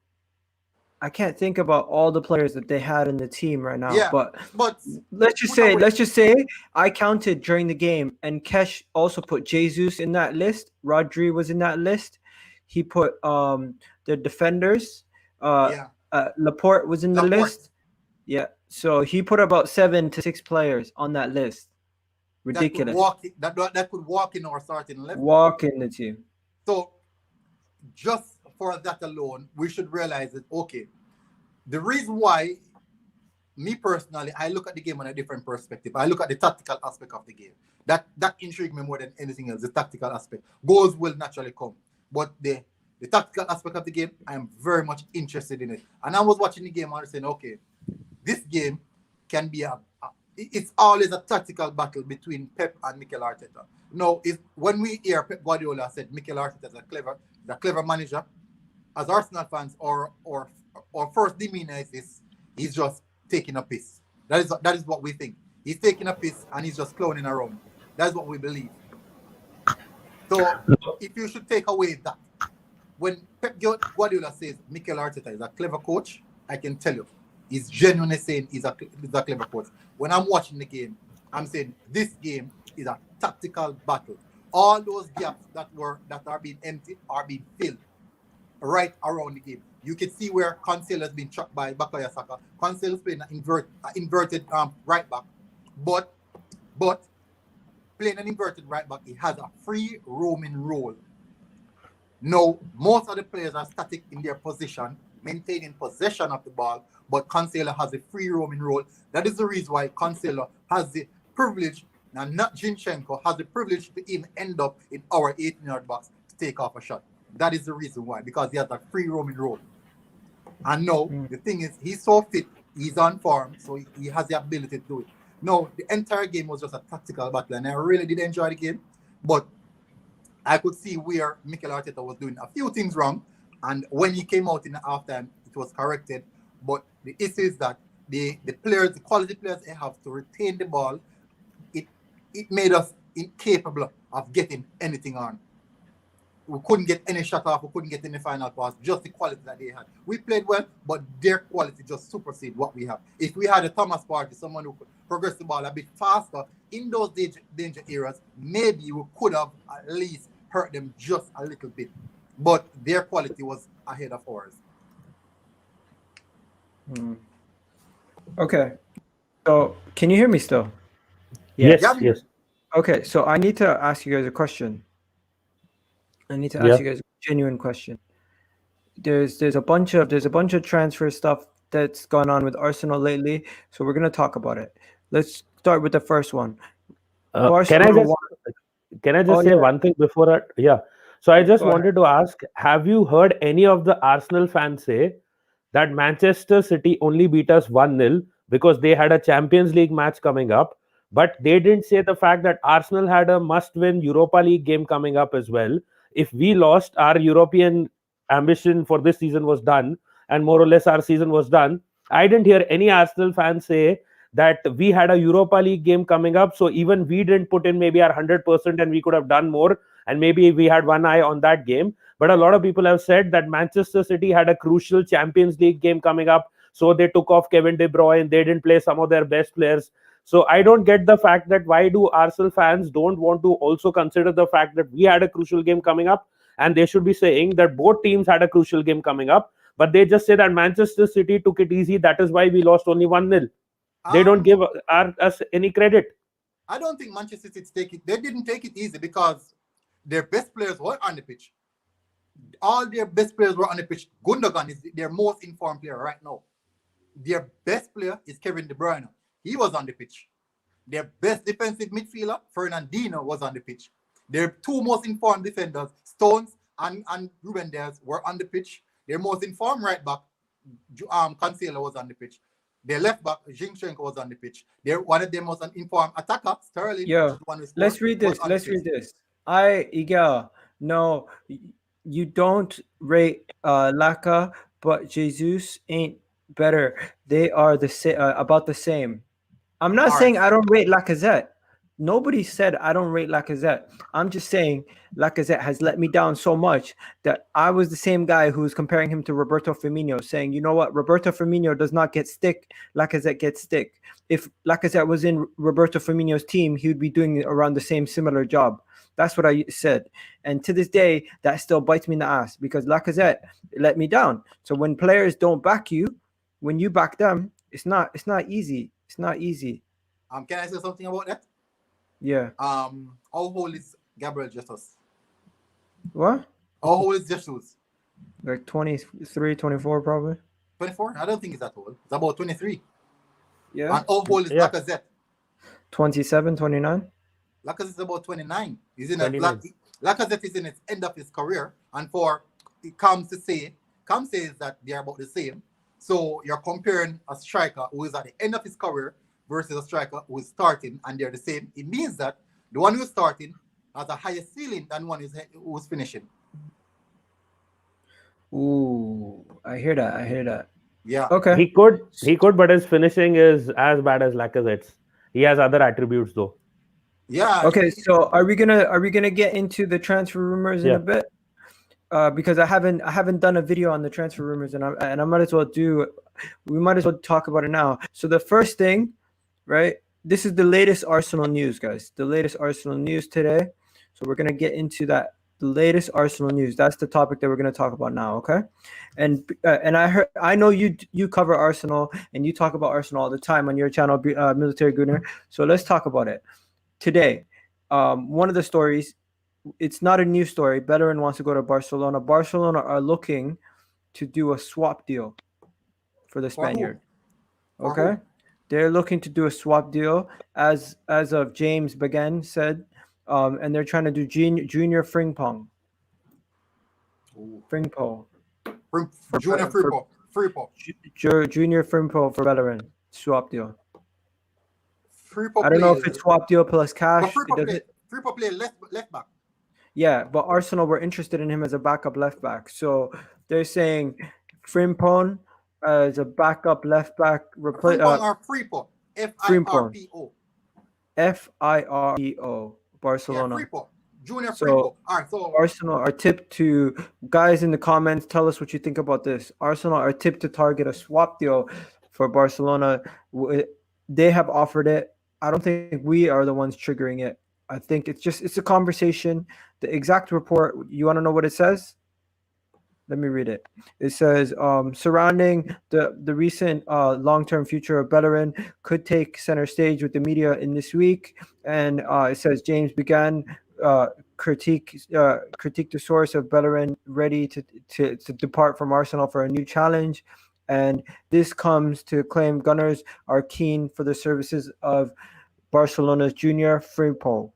I can't think about all the players that they had in the team right now. Yeah, But but let's just say I counted during the game, and Kesh also put Jesus in that list. Rodri was in that list. He put the defenders. Laporte was in the list. Yeah, so he put about 7 to 6 players on that list. Ridiculous. That could walk in our starting 11. Walk in the team. So just for that alone, we should realize that, okay, the reason why, me personally, I look at the game on a different perspective. I look at the tactical aspect of the game. That intrigues me more than anything else, the tactical aspect. Goals will naturally come. But the tactical aspect of the game, I'm very much interested in it. And I was watching the game and I was saying, okay, this game can be it's always a tactical battle between Pep and Mikel Arteta. No, when we hear Pep Guardiola said Mikel Arteta is a clever manager, as Arsenal fans, or first demeanor is this, he's just taking a piss. That is what we think. He's taking a piss and he's just clowning around. That's what we believe. So if you should take away that, when Pep Guardiola says Mikel Arteta is a clever coach, I can tell you, he's genuinely saying he's a clever coach. When I'm watching the game, I'm saying this game is a tactical battle. All those gaps that are being emptied are being filled right around the game. You can see where Cancelo has been trapped by Bukayo Saka. Cancelo's playing an inverted right back, but playing an inverted right back, he has a free roaming role. Now, most of the players are static in their position, maintaining possession of the ball, but Cancelo has a free roaming role. That is the reason why Cancelo has the privilege, and not Zinchenko, has the privilege to even end up in our 18-yard box to take off a shot. That is the reason why, because he has a free roaming role. And now, the thing is, he's so fit, he's on form, so he has the ability to do it. No, the entire game was just a tactical battle, and I really did enjoy the game, but I could see where Mikel Arteta was doing a few things wrong, and when he came out in the halftime, it was corrected. But the issue is that the players, the quality players they have to retain the ball, it made us incapable of getting anything on. We couldn't get any shot off, we couldn't get any final pass, just the quality that they had. We played well, but their quality just superseded what we have. If we had a Thomas Partey, someone who could progress the ball a bit faster in those danger areas, maybe we could have at least hurt them just a little bit. But their quality was ahead of ours. Okay. So can you hear me still? Yes. Okay, so I need to ask you guys a question. I need to ask you guys a genuine question. There's a bunch of transfer stuff that's gone on with Arsenal lately, so we're gonna talk about it. Let's start with the first one. Can I just say one thing before? So I just wanted to ask: have you heard any of the Arsenal fans say that Manchester City only beat us 1-0 because they had a Champions League match coming up? But they didn't say the fact that Arsenal had a must-win Europa League game coming up as well. If we lost, our European ambition for this season was done, and more or less our season was done. I didn't hear any Arsenal fans say that we had a Europa League game coming up, so even we didn't put in maybe our 100% and we could have done more, and maybe we had one eye on that game. But a lot of people have said that Manchester City had a crucial Champions League game coming up, so they took off Kevin De Bruyne, they didn't play some of their best players. So I don't get the fact that why do Arsenal fans don't want to also consider the fact that we had a crucial game coming up, and they should be saying that both teams had a crucial game coming up, but they just say that Manchester City took it easy, that is why we lost only 1-0. They don't give us any credit. I don't think Manchester City they didn't take it easy because their best players were on the pitch. All their best players were on the pitch. Gundogan is their most informed player right now. Their best player is Kevin De Bruyne. He was on the pitch. Their best defensive midfielder, Fernandinho, was on the pitch. Their two most informed defenders, Stones and Ruben Dias, were on the pitch. Their most informed right back, Cancelo, was on the pitch. Their left back, Zinchenko, was on the pitch. One of them was an informed attacker, Sterling. Let's read this. Egal. No, you don't rate Laka, but Jesus ain't better. They are about the same. I'm not saying I don't rate Lacazette. Nobody said I don't rate Lacazette. I'm just saying Lacazette has let me down so much that I was the same guy who was comparing him to Roberto Firmino, saying, you know what, Roberto Firmino does not get stick, Lacazette gets stick. If Lacazette was in Roberto Firmino's team, he would be doing around the same similar job. That's what I said. And to this day, that still bites me in the ass because Lacazette let me down. So when players don't back you, when you back them, it's not easy. It's not easy. Can I say something about that? Yeah. How old is Gabriel Jesus? What? How old is Jesus? Like 23, 24 probably. 24? I don't think it's that old. It's about 23. Yeah. And how old is Yeah. Lacazette? 27, 29. Lacazette is about 29. He's in 29. Lacazette is in its end of his career, and for it comes says that they're about the same. So you're comparing a striker who is at the end of his career versus a striker who is starting, and they're the same. It means that the one who's starting has a higher ceiling than one who's finishing. Ooh, I hear that. Yeah. Okay. He could, but his finishing is as bad as Lacazette's. He has other attributes though. Yeah. Okay, so are we gonna get into the transfer rumors in a bit? Because I haven't done a video on the transfer rumors, and I might as well we might as well talk about it now. So the first thing, right? This is the latest Arsenal news, guys. The latest Arsenal news today. So we're gonna get into that. The latest Arsenal news. That's the topic that we're gonna talk about now, okay? And I know you cover Arsenal and you talk about Arsenal all the time on your channel, Military Gunner. So let's talk about it today. One of the stories. It's not a new story. Bellerin wants to go to Barcelona. Barcelona are looking to do a swap deal for the Spaniard. Okay, they're looking to do a swap deal as of James Begin said, and they're trying to do Junior Frimpong. Frimpong. Junior Frimpong for Bellerin swap deal. I don't know if it's swap deal plus cash. Frimpong play left back. Yeah, but Arsenal were interested in him as a backup left back. So they're saying Frimpong as a backup left back. Frimpong or Frimpong? F-I-R-P-O. F-I-R-P-O. Barcelona. Yeah, Frimpong. Junior So, Frimpong. All right, so Arsenal are tipped to, guys in the comments, tell us what you think about this. Arsenal are tipped to target a swap deal for Barcelona. They have offered it. I don't think we are the ones triggering it. I think it's a conversation. The exact report, you want to know what it says? Let me read it. It says, surrounding the recent long-term future of Bellerin could take center stage with the media in this week. And it says, James began critique the source of Bellerin ready to depart from Arsenal for a new challenge. And this comes to claim Gunners are keen for the services of Barcelona's Junior Frimpong.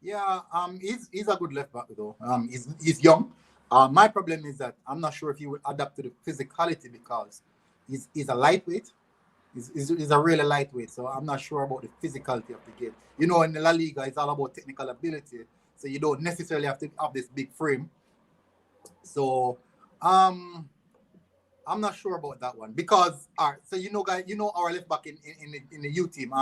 yeah, he's a good left back though. He's young. My problem is that I'm not sure if he will adapt to the physicality because he's a lightweight. He's a really lightweight, so I'm not sure about the physicality of the game. You know, in the La Liga, it's all about technical ability, so you don't necessarily have to have this big frame. So, I'm not sure about that one because, all right, so guys, our left back in the U team,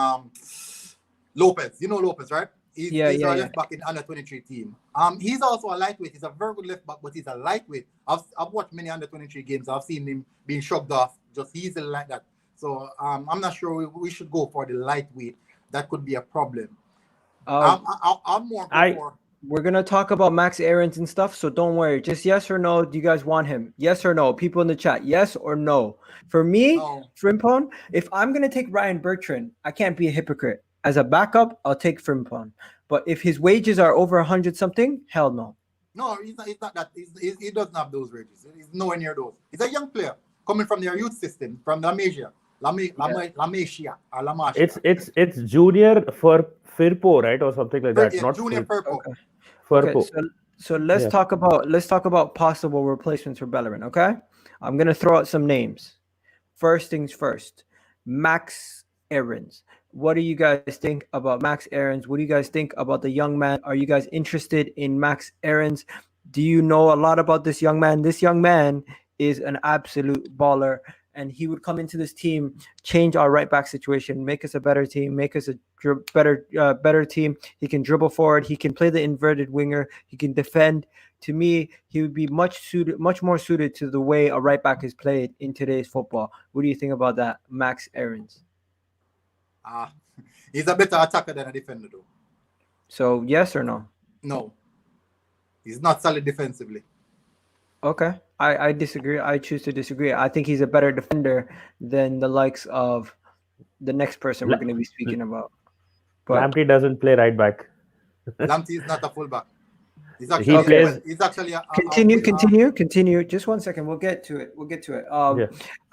Lopez. You know Lopez, right? He's our left back in under 23 team. He's also a lightweight. He's a very good left back, but he's a lightweight. I've watched many under 23 games. I've seen him being shrugged off just easily like that. So I'm not sure we should go for the lightweight. That could be a problem. I'm more for. We're gonna talk about Max Aarons and stuff, so don't worry. Just yes or no. Do you guys want him? Yes or no? People in the chat, yes or no? For me, Frimpong, if I'm gonna take Ryan Bertrand, I can't be a hypocrite. As a backup, I'll take Frimpong. But if his wages are over 100 something, hell no. No, he's not that. He doesn't have those wages. He's nowhere near those. He's a young player coming from their youth system, from La Masia. It's junior for Firpo, right, or something like that. Not junior Firpo. Firpo. Okay, so let's talk about possible replacements for Bellerin. Okay, I'm gonna throw out some names. First things first, Max Aarons. What do you guys think about Max Aarons? What do you guys think about the young man? Are you guys interested in Max Aarons? Do you know a lot about this young man? This young man is an absolute baller. and he would come into this team, change our right back situation, make us a better team, make us a better team. He can dribble forward. He can play the inverted winger. He can defend. To me, he would be much more suited to the way a right back is played in today's football. What do you think about that, Max Aarons? He's a better attacker than a defender, though. So yes or no? No, he's not solid defensively. Okay, I disagree. I choose to disagree. I think he's a better defender than the likes of the next person we're going to be speaking about. But Lamptey doesn't play right back. Lamptey is not a fullback. He's actually a Continue. Just 1 second. We'll get to it.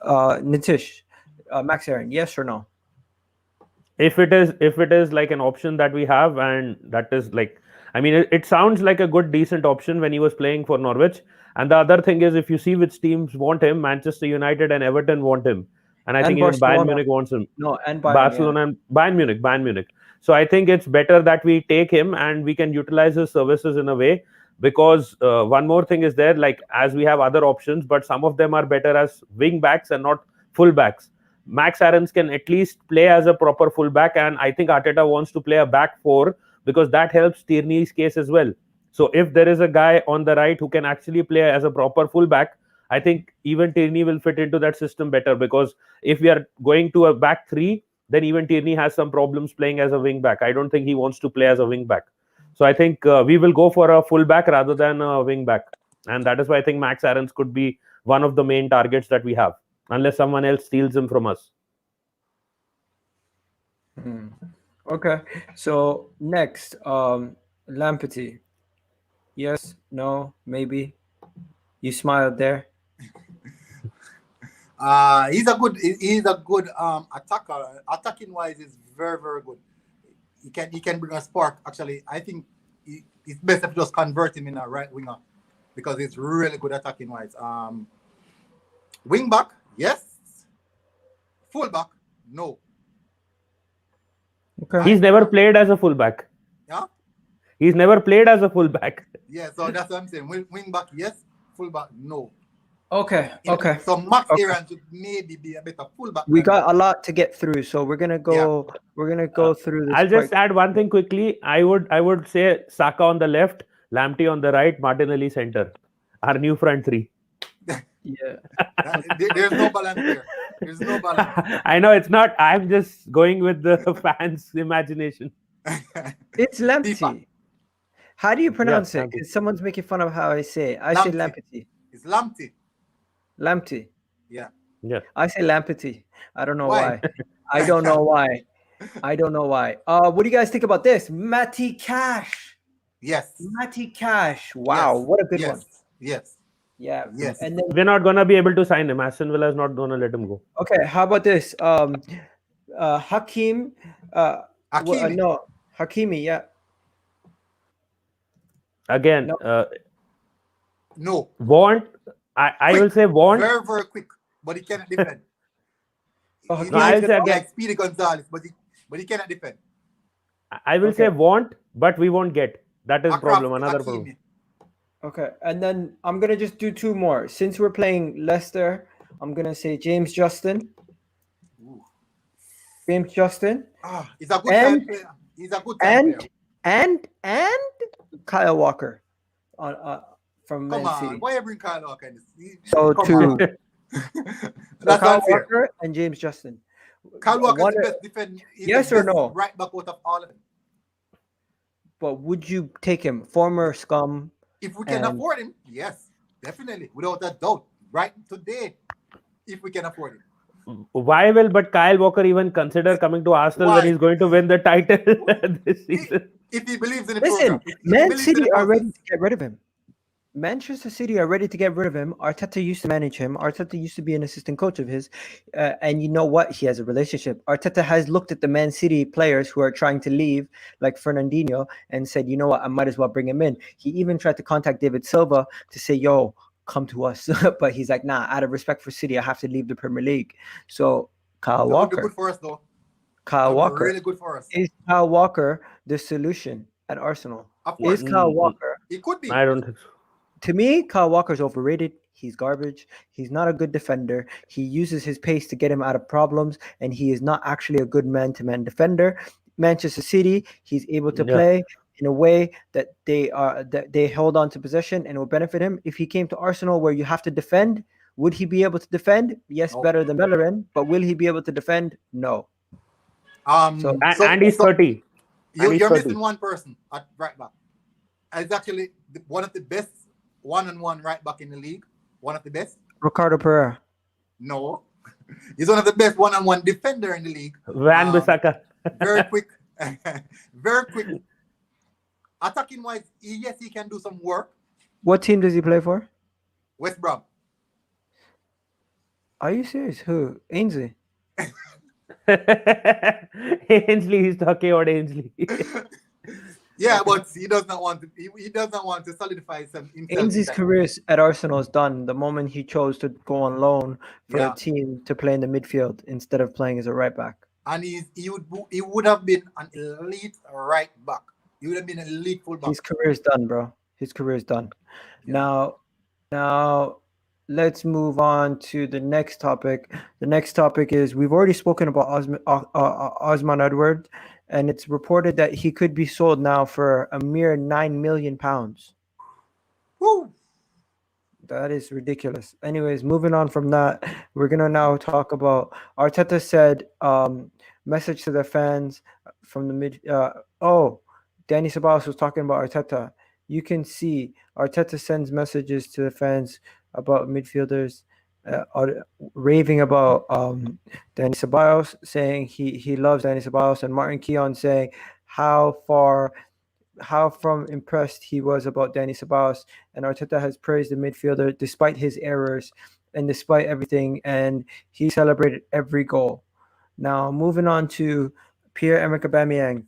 Nitish, Max Aaron, yes or no? If it is like an option that we have, and that is like, I mean, it sounds like a good, decent option when he was playing for Norwich. And the other thing is, if you see which teams want him, Manchester United and Everton want him, and I think even Bayern Munich wants him. No, and Barcelona and Bayern Munich. So I think it's better that we take him and we can utilize his services in a way, because one more thing is there, like, as we have other options, but some of them are better as wing backs and not full backs. Max Aarons can at least play as a proper full back, and I think Arteta wants to play a back four, because that helps Tierney's case as well. So if there is a guy on the right who can actually play as a proper full back, I think even Tierney will fit into that system better, because if we are going to a back three, then even Tierney has some problems playing as a wing back. I don't think he wants to play as a wing back. So I think we will go for a full back rather than a wing back. And that is why I think Max Aarons could be one of the main targets that we have, unless someone else steals him from us. Okay. So next, Lamptey. Yes, no, maybe. You smiled there. He's a good attacker. Attacking wise, is very, very good. He can bring a spark. Actually, I think it's best if you just convert him in a right winger, because he's really good attacking wise. Wing back, yes. Full back, no. Okay. He's never played as a full back. Yeah. He's never played as a full back. Yeah, so that's what I'm saying. Wing back, yes. Full back, no. Okay. So Max Aaron should maybe be a better fullback. We got a lot to get through, so we're gonna go. Yeah. We're gonna go through this. I'll just add one thing quickly. I would say Saka on the left, Lamptey on the right, Martinelli center. Our new front three. Yeah. There's no balance there. There's no balance. I know it's not. I'm just going with the fans' imagination. It's Lamptey. How do you pronounce it? Because someone's making fun of how I say it. I say Lamptey. It's Lamptey. Lamptey. Yeah. I say Lamptey. I don't know why. I don't know why. What do you guys think about this? Matty Cash. Yes. Matty Cash. Wow, what a good one. Yes. Yeah. Yes. And then we're not gonna be able to sign him. Aston Villa is not gonna let him go. Okay. How about this? Hakimi. Hakimi. Yeah. Again. No. Want. I will say want. Very, very quick, but he cannot defend. He's like Speedy Gonzalez, but he cannot defend. I will say want, but we won't get. That is problem. Another problem. Okay, and then I'm gonna just do two more. Since we're playing Leicester, I'm gonna say James Justin. James Justin. He's a good time player. He's a good time player. And Kyle Walker from Man City. Why you bring Kyle Walker? So two. That's Kyle Walker and James Justin. Kyle Walker is the best defender. Yes or no? Right back out of all of them. But would you take him? Former scum. If we can afford him, yes, definitely, without a doubt. Right today, if we can afford him. Why will but Kyle Walker even consider coming to Arsenal when he's going to win the title this season? If he believes in the program. Man City are ready to get rid of him. Manchester City are ready to get rid of him. Arteta used to manage him. Arteta used to be an assistant coach of his. And you know what? He has a relationship. Arteta has looked at the Man City players who are trying to leave, like Fernandinho, and said, you know what? I might as well bring him in. He even tried to contact David Silva to say, yo, come to us. But he's like, nah, out of respect for City, I have to leave the Premier League. So Kyle Walker. Good for us, though. Kyle Walker. Really good for us. Is Kyle Walker the solution at Arsenal? Is Kyle Walker? He could be. I don't think so. To me, Kyle Walker's overrated. He's garbage. He's not a good defender. He uses his pace to get him out of problems, and he is not actually a good man-to-man defender. Manchester City, he's able to play in a way that they hold on to possession and will benefit him. If he came to Arsenal, where you have to defend, would he be able to defend? Yes, No. better than Bellerin, but will he be able to defend? No. So, And he's 30. you're 30. missing one person at right back. It's actually one of the best one-on-one right back in the league. One of the best. Ricardo Pereira. No, he's one of the best one-on-one defender in the league. Van Bissaka. Very quick, very quick. Attacking wise, yes, he can do some work. What team does he play for? West Brom. Are you serious? Who? Ainsley. Ainsley, he's talking about Ainsley. Yeah, but he does not want to. He does not want to solidify himself. Ainsley's career at Arsenal is done the moment he chose to go on loan for Yeah. a team to play in the midfield instead of playing as a right back. And he would have been an elite right back. He would have been an elite fullback. His career is done, bro. His career is done. Yeah. Now, let's move on to the next topic. The next topic is we've already spoken about Osman Edward, and it's reported that he could be sold now for a mere £9 million. Woo! That is ridiculous. Anyways, moving on from that, we're gonna now talk about Arteta said message to the fans from the mid. Danny Ceballos was talking about Arteta. You can see Arteta sends messages to the fans about midfielders, raving about Danny Ceballos, saying he loves Danny Ceballos, and Martin Keown saying how from impressed he was about Danny Ceballos. And Arteta has praised the midfielder despite his errors and despite everything, and he celebrated every goal. Now, moving on to Pierre-Emerick Aubameyang,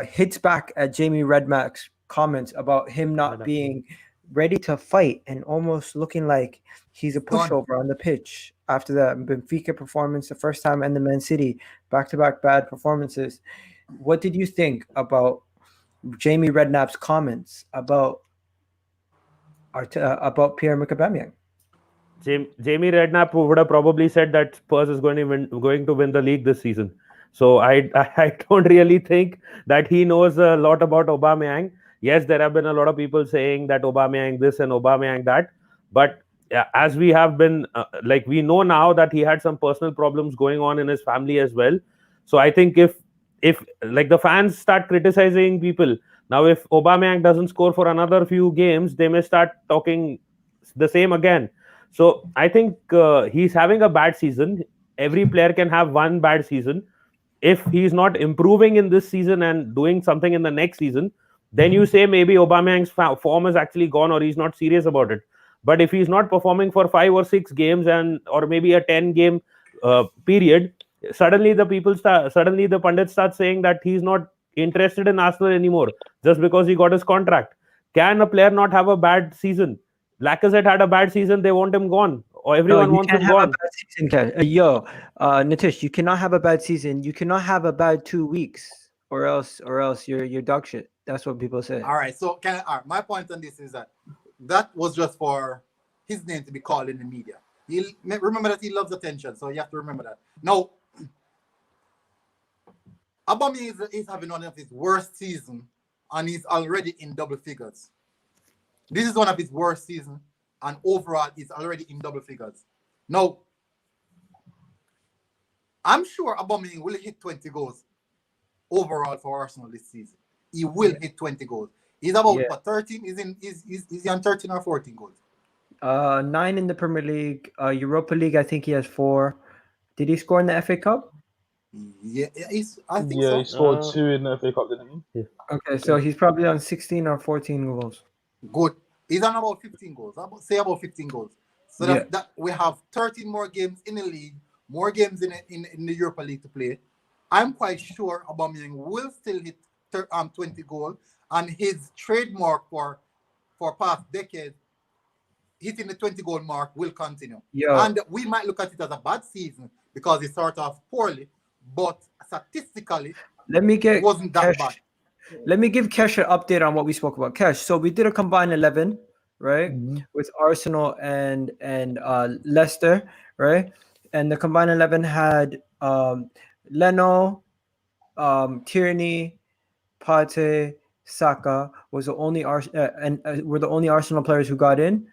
hits back at Jamie Redknapp's comments about him not being ready to fight and almost looking like he's a pushover on the pitch after that Benfica performance, the first time, and the Man City back-to-back bad performances. What did you think about Jamie Redknapp's comments about Pierre-Emerick Aubameyang? Jamie Redknapp would have probably said that Spurs is going to win the league this season. So I don't really think that he knows a lot about Aubameyang. Yes, there have been a lot of people saying that Aubameyang this and Aubameyang that, but as we have been we know now that he had some personal problems going on in his family as well. So I think if the fans start criticizing people now, if Aubameyang doesn't score for another few games, they may start talking the same again. So I think he's having a bad season. Every player can have one bad season. If he's not improving in this season and doing something in the next season, then you say maybe Aubameyang's form is actually gone or he's not serious about it. But if he's not performing for 5 or 6 games or maybe a 10-game period, suddenly the pundits start saying that he's not interested in Arsenal anymore just because he got his contract. Can a player not have a bad season? Lacazette had a bad season, they want him gone. Or everyone wants him gone. Nitish, you cannot have a bad season. You cannot have a bad 2 weeks, or else you're dog shit. That's what people say. All right. So my point on this is that was just for his name to be called in the media. Remember that he loves attention, so you have to remember that. Now, Aubameyang is having one of his worst seasons, and he's already in double figures. This is one of his worst seasons, and overall, he's already in double figures. Now, I'm sure Aubameyang will hit 20 goals overall for Arsenal this season. He will hit 20 goals. He's about 13. Is he on 13 or 14 goals? 9 in the Premier League. Europa League, I think he has 4. Did he score in the FA Cup? Yeah, I think so. He scored 2 in the FA Cup, didn't he? Okay, so he's probably on 16 or 14 goals. Good. He's on about 15 goals. Say about 15 goals. So that we have 13 more games in the league, more games in the Europa League to play. I'm quite sure Aubameyang will still hit 20 goals, and his trademark for past decades, hitting the 20-goal mark, will continue. Yeah. And we might look at it as a bad season because he started off poorly, but statistically, it wasn't that bad. Let me give Kesh an update on what we spoke about. Kesh, so we did a combined 11 right? With Arsenal and Leicester, right? And the combined 11 had Leno, Tierney, Partey, Saka was the only were the only Arsenal players who got in.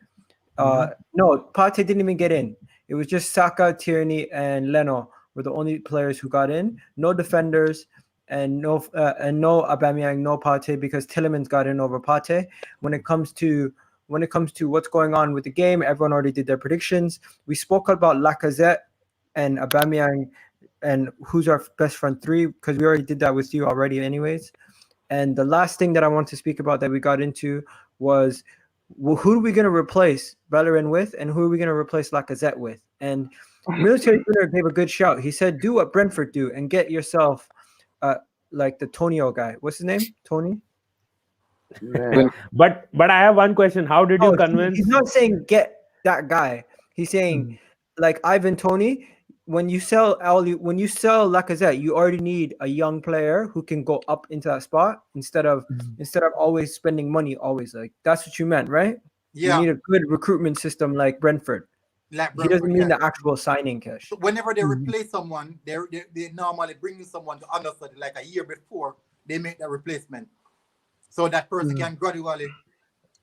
No, Partey didn't even get in. It was just Saka, Tierney, and Leno were the only players who got in. No defenders, and no Aubameyang, no Partey, because Tielemans got in over Partey. When it comes to what's going on with the game, everyone already did their predictions. We spoke about Lacazette and Aubameyang and who's our best front three, because we already did that with you already anyways. And the last thing that I want to speak about that we got into was, well, who are we going to replace Bellerin with, and who are we going to replace Lacazette with? And Military Twitter gave a good shout. He said, do what Brentford do and get yourself like the Tonio guy. What's his name? Tony? Yeah. But I have one question. How did you convince? He's not saying get that guy. He's saying like Ivan Toney. When you sell Lacazette, you already need a young player who can go up into that spot instead of always spending money. Always, like, that's what you meant, right? Yeah. You need a good recruitment system like Brentford. He doesn't mean the actual signing cash. So whenever they replace someone, they normally bring in someone to understudy, like a year before they make the replacement, so that person can gradually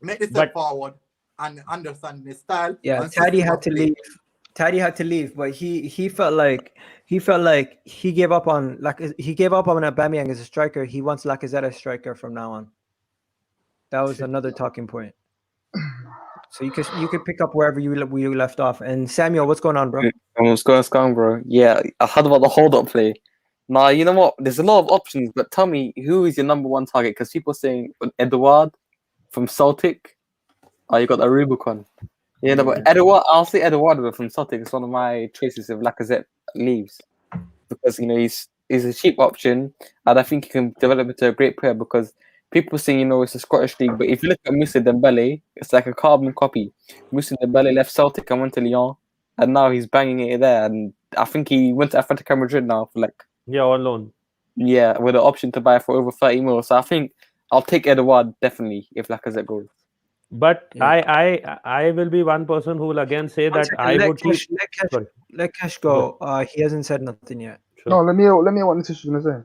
make the step forward and understand the style. Yeah, Tade had to leave. Tade had to leave, but he felt like he gave up on Aubameyang as a striker. He wants Lacazette as striker from now on. That was another talking point. So you could pick up wherever we left off. And Samuel, what's going on, bro? What's going on, bro? Yeah, I heard about the hold-up play. Now, you know what? There's a lot of options, but tell me, who is your number one target? Because people are saying Edouard from Celtic. Oh, you got the Rubicon. Yeah, no, but Edouard, I'll say Edouard from Celtic is one of my choices if Lacazette leaves. Because, you know, he's a cheap option, and I think he can develop into a great player because people saying, you know, it's a Scottish league, but if you look at Moussa Dembele, it's like a carbon copy. Moussa Dembele left Celtic and went to Lyon, and now he's banging it there. And I think he went to Atletico Madrid now for like... Yeah, on loan. Yeah, with the option to buy for over 30 mil. So I think I'll take Edouard definitely if Lacazette goes. But I will be one person who will again say that I would keep... Let Cash go. He hasn't said nothing yet. Sure. No, let me hear what Nitish is gonna say.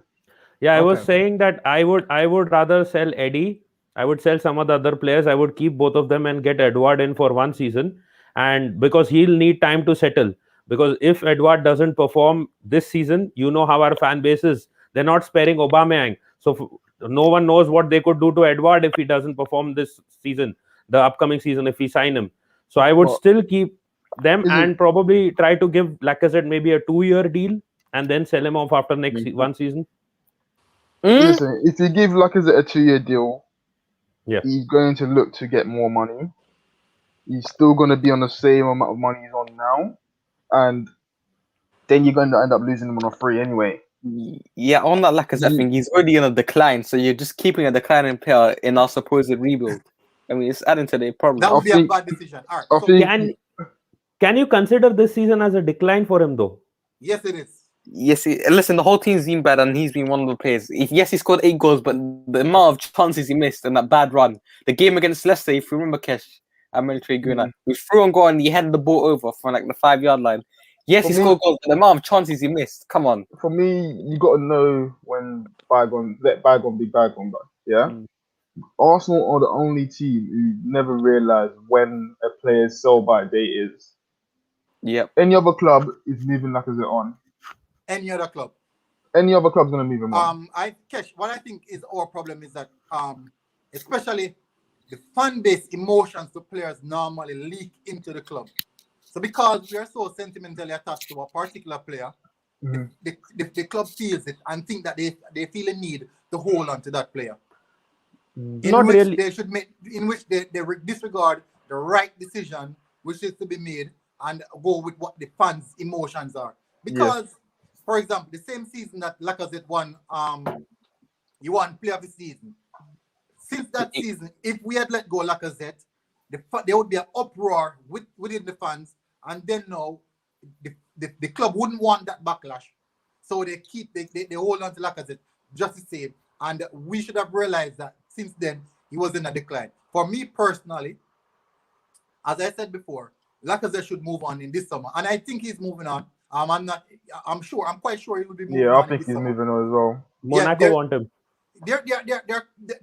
Yeah, I was saying that I would rather sell Eddie. I would sell some of the other players. I would keep both of them and get Edouard in for one season, and because he'll need time to settle. Because if Edouard doesn't perform this season, you know how our fan base is. They're not sparing Aubameyang. So no one knows what they could do to Edouard if he doesn't perform this season, the upcoming season, if we sign him. So I would still keep them and probably try to give Lacazette maybe a 2-year deal and then sell him off after next one season. Listen, if you give Lacazette a 2-year deal, he's going to look to get more money. He's still going to be on the same amount of money he's on now. And then you're going to end up losing him on a free anyway. Yeah, on that Lacazette thing, he's already in a decline. So you're just keeping a declining player in our supposed rebuild. I mean, it's adding to the problem. That would be a bad decision. All right. Can you consider this season as a decline for him, though? Yes, it is. Yes, listen, the whole team's been bad and he's been one of the players. Yes, he scored 8 goals, but the amount of chances he missed and that bad run. The game against Leicester, if you remember, Kesh, at Military Guna, he was through and goal and he headed the ball over from like the 5-yard line. Yes, he scored goals, but the amount of chances he missed, come on. For me, you got to know when let bygone be bygone, yeah? Arsenal are the only team who never realise when a player's sell-by date is. Yep. Any other club is moving Lacazette on. Any other club. Any other club's gonna move him on. What I think is our problem is that especially the fan base emotions to players normally leak into the club. So because we are so sentimentally attached to a particular player, the club feels it and think that they feel a need to hold on to that player. They should make, in which they disregard the right decision which is to be made and go with what the fans' emotions are. Because, for example, the same season that Lacazette won, he won Player of the Season. Since that season, if we had let go Lacazette, there would be an uproar within the fans, and then now the club wouldn't want that backlash, so they hold on to Lacazette just the same. And we should have realized that since then he was in a decline. For me personally, as I said before, Lacazette should move on in this summer, and I think he's moving on. I'm quite sure he will be moving Yeah, on I think this he's summer. moving on as well. Monaco want him. There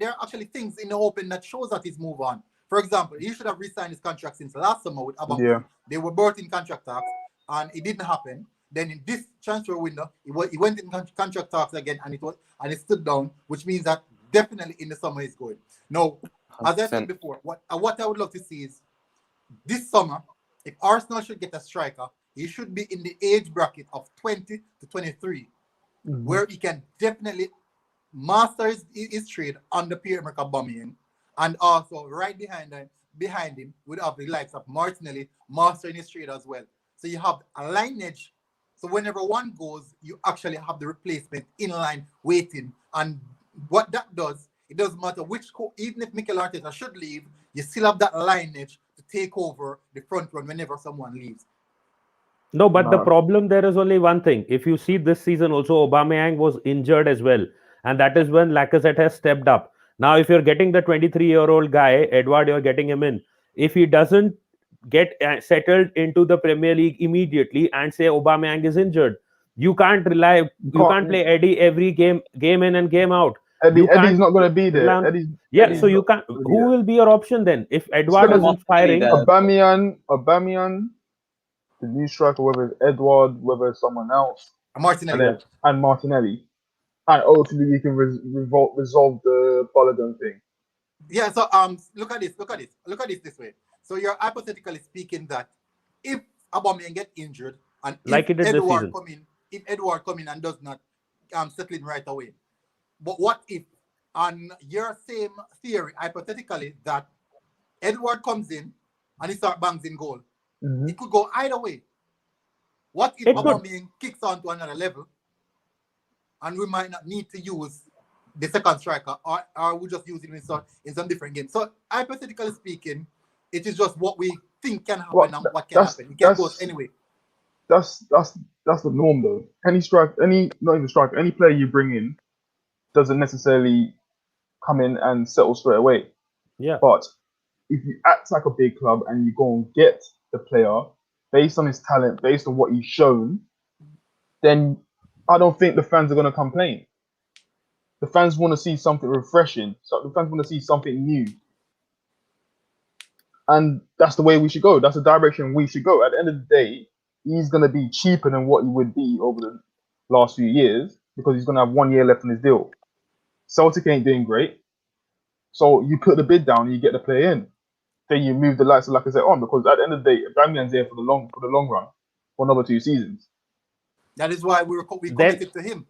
are actually things in the open that shows that he's moved on. For example, he should have re-signed his contract since last summer with Aubameyang. Yeah. They were both in contract talks, and it didn't happen. Then in this transfer window, he went in contract talks again, and it stood down, which means that definitely in the summer he's going. Now, as I said before, what I would love to see is this summer, if Arsenal should get a striker, he should be in the age bracket of 20 to 23, where he can definitely master his trade under Pierre-Emerick Aubameyang, and also right behind him would have the likes of Martinelli mastering his trade as well. So you have a lineage. So whenever one goes, you actually have the replacement in line waiting. And what that does, it doesn't matter which even if Mikel Arteta should leave, you still have that lineage to take over the front run whenever someone leaves. No, but the problem there is only one thing. If you see this season also, Aubameyang was injured as well. And that is when Lacazette has stepped up. Now, if you're getting the 23-year-old guy, Edouard, you're getting him in. If he doesn't get settled into the Premier League immediately and say Aubameyang is injured, you can't play Eddie every game in and game out. Eddie's not going to be there. So you can't. Who will be your option then if Edouard isn't firing? Aubameyang, the new striker, whether it's Edouard, whether it's someone else, Martinelli, and Martinelli, and ultimately you can resolve the Balogun thing. Yeah. So look at this this way. So you're hypothetically speaking that if Aubameyang get injured and like if Edouard come in and does not settle in right away, but what if on your same theory hypothetically that Edouard comes in and he starts bangs in goal? It could go either way. What if Aubameyang kicks on to another level and we might not need to use the second striker, or we just use it in some different games? So hypothetically speaking, it is just what we think can happen and what can happen. It can go anyway. That's the norm though. Any player you bring in doesn't necessarily come in and settle straight away. Yeah. But if you act like a big club and you go and get the player based on his talent, based on what he's shown, then I don't think the fans are going to complain. The fans want to see something refreshing. So the fans want to see something new. And that's the way we should go. That's the direction we should go. At the end of the day, he's going to be cheaper than what he would be over the last few years because he's going to have 1 year left on his deal. Celtic ain't doing great. So you put the bid down and you get the player in. Then you move the likes of Lacazette on, because at the end of the day, Aubameyang's there for the long run, for another 2 seasons. That is why we committed to him.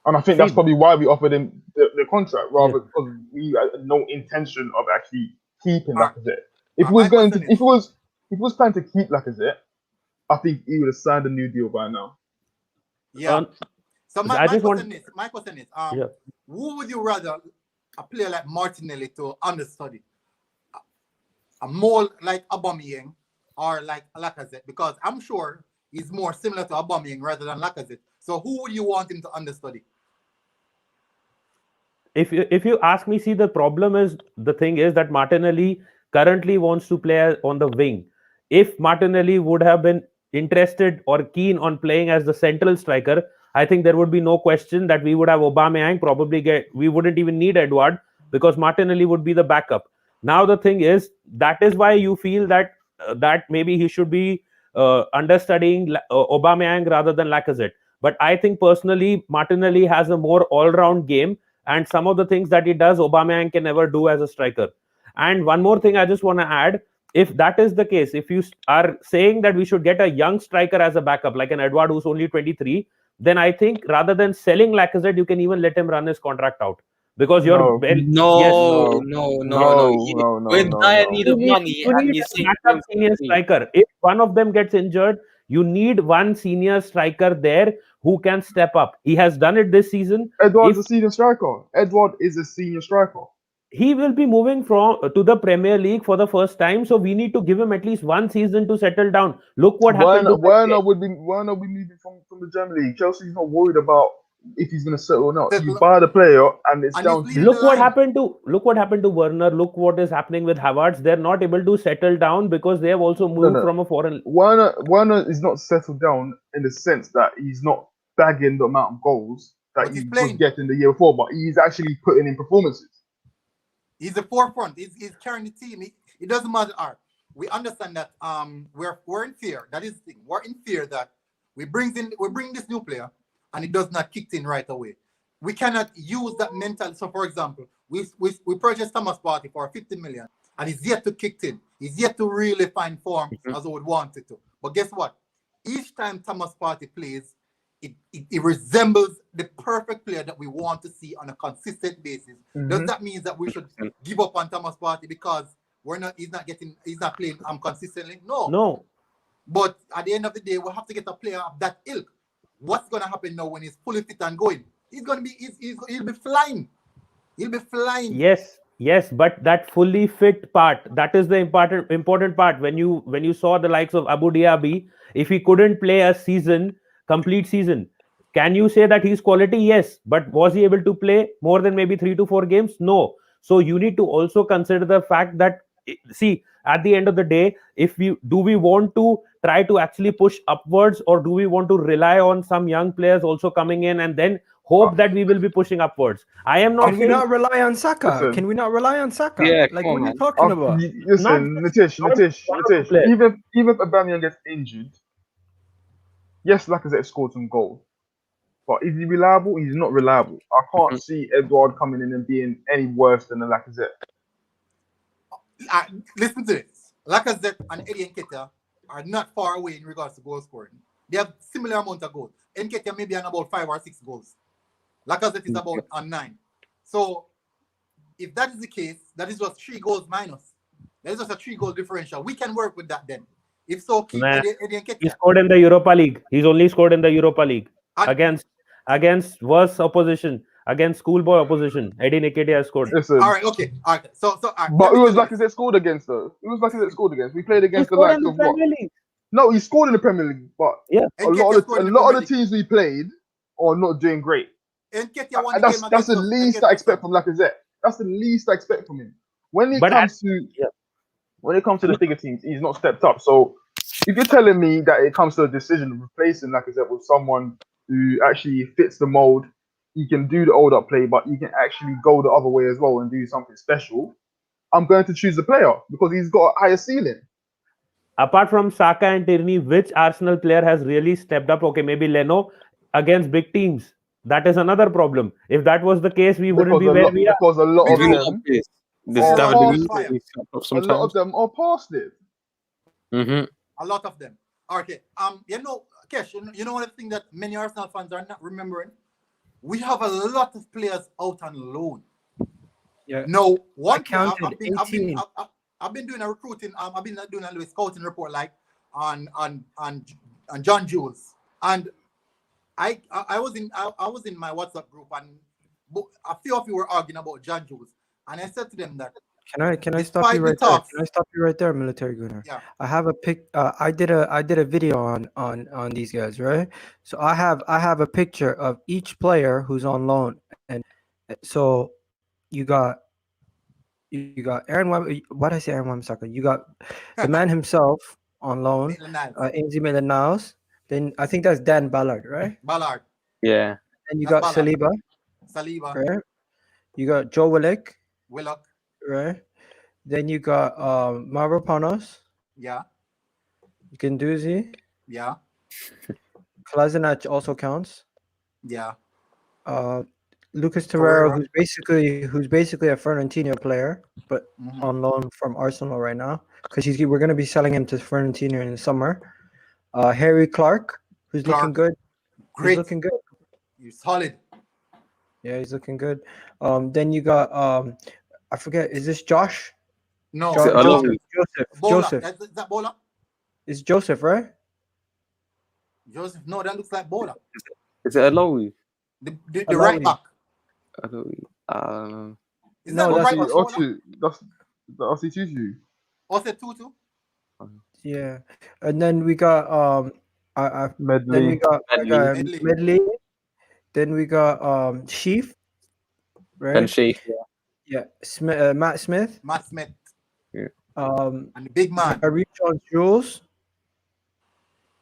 And I think that's probably why we offered him the contract, rather because we had no intention of actually keeping Lacazette. If he was planning to keep Lacazette, I think he would have signed a new deal by now. Yeah. So my question is, who would you rather a player like Martinelli to understudy? A more like Aubameyang or like Lacazette? Because I'm sure he's more similar to Aubameyang rather than Lacazette. So who would you want him to understudy? If you ask me, see, the thing is that Martinelli currently wants to play on the wing. If Martinelli would have been interested or keen on playing as the central striker, I think there would be no question that we would have Aubameyang. We wouldn't even need Edouard because Martinelli would be the backup. Now the thing is, that is why you feel that maybe he should be understudying Aubameyang rather than Lacazette. But I think personally, Martinelli has a more all-round game, and some of the things that he does, Aubameyang can never do as a striker. And one more thing I just want to add, if that is the case, if you are saying that we should get a young striker as a backup, like an Edouard who's only 23, then I think rather than selling Lacazette, you can even let him run his contract out. Because you're no. We're in dire need of money. You need a backup senior striker. If one of them gets injured, you need one senior striker there who can step up. He has done it this season. Edouard's a senior striker. Edouard is a senior striker. He will be moving to the Premier League for the first time, so we need to give him at least 1 season to settle down. Look what happened. Werner would be moving from the German League. Chelsea's not worried about if he's going to settle or not. Settle. You buy the player, and it's And down he's to leading Look the what line. happened to Werner. Look what is happening with Havertz. They're not able to settle down because they have also moved no. from a foreign. Werner is not settled down in the sense that he's not bagging the amount of goals that But he's he was playing. getting the year before, but he's actually putting in performances. He's the forefront. He's carrying the team. It doesn't matter. We understand that we're in fear. That is the thing. We're in fear that we bring this new player and it does not kick in right away. We cannot use that mental. So, for example, we purchased Thomas Partey for 50 million and he's yet to kick in. He's yet to really find form as I would want it to. But guess what? Each time Thomas Partey plays, it resembles the perfect player that we want to see on a consistent basis. Does that mean that we should give up on Thomas Partey because he's not playing consistently? No. But at the end of the day, we'll have to get a player of that ilk. What's gonna happen now when he's fully fit and going? He'll be flying. He'll be flying. Yes, but that fully fit part, that is the important part. When you saw the likes of Abu Dhabi, if he couldn't play a complete season, can you say that he's quality? Yes, but was he able to play more than maybe 3 to 4 games? No. So you need to also consider the fact that, see, at the end of the day, do we want to try to actually push upwards, or do we want to rely on some young players also coming in and then hope that we will be pushing upwards? I am not Can we not rely on Saka? Listen. Can we not rely on Saka? Yeah, like come what on, are you talking about? Listen, Nitish, even if Aubameyang gets injured, yes, Lacazette scored some goals, but is he reliable? He's not reliable. I can't see Edouard coming in and being any worse than the Lacazette. Listen to this. Lacazette and Eddie Nketiah are not far away in regards to goal scoring. They have similar amount of goals. Nketiah maybe on about 5 or 6 goals. Lacazette is about on 9. So if that is the case, that is just 3 goals minus. That is just a 3-goal differential. We can work with that then. If so, keep Eddie Nketiah. He scored in the Europa League. He's only scored in the Europa League against worse opposition, against schoolboy opposition. Eddie Nketiah scored. Listen. All right, okay. All right. So but who was Lacazette scored against though? Who was Lacazette scored against? We played against the likes of what? No, he scored in the Premier League, but a lot of the teams we played are not doing great. And that's the least I expect from Lacazette. That's the least I expect from him. When it comes to the bigger teams, he's not stepped up. So if you're telling me that it comes to a decision of replacing Lacazette with someone who actually fits the mold, he can do the hold-up play, but he can actually go the other way as well and do something special, I'm going to choose the player because he's got a higher ceiling. Apart from Saka and Tierney, which Arsenal player has really stepped up? Okay, maybe Leno against big teams. That is another problem. If that was the case, we wouldn't be where we are. Because a lot of them are past it. A lot of them. Okay. Kesh, you know one of the things that many Arsenal fans are not remembering? We have a lot of players out on loan. Yeah. No, I've been doing a recruiting. I've been doing a little scouting report, like on John Jules, and I was in my WhatsApp group, and a few of you were arguing about John Jules, and I said to them that can I stop you right there? Can I stop you right there, Military Gunner? Yeah. I have a I did a video on these guys, right? So I have a picture of each player who's on loan, and so you got Aaron Wan. What did I say, Aaron Wan-Bissaka? You got the man himself on loan, Ainsley Maitland-Niles. Then I think that's Dan Ballard, right? Ballard. Yeah. And you got Saliba. Right? You got Joe Willock. Right. Then you got Mavropanos. Yeah. Guendouzi. Yeah. Kolasinac also counts. Yeah. Lucas Torreira, who's basically a Fiorentina player, but on loan from Arsenal right now, because we're going to be selling him to Fiorentina in the summer. Harry Clark, who's looking good. Great. He's looking good. He's solid. Yeah, he's looking good. Then you got I forget. Is this Josh? No, Joseph. Is that Bola? It's Joseph, right? Joseph. No, that looks like Bola. Is it Aloui? The right back. Aloui. No, that's Ossie Tutu. Ossie Tutu. Yeah, and then we got Medley. Then we got Medley. Then we got Sheaf, right? Ben Sheaf. Yeah, Matt Smith. Matt Smith And the big man. John Jules,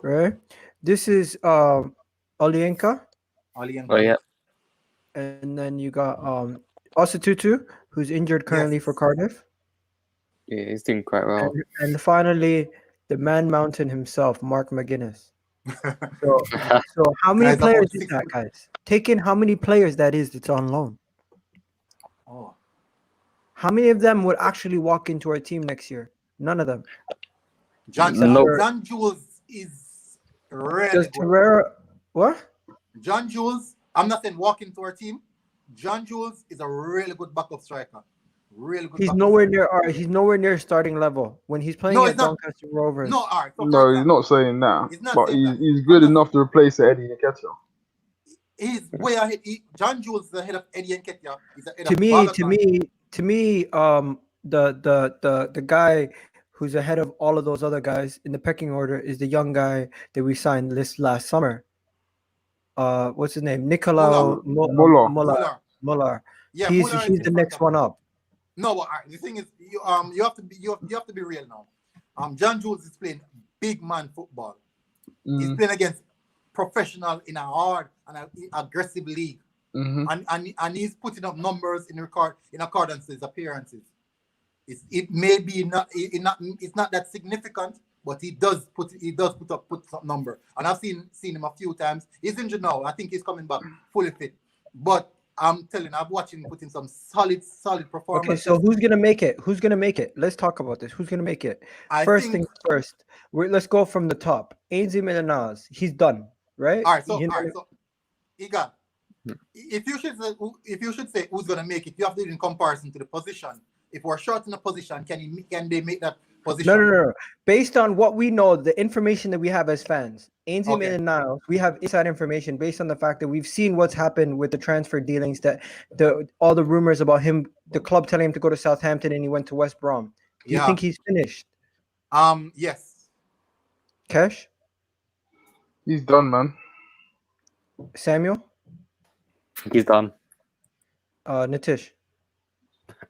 right? This is Olienka. Oh yeah. And then you got Osatutu, who's injured currently for Cardiff. Yeah, he's doing quite well. And finally, the man mountain himself, Mark McGuinness. So how many Guys, players about is 6 that, guys? Take in how many players that is that's on loan. Oh. How many of them would actually walk into our team next year? None of them. John Jules is really Does good. Torreira what? John Jules, I'm not saying walk into our team. John Jules is a really good backup striker. Really good. He's nowhere near he's nowhere near starting level when he's playing at Doncaster Rovers. No, all right. So No, he's not saying that. He's not but saying he's good enough to replace Eddie Nketiah. He's way ahead. John Jules is ahead of Eddie Nketiah. He's ahead To me, the guy who's ahead of all of those other guys in the pecking order is the young guy that we signed this last summer. What's his name? Nicolau Muller. Yeah, he's Muller the next one up. No, but the thing is, you have to be real now. John Jules is playing big man football. He's playing against professional in a hard and aggressive league, and he's putting up numbers in accordance with his appearances. It may be it's not that significant, but he does put up number. And I've seen him a few times. He's injured now. I think he's coming back fully fit, but I'm telling you, I've watched him put in some solid performance. Okay, so who's gonna make it? Who's gonna make it? Let's talk about this. Who's gonna make it? First things first. Let's go from the top. Ainsley Milanaz, he's done, right? All right, so Egal, if you should say who's gonna make it, you have to do it in comparison to the position. If we're short in a position, can they make that position? No. Based on what we know, the information that we have as fans, Ainsley Milanaz, we have inside information based on the fact that we've seen what's happened with the transfer dealings, that all the rumors about him, the club telling him to go to Southampton and he went to West Brom. Do you think he's finished? Yes. Kesh? He's done, man. Samuel? He's done. Nitish?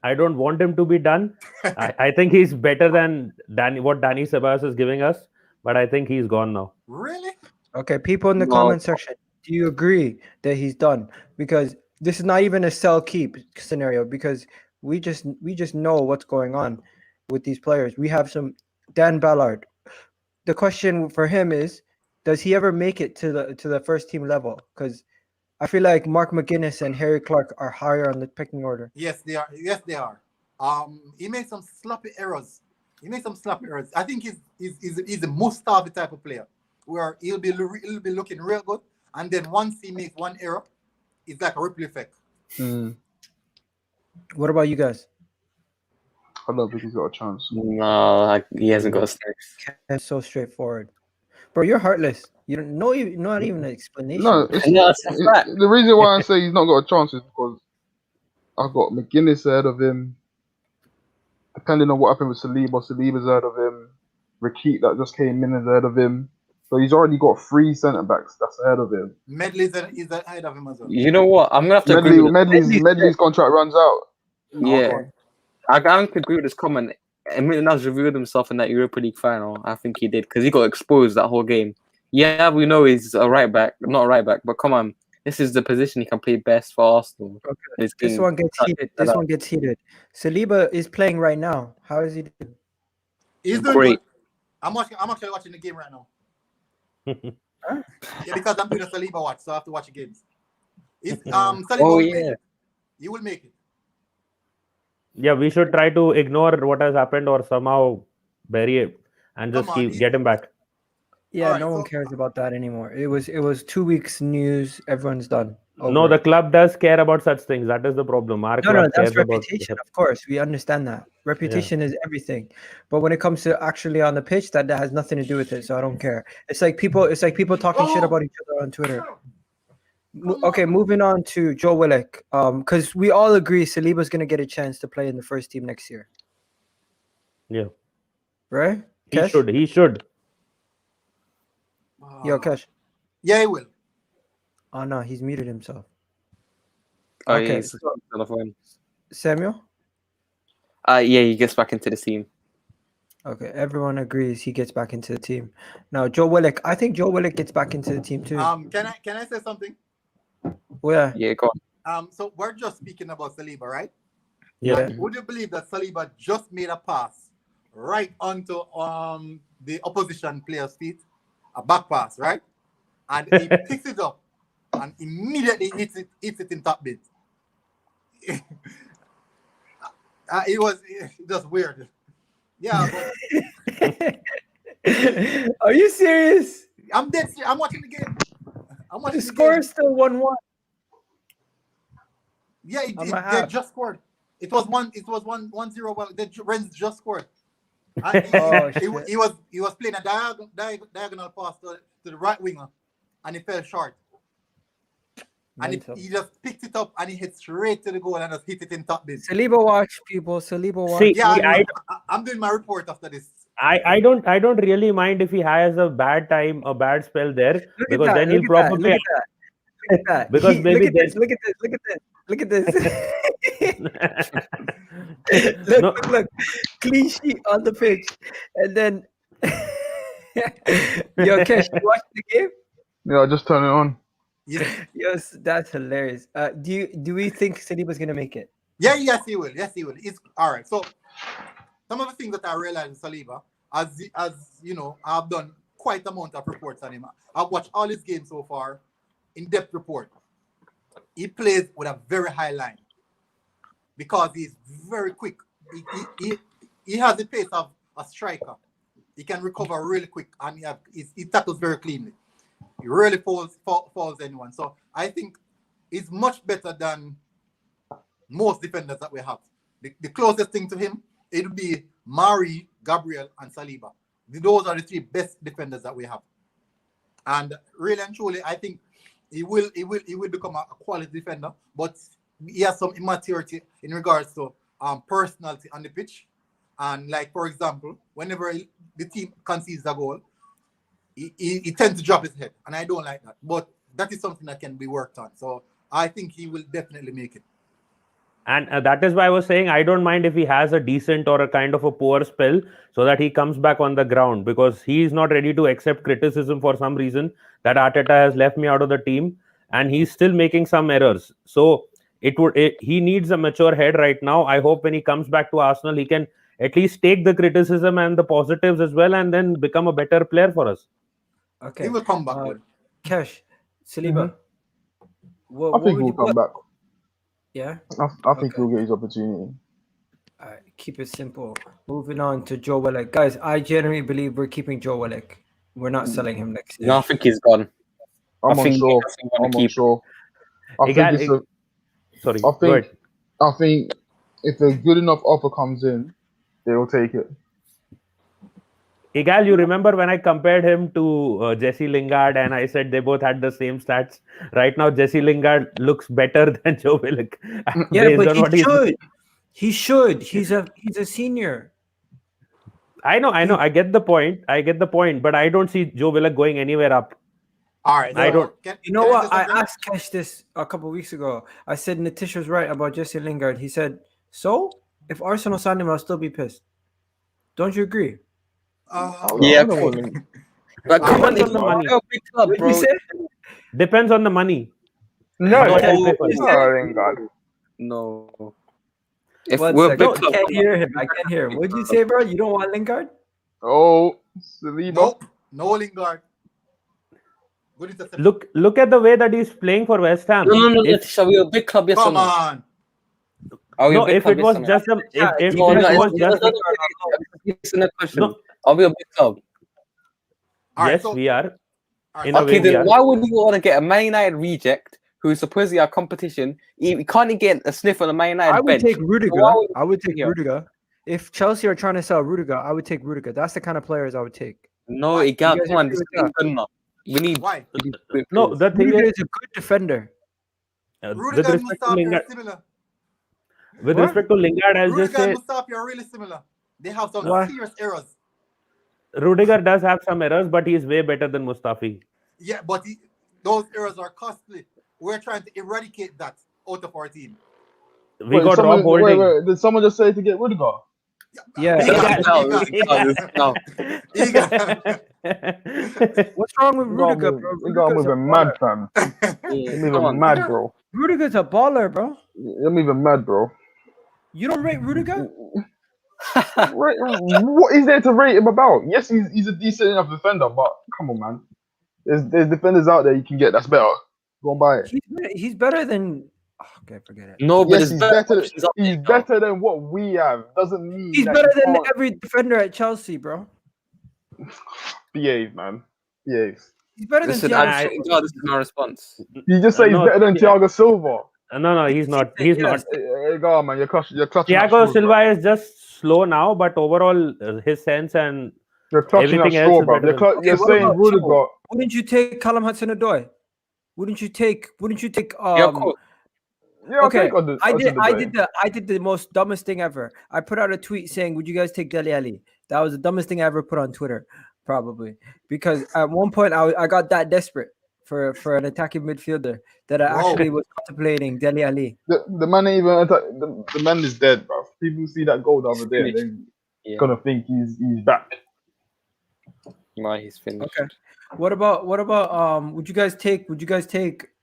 I don't want him to be done. I think he's better than what Danny Ceballos is giving us, but I think he's gone now. Really? Okay, people in the comment section, do you agree that he's done? Because this is not even a sell keep scenario, because we just know what's going on with these players. We have some Dan Ballard. The question for him is, does he ever make it to the first team level? Because I feel like Mark McGuinness and Harry Clark are higher on the picking order. Yes, they are. He made some sloppy errors. I think he's a Mustafi type of player, where he'll be looking real good, and then once he makes one error, it's like a ripple effect. What about you guys? I don't think he's got a chance. No, he hasn't got a chance. That's so straightforward. Bro, you're heartless. You don't know, not even an explanation. No, the reason why I say he's not got a chance is because I've got McGuinness ahead of him. Depending on what happened with Saliba's ahead of him. Rakit that just came in is ahead of him. So he's already got 3 centre backs that's ahead of him. Medley's ahead of him as well. You know what? I'm gonna have to agree with Medley's contract runs out. Yeah, I have to agree with this comment. Milanaz revealed himself in that Europa League final. I think he did, because he got exposed that whole game. Yeah, we know he's a right back, not a right back, but come on, this is the position he can play best for Arsenal. Okay. This one gets heated. Saliba is playing right now. How is he doing? He's doing great. I'm actually watching the game right now. Yeah, because I'm doing a Saliba watch, so I have to watch the games. Saliba he will make it. Yeah, we should try to ignore what has happened or somehow bury it and just get him back. Yeah, no one cares about that anymore. It was 2 weeks news. Everyone's done. No, the club does care about such things. That is the problem. Our club that's cares reputation. Of course, we understand that. Reputation is everything. But when it comes to actually on the pitch, that has nothing to do with it. So I don't care. It's like people talking shit about each other on Twitter. Okay, moving on to Joe Willock. Because we all agree Saliba's gonna get a chance to play in the first team next year. Yeah. Right? He should. Yo, Kesh. Yeah, he will. Oh no, he's muted himself. Oh, Okay, yeah, he's so- on the phone. Samuel. Yeah, he gets back into the team. Okay, everyone agrees he gets back into the team. Now, Joe Willock. I think Joe Willock gets back into the team too. Can I say something? Where? Yeah, go on. So we're just speaking about Saliba, right? Yeah. And would you believe that Saliba just made a pass right onto the opposition player's feet, a back pass, right? And he picks it up and immediately hits it in top bit. It was just weird. Yeah. But Are you serious? I'm dead serious. I'm watching the game. The score is still 1-1. Yeah, On my they app. just scored. It was 1-0. Well, the Rennes just scored. He was playing a diagonal pass to the right winger, and he fell short. And he just picked it up and he hit straight to the goal and just hit it in top bit. Saliba watch, people. Saliba watch. See, Yeah, I'm doing my report after this. I don't really mind if he has a bad time, a bad spell there, because then he'll probably Look at that. because maybe look at this. Look. Clean sheet on the pitch. And then yo, Kesh, you watch the game? Yeah, just turn it on. Yes, that's hilarious. Do we think Saliba's gonna make it? Yes, he will. It's all right. So some of the things that I realized in Saliba, as you know, I've done quite a amount of reports on him. I've watched all his games so far, in-depth report. He plays with a very high line because he's very quick. He has the pace of a striker. He can recover really quick and he tackles very cleanly. He really falls anyone. So I think he's much better than most defenders that we have. The closest thing to him, it would be Mari, Gabriel, and Saliba. Those are the three best defenders that we have. And really and truly, I think he will become a quality defender, but he has some immaturity in regards to personality on the pitch. And like, for example, whenever the team concedes a goal, he tends to drop his head, and I don't like that. But that is something that can be worked on. So I think he will definitely make it. And that is why I was saying I don't mind if he has a decent or a kind of a poor spell, so that he comes back on the ground, because he is not ready to accept criticism for some reason that Arteta has left me out of the team, and he's still making some errors. So he needs a mature head right now. I hope when he comes back to Arsenal, he can at least take the criticism and the positives as well, and then become a better player for us. Okay, he will come back. Cash, Saliba. I think he'll come back. Yeah, I think he'll get his opportunity. All right, keep it simple. Moving on to Joe Willock. Guys, I genuinely believe we're keeping Joe Willock. We're not selling him next year. No, I think he's gone. I'm unsure. I think if a good enough offer comes in, they will take it. Egal, you remember when I compared him to Jesse Lingard and I said they both had the same stats? Right now, Jesse Lingard looks better than Joe Willock. Yeah, but he should. He's a senior. I know. I get the point. But I don't see Joe Willock going anywhere up. All right. I don't. You know what? I asked Kesh this a couple of weeks ago. I said Nitish was right about Jesse Lingard. He said, so if Arsenal signed him, I'll still be pissed. Don't you agree? Yeah. But come on, Depends on the money. big club, bro. Depends on the money. No. If One we're second. big club, I can't hear him. What'd you say, bro? You don't want Lingard? Oh, Saliba. Nope. No Lingard. Look at the way that he's playing for West Ham. No. Are we a big club? Yes or no? Come on. No, if it was just a, if it was just are we a big club? Yes, we are. Okay, then why would you want to get a Man United reject who is supposedly our competition? You can't get a sniff on the Man United bench. Take Rudiger. I would take Rudiger. If Chelsea are trying to sell Rudiger, I would take Rudiger. That's the kind of players I would take. No, Egal, come on, this isn't good enough. We need. Why? No, the thing Rudiger is a good defender. Rudiger and Mustafi are similar. With respect to Lingard, I'll just say Rudiger and Mustafi are really similar. They have some serious errors. Rudiger does have some errors, but he's way better than Mustafi. Yeah, but Those errors are costly. We're trying to eradicate that out of our team. We got Rob Holding. Wait, did someone just say to get Rudiger? Yeah. What's wrong with Rudiger, bro? You're moving mad, fam. You're moving mad, bro. Rudiger's a baller, bro. You're moving mad, bro. You don't rate Rudiger? What is there to rate him about? Yes, he's a decent enough defender, but come on, man. There's defenders out there you can get that's better. Go and buy it. He's better than. Okay, forget it. No, but yes, he's better than what we have. Doesn't mean he's that better than every defender at Chelsea, bro. Behave, man. Behave. He's better than Thiago. No, this is my response. You just say he's better than Thiago Silva. No, he's not. He's not. Go on, man. You're clutching. Thiago Silva is just slow now, but overall, his sense and everything else is better. You're saying Rudiger. Wouldn't you take Callum Hudson-Odoi? Wouldn't you take? Yeah, okay, I did the most dumbest thing ever. I put out a tweet saying, "Would you guys take Dele Alli?" That was the dumbest thing I ever put on Twitter, probably, because at one point I got that desperate for an attacking midfielder that I actually was contemplating Dele Alli. The man ain't even the man is dead, bro. People see that goal the other day, they're gonna think he's back. No, he's finished. Okay. What about would you guys take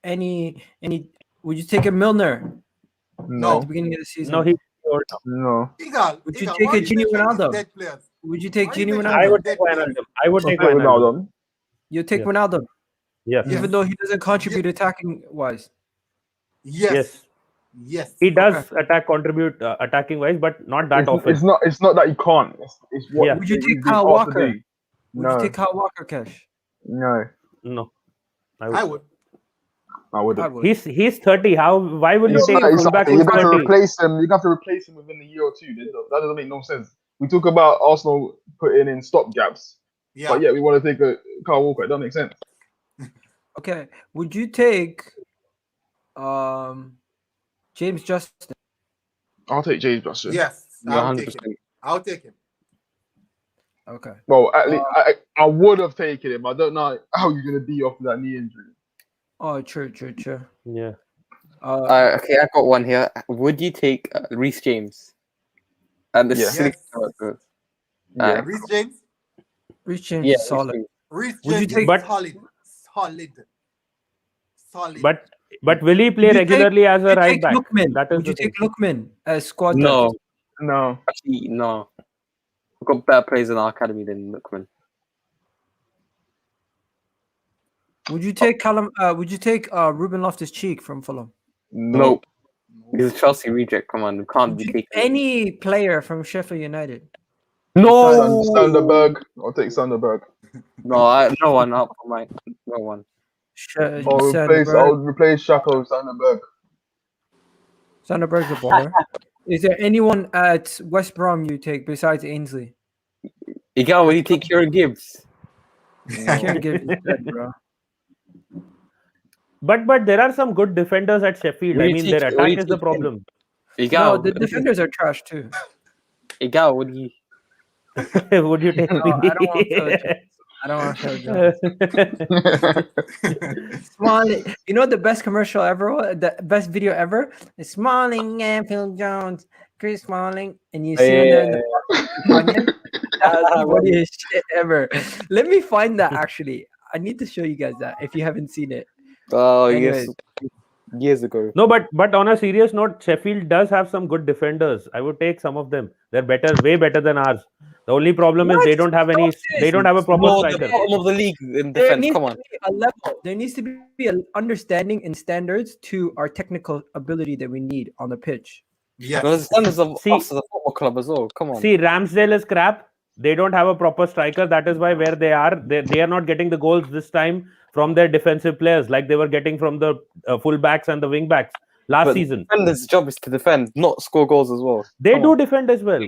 any would you take a Milner? No. At the beginning of the season. No. Egal. Would you take a Gini Ronaldo? Would you take Gini Ronaldo? I would take Wijnaldum. You take Ronaldo? Yes. Even though he doesn't contribute attacking wise. Yes. He does contribute attacking wise, but not that often. It's not that he can't. It's what. Would you take Kyle Walker? Would you take Kyle Walker, Cash? No. I would. I wouldn't. He's 30. Why would you take a fullback You who's have to 30? replace him. You have to replace him within a year or two. That doesn't make no sense. We talk about Arsenal putting in stopgaps, but we want to take a Kyle Walker. It doesn't make sense. Okay. Would you take James Justin? I'll take James Justin. Yes, I'll take him. Okay. Well, at least I would have taken him. I don't know how you're gonna be off of that knee injury. Oh, true. Yeah. Okay, I got one here. Would you take Reece James? And the Reece James. Reece James is solid. Reece James is solid. But will he play regularly as a right back? Would you take Lookman as squad? No. Actually, no. We've got better players in our academy than Lookman. Would you take Ruben Loftus-Cheek from Fulham? Nope. He's a Chelsea reject. Come on, we can't be taking any player from Sheffield United. No, Sanderberg. I'll take Sanderberg. No one up for mine. No one. I'll replace Shako with Sanderberg. Sanderberg's a baller. Is there anyone at West Brom you take besides Ainsley? Egal, will you take Kieran Gibbs? Kieran Gibbs is dead, bro. But there are some good defenders at Sheffield. I mean, their attack is the problem. No, the defenders are trash too. Egal, would you take me? I don't want to Smalling. You know the best commercial ever, the best video ever? It's Smalling and Phil Jones, Chris Smalling, and you see him there in the That's the funniest shit ever. Let me find that actually. I need to show you guys that if you haven't seen it. Oh, yes. Years ago. No, but on a serious note, Sheffield does have some good defenders. I would take some of them. They're way better than ours. The only problem is they don't have a proper striker. The bottom of the league in defense. Come on. There needs to be an understanding and standards to our technical ability that we need on the pitch. Yeah. The standards of us as a football club as well. Come on. See, Ramsdale is crap. They don't have a proper striker. That is why where they are not getting the goals this time from their defensive players like they were getting from the fullbacks and the wing backs last season. Defenders' job is to defend, not score goals as well. They do defend as well.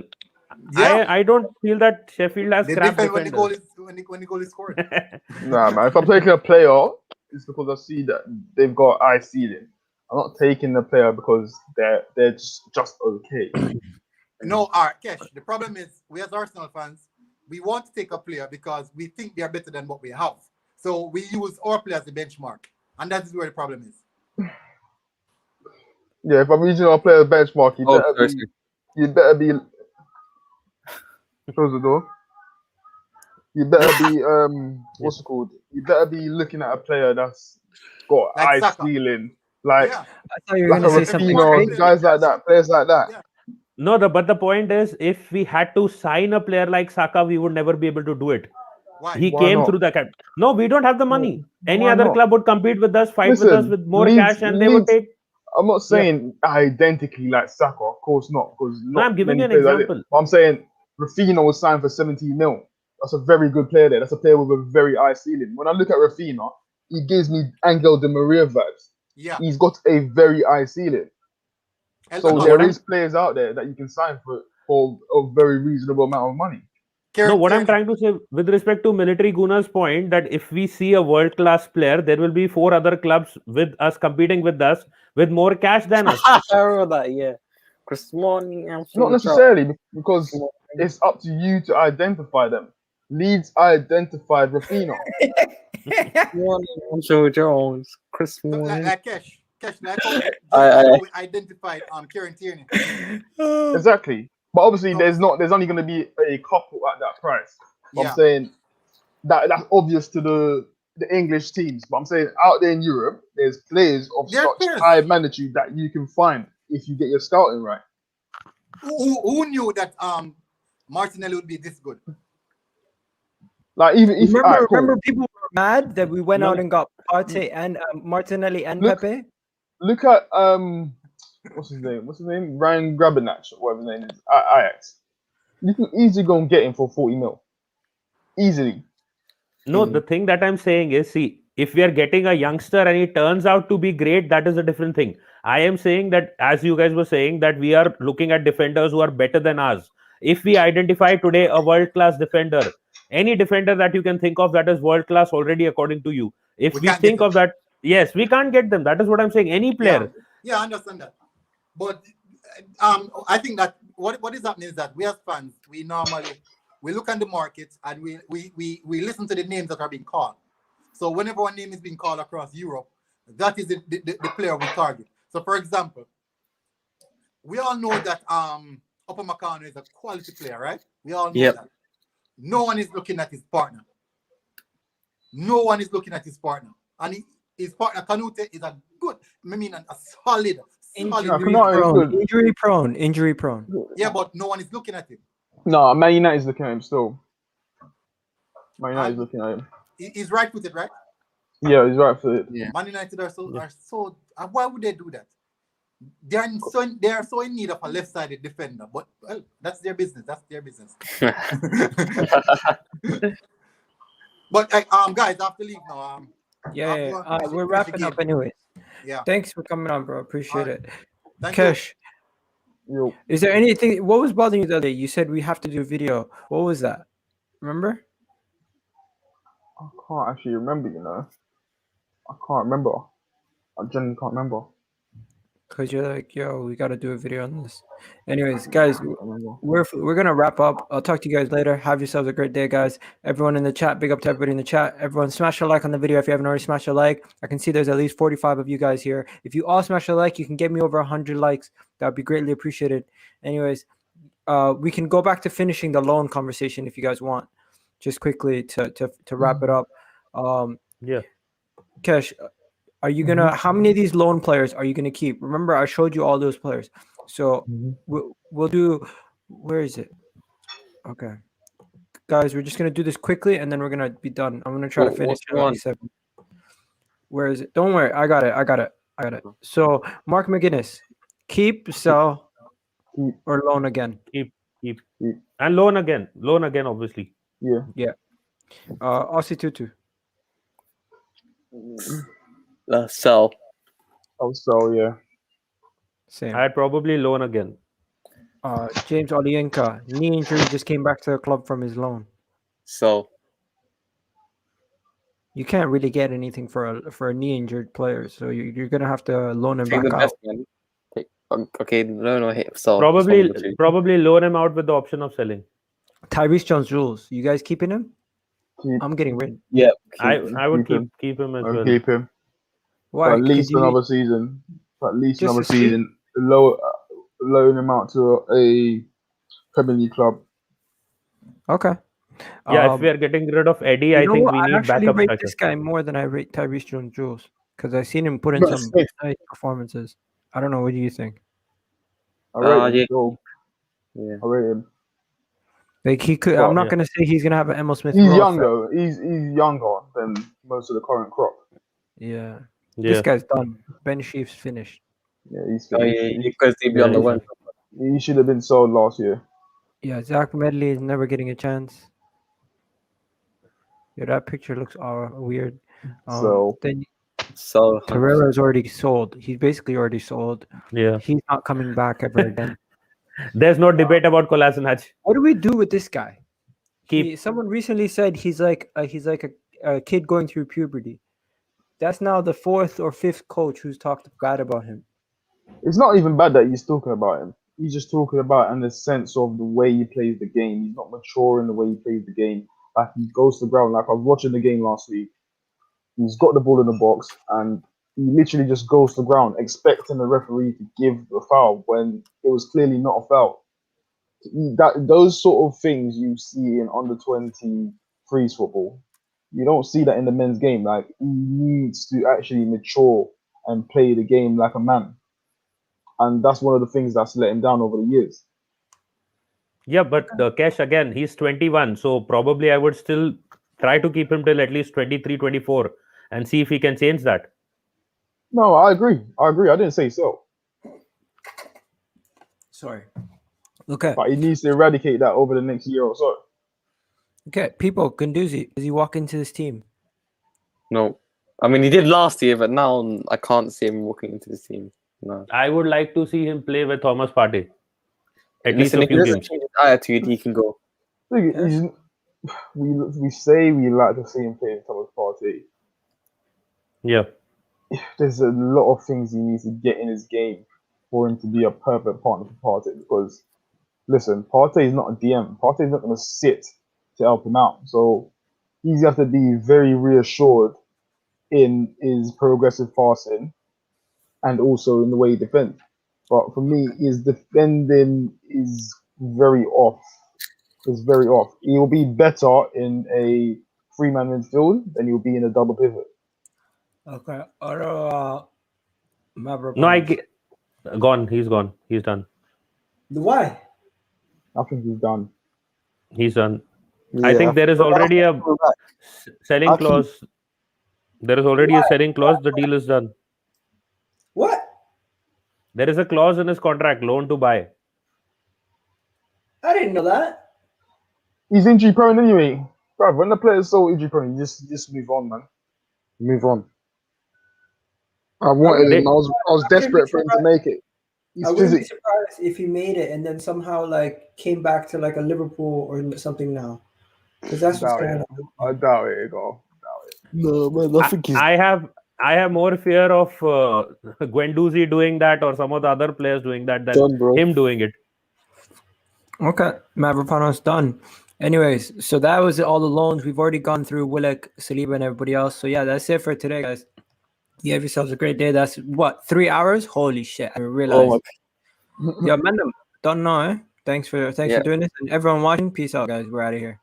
Yeah. I don't feel that Sheffield has crap defenders. When the goal is scored. Nah, man. If I'm taking a player, it's because I see that they've got eye ceiling. I'm not taking the player because they're just okay. No, Kesh, the problem is we as Arsenal fans, we want to take a player because we think they are better than what we have. So we use our player as a benchmark. And that is where the problem is. Yeah, if I'm using our player benchmark, you better be close the door. You better be what's it called? You better be looking at a player that's got Like high Saka. ceiling, like Yeah. I thought you were like a gonna say something Rapinoe, crazy. guys like that, players like that. Yeah. No, but the point is, if we had to sign a player like Saka, we would never be able to do it. Why? He Why came not? through the cap. No, we don't have the money. Any Why other not? club would compete with us, fight with us Listen, with more cash, and they would take. I'm not saying identically like Saka, of course not, because No, not I'm giving many you an players like it. example. But I'm saying Rafinha was signed for 17 mil. That's a very good player there. That's a player with a very high ceiling. When I look at Rafinha, he gives me Angel Di Maria vibes. Yeah. He's got a very high ceiling. So No, there is players out there that you can sign for a very reasonable amount of money. No, what I'm trying to say with respect to Military Guna's point, that if we see a world-class player, there will be 4 other clubs with us competing with us with more cash than us. I remember that, yeah. Chris morning, Not necessarily, because it's up to you to identify them. Leeds identified Rafinha. Joe Jones, Chris morning. Like Kesh, like how we identified Kieran Tierney. Exactly. But obviously, there's only going to be a couple at that price. Yeah. I'm saying that's obvious to the English teams. But I'm saying out there in Europe, there's players of such high magnitude that you can find if you get your scouting right. Who knew that Martinelli would be this good? Like even if remember people were mad that we went out and got Tade and Martinelli and Pepe. Look at what's his name? Ryan Grabenach, or whatever his name is, at Ajax. You can easily go and get him for 40 mil. Easily. No, the thing that I'm saying is, see, if we are getting a youngster and he turns out to be great, that is a different thing. I am saying that, as you guys were saying, that we are looking at defenders who are better than us. If we identify today a world-class defender, any defender that you can think of that is world-class already according to you, if we think of that, yes, we can't get them. That is what I'm saying. Any player. Yeah, I understand that. But I think that what is happening is that we as fans, we look at the market and we listen to the names that are being called. So whenever one name is being called across Europe, that is the player we target. So for example, we all know that Upamecano is a quality player, right? We all know that. No one is looking at his partner. No one is looking at his partner. And his partner, Kanute, is a solid. Injury prone. Yeah, but no one is looking at him. No, Man United is looking at him still. Man United is looking at him. He's right-footed, right? Yeah, he's right-footed. Yeah. Man United are so. Why would they do that? They are so in need of a left-sided defender, but well, that's their business. But guys, I have to leave now. We're wrapping up anyway. Yeah. Thanks for coming on, bro. Appreciate it. Thank Kesh, you. Is there anything? What was bothering you the other day? You said we have to do a video. What was that? Remember? I can't actually remember. I can't remember. I genuinely can't remember. Because you're like, yo, we got to do a video on this. Anyways, guys, we're going to wrap up. I'll talk to you guys later. Have yourselves a great day, guys. Everyone in the chat, big up to everybody in the chat. Everyone smash a like on the video if you haven't already smashed a like. I can see there's at least 45 of you guys here. If you all smash a like, you can get me over 100 likes. That would be greatly appreciated. Anyways, we can go back to finishing the loan conversation if you guys want. Just quickly to wrap it up. Kesh, are you gonna? How many of these loan players are you gonna keep? Remember, I showed you all those players. So we'll do. Where is it? Okay, guys, we're just gonna do this quickly, and then we're gonna be done. I'm gonna try to finish it. Where is it? Don't worry, I got it. So Mark McGuinness, keep, sell, or loan again. Keep, and loan again, obviously. Yeah. Aussie Tutu. Sell. I'll sell, yeah. Same. I'd probably loan again. James Olienka, knee injury, just came back to the club from his loan. So you can't really get anything for a knee injured player, so you're gonna have to loan him back out. Okay, loan or hit. So probably loan him out with the option of selling. Tyrese Jones rules. You guys keeping him? I'm getting rid. Yeah, I would keep him as well. Keep him. Why? For at least Could you another season. For at least just another a season? season. Loan him out to a Premier League club. Okay. Yeah, if we are getting rid of Eddie, You I know think what? we I need actually backup rate striker. this guy more than I rate Tyrese Jones-Jules because I've seen him put in That's some it. nice performances. I don't know. What do you think? I rate him yeah. still. Yeah. I rate him. Like he could. I'm not gonna say he's gonna have an Emil Smith. He's Rowe young effect. though. He's younger than most of the current crop. Yeah. Yeah. This guy's done. Ben Sheaf's finished. Yeah, he's Oh, finished. yeah, because he'd be on the he's web. He should have been sold last year. Yeah, Zach Medley is never getting a chance. Yeah, that picture looks weird. So Then So Pereira is already sold. He's basically already sold. Yeah. He's not coming back ever again. There's no debate about Kolasinac. What do we do with this guy? Keep. Someone recently said he's like a kid going through puberty. That's now the 4th or 5th coach who's talked bad about him. it's not even bad that he's talking about him. He's just talking about in the sense of the way he plays the game. He's not mature in the way he plays the game. Like he goes to the ground. Like I was watching the game last week. He's got the ball in the box and he literally just goes to the ground expecting the referee to give the foul when it was clearly not a foul. Those sort of things you see in under 20 freeze football. You don't see that in the men's game. Like he needs to actually mature and play the game like a man. And that's one of the things that's let him down over the years. Yeah, but the Kesh again, he's 21. So probably I would still try to keep him till at least 23, 24 and see if he can change that. No, I agree. I didn't say so. Sorry. Okay. But he needs to eradicate that over the next year or so. Okay, people, Gunduzi, does he walk into this team? no, I mean he did last year, but now I can't see him walking into this team. No. I would like to see him play with Thomas Partey. At least Listen, a if he few doesn't games. change his attitude, he can go. Look, we say we like to see him play in Thomas Partey. Yeah. There's a lot of things he needs to get in his game for him to be a perfect partner for Partey. Because, listen, Partey is not a DM. Partey is not going to sit to help him out. So he's got to be very reassured in his progressive passing and also in the way he defends. But for me, his defending is very off. It's very off. He will be better in a 3-man midfield than he'll be in a double pivot. Okay. No, I get gone. He's gone. He's done. Why? I think he's done. He's done. I think there is already a selling clause. There is already a selling clause. The deal is done. What? There is a clause in his contract, loan to buy. I didn't know that. He's injury prone anyway. Bruv, when the player's so injury prone, you just move on, man. Move on. I wanted him. I was desperate for him to make it. I wouldn't be surprised if he made it and then somehow like came back to like a Liverpool or something now. Because that's what's going on. I doubt it, Egal. No, man, I think I have more fear of Guendouzi doing that or some of the other players doing that than him doing it. Okay, Mavropanos done. Anyways, so that was all the loans. We've already gone through Willock, Saliba, and everybody else. So yeah, that's it for today, guys. You have yourselves a great day. That's what, 3 hours? Holy shit! I realized. Yeah, man, don't know. Thanks for doing this, and everyone watching. Peace out, guys. We're out of here.